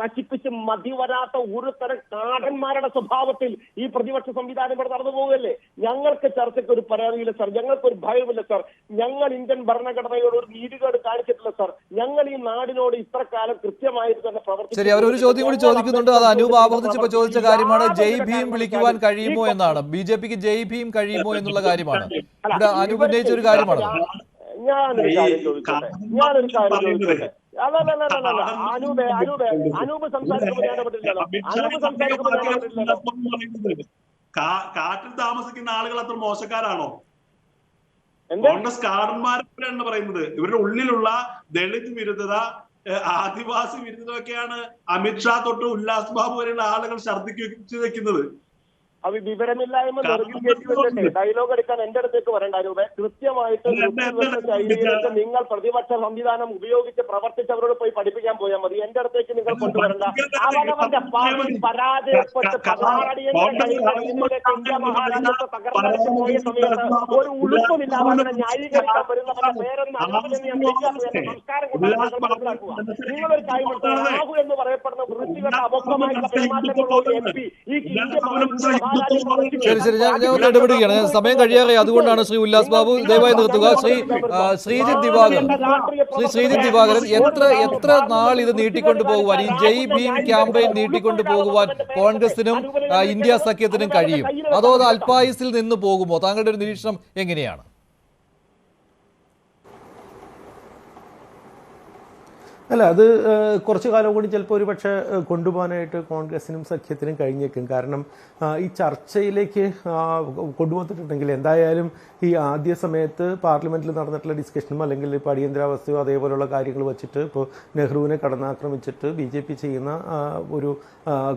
നശിപ്പിച്ച് മതിവരാത്ത ഒരു തരം കാടന്മാരുടെ സ്വഭാവത്തിൽ ഈ പ്രതിപക്ഷ സംവിധാനം ഇവിടെ നടന്നു പോവുകയല്ലേ? ഞങ്ങൾക്ക് ചർച്ചയ്ക്ക് ഒരു പരാതിയില്ല സാർ, ഞങ്ങൾക്കൊരു ഭയമില്ല സാർ. ഞങ്ങൾ ഇന്ത്യൻ ഭരണഘടനയോട് ഒരു നീതികേട് കാണിച്ചിട്ടില്ല സാർ. ഞങ്ങൾ ഈ നാടിനോട് ഇത്ര കാലം കൃത്യമായിട്ട് തന്നെ പ്രവർത്തിച്ചു. ശരി, അവരൊരു ചോദ്യം കൂടി ചോദിക്കുന്നുണ്ട്. അത് അനൂപ് ആവർത്തിച്ചപ്പോൾ ചോദിച്ച കാര്യമാണ്. ജയ് ഭീം വിളിക്കുവാൻ കഴിയുമോ എന്നാണ്. BJP-ക്ക് ജയ് ഭീം കഴിയുമോ എന്നുള്ള കാര്യമാണ് ഇവിടെ അനൂപ് ഉന്നയിച്ച ഒരു കാര്യമാണ്. ഞാനൊരു കാര്യം ചോദിച്ചോട്ടെ. അനൂപ് സംസാരിക്കുമ്പോൾ ഞാൻ പറ്റില്ലല്ലോ. കാട്ടിൽ താമസിക്കുന്ന ആളുകൾ അത്ര മോശക്കാരാണോ? കോൺഗ്രസ് കാടന്മാരെന്ന് പറയുന്നത് ഇവരുടെ ഉള്ളിലുള്ള ദളിത് വിരുദ്ധത, ആദിവാസി വിരുദ്ധതയൊക്കെയാണ് അമിത്ഷാ തൊട്ട് ഉല്ലാസ് ബാബു വരെയുള്ള ആളുകൾ ഛർദ്ദിച്ചു വെക്കുന്നത്. അത് വിവരമില്ലായ്മ ഡയലോഗ് എടുക്കാൻ എന്റെ അടുത്തേക്ക് വരേണ്ട രൂപ. കൃത്യമായിട്ട് ശൈലിയിലേക്ക് നിങ്ങൾ പ്രതിപക്ഷ സംവിധാനം ഉപയോഗിച്ച് പ്രവർത്തിച്ചവരോട് പോയി പഠിപ്പിക്കാൻ പോയാൽ മതി. എന്റെ അടുത്തേക്ക് നിങ്ങൾ കൊണ്ടുവരണ്ട. അവനവന്റെ പാർട്ടി പരാജയപ്പെട്ട് ഇന്ത്യ മഹാരാജ്യത്തെ തകർന്നടിച്ച് പോയ സമയത്ത് ഒരു ഉളുപ്പമില്ലാതെ അവനെ ന്യായീകരിക്കാൻ വരുന്നവരുടെ പേരൊന്നും അനുവദിച്ച് ഞാൻ വിളിക്കാത്ത സംസ്കാരം കൊണ്ടാണ് മനസ്സിലാക്കുക. നിങ്ങളൊരു കാര്യം എടുത്താൽ രാഹുൽ എന്ന് പറയപ്പെടുന്ന വൃത്തികെട്ട അബദ്ധമായിട്ടുള്ള പെരുമാറ്റമുള്ള ഒരു MP ഈ ഇന്ത്യ ശരി ശരി, ഞാൻ ഒന്ന് ഇടപെടുകയാണ്. സമയം കഴിയാറെ, അതുകൊണ്ടാണ് ശ്രീ ഉല്ലാസ് ബാബു ദയവായി നിർത്തുക. ശ്രീജിത്ത് ദിവാകരൻ, എത്ര നാൾ ഇത് നീട്ടിക്കൊണ്ടു പോകുവാൻ, ഈ ജയ് ഭീം ക്യാമ്പയിൻ നീട്ടിക്കൊണ്ടു പോകുവാൻ കോൺഗ്രസിനും ഇന്ത്യ സഖ്യത്തിനും കഴിയും? അതോ അത് അൽപായുസിൽ നിന്ന് പോകുമോ? താങ്കളുടെ ഒരു നിരീക്ഷണം എങ്ങനെയാണ്? അല്ല, അത് കുറച്ചു കാലം കൂടി ചിലപ്പോൾ ഒരു പക്ഷേ കൊണ്ടുപോകാനായിട്ട് കോൺഗ്രസിനും സഖ്യത്തിനും കഴിഞ്ഞേക്കും. കാരണം ഈ ചർച്ചയിലേക്ക് കൊണ്ടുവന്നിട്ടുണ്ടെങ്കിൽ എന്തായാലും ഈ ആദ്യ സമയത്ത് പാർലമെന്റിൽ നടന്നിട്ടുള്ള ഡിസ്കഷനും അല്ലെങ്കിൽ ഇപ്പോൾ അടിയന്തരാവസ്ഥയോ അതേപോലുള്ള കാര്യങ്ങൾ വെച്ചിട്ട് ഇപ്പോൾ നെഹ്റുവിനെ കടന്നാക്രമിച്ചിട്ട് BJP ചെയ്യുന്ന ഒരു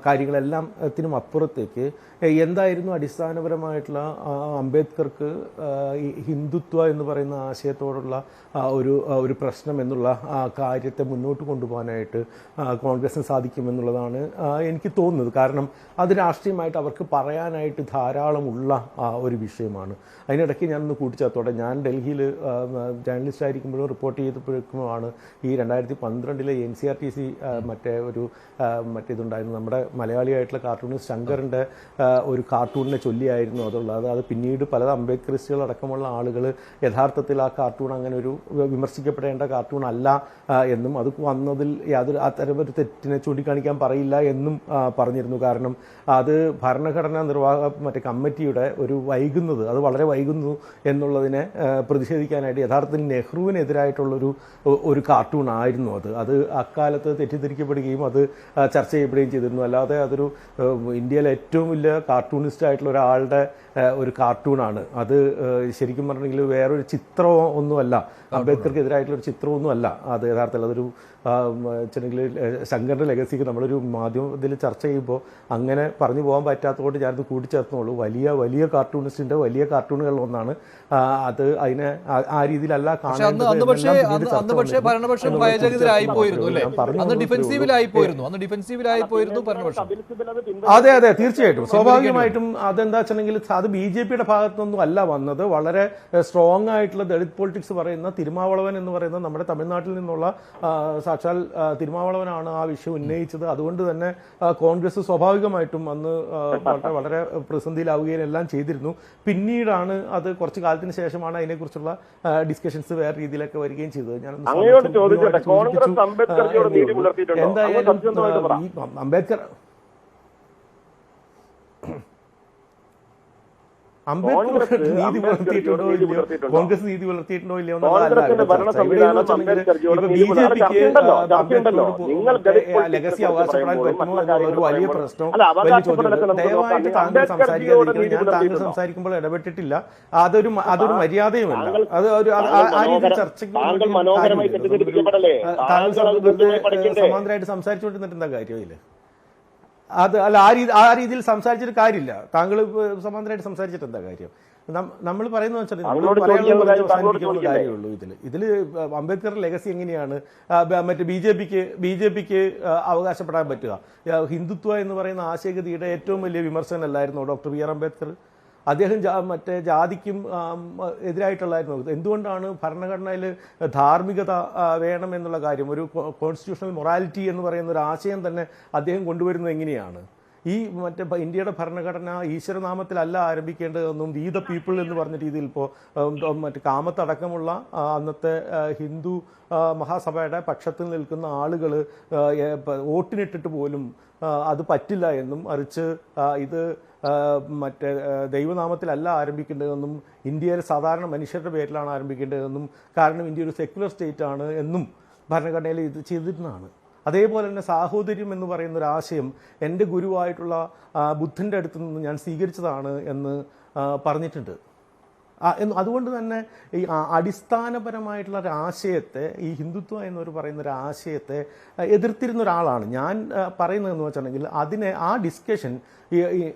കാര്യങ്ങളെല്ലാം ത്തിനും അപ്പുറത്തേക്ക് എന്തായിരുന്നു അടിസ്ഥാനപരമായിട്ടുള്ള അംബേദ്കർക്ക് ഈ ഹിന്ദുത്വ എന്ന് പറയുന്ന ആശയത്തോടുള്ള ഒരു പ്രശ്നം എന്നുള്ള കാര്യത്തെ മുന്നോട്ട് കൊണ്ടുപോകാനായിട്ട് കോൺഗ്രസിന് സാധിക്കുമെന്നുള്ളതാണ് എനിക്ക് തോന്നുന്നത്. കാരണം അത് രാഷ്ട്രീയമായിട്ട് അവർക്ക് പറയാനായിട്ട് ധാരാളമുള്ള ഒരു വിഷയമാണ്. അതിനിടയ്ക്ക് ഞാനൊന്ന് കൂട്ടിച്ചേർത്തോടെ, ഞാൻ ഡൽഹിയിൽ ജേർണലിസ്റ്റ് ആയിരിക്കുമ്പോഴും റിപ്പോർട്ട് ചെയ്തപ്പോഴേക്കുമാണ് ഈ 2012 NCRTC മറ്റേതുണ്ടായിരുന്നു. നമ്മുടെ മലയാളിയായിട്ടുള്ള കാർട്ടൂണിസ്റ്റ് ശങ്കറിൻ്റെ ഒരു കാർട്ടൂണിനെ ചൊല്ലിയായിരുന്നു അതുള്ളത്. അത് പിന്നീട് പല അംബേദ്കറിസ്റ്റുകൾ അടക്കമുള്ള ആളുകൾ യഥാർത്ഥത്തിൽ ആ കാർട്ടൂൺ അങ്ങനെ ഒരു വിമർശിക്കപ്പെടേണ്ട കാർട്ടൂൺ അല്ല എന്നും അത് അത് വന്നതിൽ യാതൊരു അത്തരമൊരു തെറ്റിനെ ചൂണ്ടിക്കാണിക്കാൻ പറയില്ല എന്നും പറഞ്ഞിരുന്നു. കാരണം അത് ഭരണഘടനാ മറ്റേ കമ്മിറ്റിയുടെ ഒരു വൈകുന്നത്, അത് വളരെ വൈകുന്നു എന്നുള്ളതിനെ പ്രതിഷേധിക്കാനായിട്ട് യഥാർത്ഥത്തിൽ നെഹ്റുവിനെതിരായിട്ടുള്ളൊരു കാർട്ടൂൺ ആയിരുന്നു അത് അക്കാലത്ത് തെറ്റിദ്ധരിക്കപ്പെടുകയും അത് ചർച്ച ചെയ്യപ്പെടുകയും ചെയ്തിരുന്നു. അല്ലാതെ അതൊരു ഇന്ത്യയിലെ ഏറ്റവും വലിയ കാർട്ടൂണിസ്റ്റ് ആയിട്ടുള്ള ഒരാളുടെ ഒരു കാർട്ടൂണാണ് അത്. ശരിക്കും പറഞ്ഞെങ്കിൽ വേറൊരു ചിത്രമോ ഒന്നുമല്ല, അംബേദ്കർക്കെതിരായിട്ടുള്ളൊരു ചിത്രമൊന്നുമല്ല അത്. യഥാർത്ഥത്തിൽ അതൊരു വെച്ചിട്ടുണ്ടെങ്കിൽ ശങ്കറിൻ്റെ ലെഗസിക്ക് നമ്മളൊരു മാധ്യമത്തിൽ ചർച്ച ചെയ്യുമ്പോൾ അങ്ങനെ പറഞ്ഞു പോകാൻ പറ്റാത്തതുകൊണ്ട് ഞാനത് കൂട്ടിച്ചേർത്തുള്ളൂ. വലിയ വലിയ കാർട്ടൂണിസ്റ്റിൻ്റെ വലിയ കാർട്ടൂണുകളിലൊന്നാണ് അത്. അതിനെ ആ രീതിയിലല്ല അന്ന് പക്ഷേ ഭരണപക്ഷം ഭയചകിതരായിപ്പോയിരുന്നു അല്ലേ? അന്ന് ഡിഫെൻസീവിലായിപ്പോയിരുന്നു ഭരണപക്ഷം. അതെ അതെ, തീർച്ചയായിട്ടും സ്വാഭാവികമായിട്ടും. അതെന്താ വെച്ചിട്ടുണ്ടെങ്കിൽ അത് BJPയുടെ ഭാഗത്തുനിന്നും അല്ല വന്നത്. വളരെ സ്ട്രോങ് ആയിട്ടുള്ള ദളിത് പൊളിറ്റിക്സ് പറയുന്ന തിരുമാവളവൻ എന്ന് പറയുന്ന നമ്മുടെ തമിഴ്നാട്ടിൽ നിന്നുള്ള സാക്ഷാൽ തിരുമാവളവനാണ് ആ വിഷയം ഉന്നയിച്ചത്. അതുകൊണ്ട് തന്നെ കോൺഗ്രസ് സ്വാഭാവികമായിട്ടും അന്ന് വളരെ പ്രതിസന്ധിയിലാവുകയും എല്ലാം ചെയ്തിരുന്നു. പിന്നീടാണ് അത് കുറച്ചു കാലത്തിന് ശേഷമാണ് അതിനെക്കുറിച്ചുള്ള ഡിസ്കഷൻസ് വേറെ രീതിയിലൊക്കെ വരികയും ചെയ്തത്. എന്തായാലും അംബേദ്കർ നീതി പുലർത്തിയിട്ടുണ്ടോ ഇല്ലയോ, കോൺഗ്രസ് നീതി പുലർത്തിയിട്ടുണ്ടോ ഇല്ലയോ ലെഗസി അവകാശപ്പെടാൻ പറ്റുമോ എന്നുള്ളൊരു വലിയ പ്രശ്നവും വലിയ ചോദ്യം. ദയവായിട്ട് താങ്കൾ സംസാരിക്കാതിരിക്കുന്നത്. ഞാൻ താങ്കൾ സംസാരിക്കുമ്പോൾ ഇടപെട്ടിട്ടില്ല. അതൊരു മര്യാദയുമല്ല. അത് ഒരു ആ രീതിയിൽ ചർച്ചയ്ക്ക് താങ്കൾ സമാന്തരമായിട്ട് സംസാരിച്ചുകൊണ്ടിരുന്നിട്ട് എന്താ കാര്യമില്ല? അത് അല്ല, ആ രീതിയിൽ സംസാരിച്ചിട്ട് കാര്യമില്ല. താങ്കൾ സമാന്തരമായിട്ട് സംസാരിച്ചിട്ട് എന്താ കാര്യം? നമ്മൾ പറയുന്നത് വെച്ചാൽ അവസാനിപ്പിക്കുന്ന കാര്യമുള്ളൂ. ഇതിൽ അംബേദ്കർ ലെഗസി എങ്ങനെയാണ് മറ്റേ ബി.ജെ.പിക്ക് അവകാശപ്പെടാൻ പറ്റുക? ഹിന്ദുത്വ എന്ന് പറയുന്ന ആശയഗതിയുടെ ഏറ്റവും വലിയ വിമർശനമല്ലായിരുന്നു ഡോക്ടർ ബി ആർ അംബേദ്കർ? അദ്ദേഹം മറ്റേ ജാതിക്കും എതിരായിട്ടുള്ളായിരുന്നു. എന്തുകൊണ്ടാണ് ഭരണഘടനയിൽ ധാർമ്മികത വേണം എന്നുള്ള കാര്യം, ഒരു കോൺസ്റ്റിറ്റ്യൂഷണൽ മൊറാലിറ്റി എന്ന് പറയുന്ന ഒരു ആശയം തന്നെ അദ്ദേഹം കൊണ്ടുവരുന്നത് എങ്ങനെയാണ്? ഈ മറ്റേ ഇന്ത്യയുടെ ഭരണഘടന ഈശ്വരനാമത്തിലല്ല ആരംഭിക്കേണ്ടതെന്നും വി ദ പീപ്പിൾ എന്ന് പറഞ്ഞ രീതിയിൽ ഇപ്പോൾ മറ്റേ കാമത്തടക്കമുള്ള അന്നത്തെ ഹിന്ദു മഹാസഭയുടെ പക്ഷത്തിൽ നിൽക്കുന്ന ആളുകൾ വോട്ടിനിട്ടിട്ട് പോലും അത് പറ്റില്ല എന്നും, മറിച്ച് ഇത് മറ്റേ ദൈവനാമത്തിലല്ല ആരംഭിക്കേണ്ടതെന്നും ഇന്ത്യയിലെ സാധാരണ മനുഷ്യരുടെ പേരിലാണ് ആരംഭിക്കേണ്ടതെന്നും, കാരണം ഇന്ത്യ ഒരു സെക്യുലർ സ്റ്റേറ്റ് ആണ് എന്നും ഭരണഘടനയിൽ ഇത് ചെയ്തിരുന്നതാണ്. അതേപോലെ തന്നെ സാഹോദര്യം എന്ന് പറയുന്ന ഒരു ആശയം എൻ്റെ ഗുരുവായിട്ടുള്ള ബുദ്ധൻ്റെ അടുത്ത് നിന്ന് ഞാൻ സ്വീകരിച്ചതാണ് എന്ന് പറഞ്ഞിട്ടുണ്ട്. അതുകൊണ്ട് തന്നെ ഈ അടിസ്ഥാനപരമായിട്ടുള്ള ഒരു ആശയത്തെ, ഈ ഹിന്ദുത്വ എന്നൊരു പറയുന്ന ഒരു ആശയത്തെ എതിർത്തിരുന്ന ഒരാളാണ് ഞാൻ. പറയുന്നതെന്ന് വെച്ചിട്ടുണ്ടെങ്കിൽ അതിനെ ആ ഡിസ്കഷൻ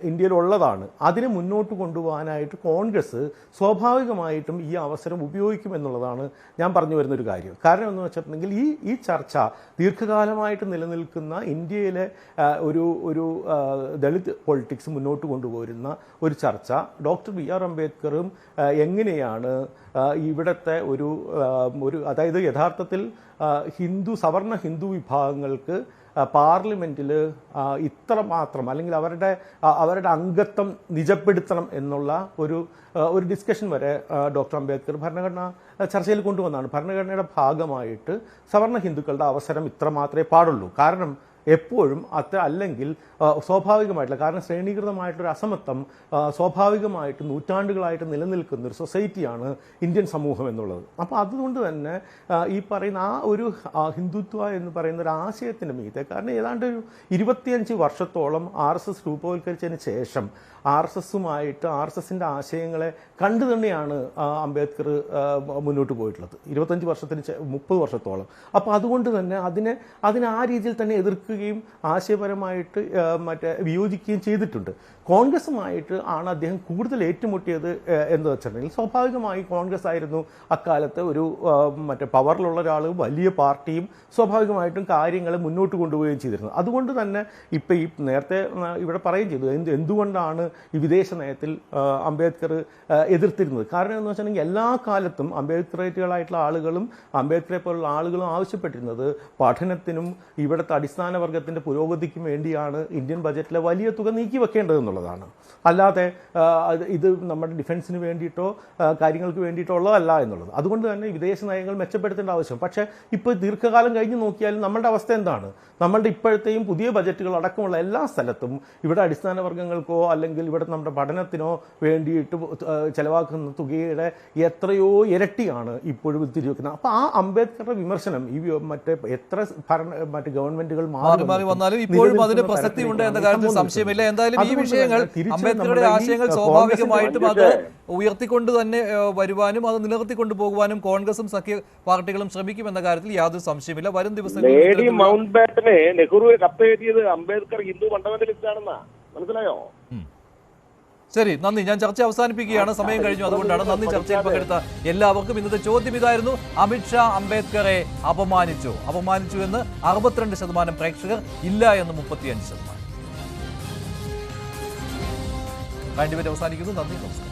ഇന്ത്യയിലുള്ളതാണ്. അതിനെ മുന്നോട്ട് കൊണ്ടുപോകാനായിട്ട് കോൺഗ്രസ് സ്വാഭാവികമായിട്ടും ഈ അവസരം ഉപയോഗിക്കുമെന്നുള്ളതാണ് ഞാൻ പറഞ്ഞു വരുന്നൊരു കാര്യം. കാരണം എന്ന് വെച്ചിട്ടുണ്ടെങ്കിൽ ഈ ചർച്ച ദീർഘകാലമായിട്ട് നിലനിൽക്കുന്ന ഇന്ത്യയിലെ ഒരു ദളിത് പൊളിറ്റിക്സ് മുന്നോട്ട് കൊണ്ടുപോരുന്ന ഒരു ചർച്ച. ഡോക്ടർ ബി ആർ അംബേദ്കറും എങ്ങനെയാണ് ഇവിടുത്തെ ഒരു അതായത് യഥാർത്ഥത്തിൽ സവർണ ഹിന്ദു വിഭാഗങ്ങൾക്ക് പാർലമെൻറ്റിൽ ഇത്രമാത്രം അല്ലെങ്കിൽ അവരുടെ അംഗത്വം നിജപ്പെടുത്തണം എന്നുള്ള ഒരു ഡിസ്കഷൻ വരെ ഡോക്ടർ അംബേദ്കർ ഭരണഘടന ചർച്ചയിൽ കൊണ്ടുവന്നതാണ്. ഭരണഘടനയുടെ ഭാഗമായിട്ട് സവർണ ഹിന്ദുക്കളുടെ അവസരം ഇത്ര മാത്രമേ പാടുള്ളൂ. കാരണം എപ്പോഴും അല്ലെങ്കിൽ സ്വാഭാവികമായിട്ടുള്ള, കാരണം ശ്രേണീകൃതമായിട്ടൊരു അസമത്വം സ്വാഭാവികമായിട്ട് നൂറ്റാണ്ടുകളായിട്ട് നിലനിൽക്കുന്ന ഒരു സൊസൈറ്റിയാണ് ഇന്ത്യൻ സമൂഹം എന്നുള്ളത്. അപ്പോൾ അതുകൊണ്ട് തന്നെ ഈ പറയുന്ന ആ ഒരു ഹിന്ദുത്വ എന്ന് പറയുന്ന ഒരു ആശയത്തിന് മീതെ, കാരണം ഏതാണ്ട് ഒരു 25 വർഷത്തോളം RSS രൂപവൽക്കരിച്ചതിന് ശേഷം RSSുമായിട്ട് RSSൻ്റെ ആശയങ്ങളെ കണ്ടു തന്നെയാണ് അംബേദ്കർ മുന്നോട്ട് പോയിട്ടുള്ളത് 25 വർഷത്തിന് 30 വർഷത്തോളം. അപ്പോൾ അതുകൊണ്ട് തന്നെ അതിനെ ആ രീതിയിൽ തന്നെ എതിർക്കുകയും ആശയപരമായിട്ട് വിയോജിക്കുകയും ചെയ്തിട്ടുണ്ട്. കോൺഗ്രസുമായിട്ട് ആണ് അദ്ദേഹം കൂടുതൽ ഏറ്റുമുട്ടിയത് എന്ന് വെച്ചിട്ടുണ്ടെങ്കിൽ സ്വാഭാവികമായി കോൺഗ്രസ് ആയിരുന്നു അക്കാലത്ത് ഒരു പവറിലുള്ള ഒരാൾ, വലിയ പാർട്ടിയും സ്വാഭാവികമായിട്ടും കാര്യങ്ങൾ മുന്നോട്ട് കൊണ്ടുപോവുകയും ചെയ്തിരുന്നത്. അതുകൊണ്ട് തന്നെ ഇപ്പം ഈ നേരത്തെ ഇവിടെ പറയുകയും ചെയ്തു എന്തുകൊണ്ടാണ് ഈ വിദേശ നയത്തിൽ അംബേദ്കർ എതിർത്തിരുന്നത്. കാരണം എന്ന് വെച്ചിട്ടുണ്ടെങ്കിൽ എല്ലാ കാലത്തും അംബേദ്കറേറ്റുകളായിട്ടുള്ള ആളുകളും അംബേദ്കറെ പോലുള്ള ആളുകളും ആവശ്യപ്പെട്ടിരുന്നത് പഠനത്തിനും ഇവിടുത്തെ അടിസ്ഥാന വർഗത്തിൻ്റെ പുരോഗതിക്കും വേണ്ടിയാണ് ഇന്ത്യൻ ബജറ്റിലെ വലിയ തുക നീക്കി വെക്കേണ്ടതെന്നുള്ളതാണ്. അല്ലാതെ ഇത് നമ്മുടെ ഡിഫൻസിന് വേണ്ടിയിട്ടോ കാര്യങ്ങൾക്ക് വേണ്ടിയിട്ടോ ഉള്ളതല്ല എന്നുള്ളത്. അതുകൊണ്ട് തന്നെ വിദേശ നയങ്ങൾ മെച്ചപ്പെടുത്തേണ്ട ആവശ്യം. പക്ഷേ ഇപ്പോൾ ദീർഘകാലം കഴിഞ്ഞ് നോക്കിയാലും നമ്മളുടെ അവസ്ഥ എന്താണ്? നമ്മളുടെ ഇപ്പോഴത്തെയും പുതിയ ബജറ്റുകൾ അടക്കമുള്ള എല്ലാ സ്ഥലത്തും ഇവിടെ അടിസ്ഥാന വർഗ്ഗങ്ങൾക്കോ അല്ലെങ്കിൽ ഇവിടെ നമ്മുടെ പഠനത്തിനോ വേണ്ടിയിട്ട് ചെലവാക്കുന്ന തുകയുടെ എത്രയോ ഇരട്ടിയാണ് ഇപ്പോഴും തിരിവെക്കുന്നത്. അപ്പോൾ ആ അംബേദ്കറുടെ വിമർശനം ഈ എത്ര മറ്റ് ഗവൺമെന്റുകൾ മാറി വന്നാലും ഇപ്പോഴും അതിന് പ്രസക്തിയുണ്ട് എന്ന കാര്യത്തിൽ സംശയമില്ല. എന്തായാലും ഈ വിഷയങ്ങൾ അംബേദ്കറുടെ ആശയങ്ങൾ സ്വാഭാവികമായിട്ടും അത് ഉയർത്തിക്കൊണ്ട് തന്നെ വരുവാനും അത് നിലനിർത്തിക്കൊണ്ടു പോകുവാനും കോൺഗ്രസും സഖ്യ പാർട്ടികളും ശ്രമിക്കുമെന്ന കാര്യത്തിൽ യാതൊരു സംശയമില്ല. വരും ദിവസങ്ങളിൽ മൗണ്ട് ബാറ്റനെ നെഹ്റു കത്ത് എഴുതിയത് അംബേദ്കർ ഹിന്ദു ഫണ്ടമെന്റലിസ്റ്റ് ആണെന്നാ, മനസ്സിലായോ? ശരി, നന്ദി. ഞാൻ ചർച്ച അവസാനിപ്പിക്കുകയാണ്, സമയം കഴിഞ്ഞു. അതുകൊണ്ടാണ് നന്ദി. ചർച്ചയിൽ പങ്കെടുത്ത എല്ലാവർക്കും. ഇന്നത്തെ ചോദ്യം ഇതായിരുന്നു: അമിത്ഷാ അംബേദ്കറെ അപമാനിച്ചു എന്ന് 62% പ്രേക്ഷകർ, ഇല്ല എന്ന് 35%. അവസാനിക്കുന്നു. നന്ദി, നമസ്കാരം.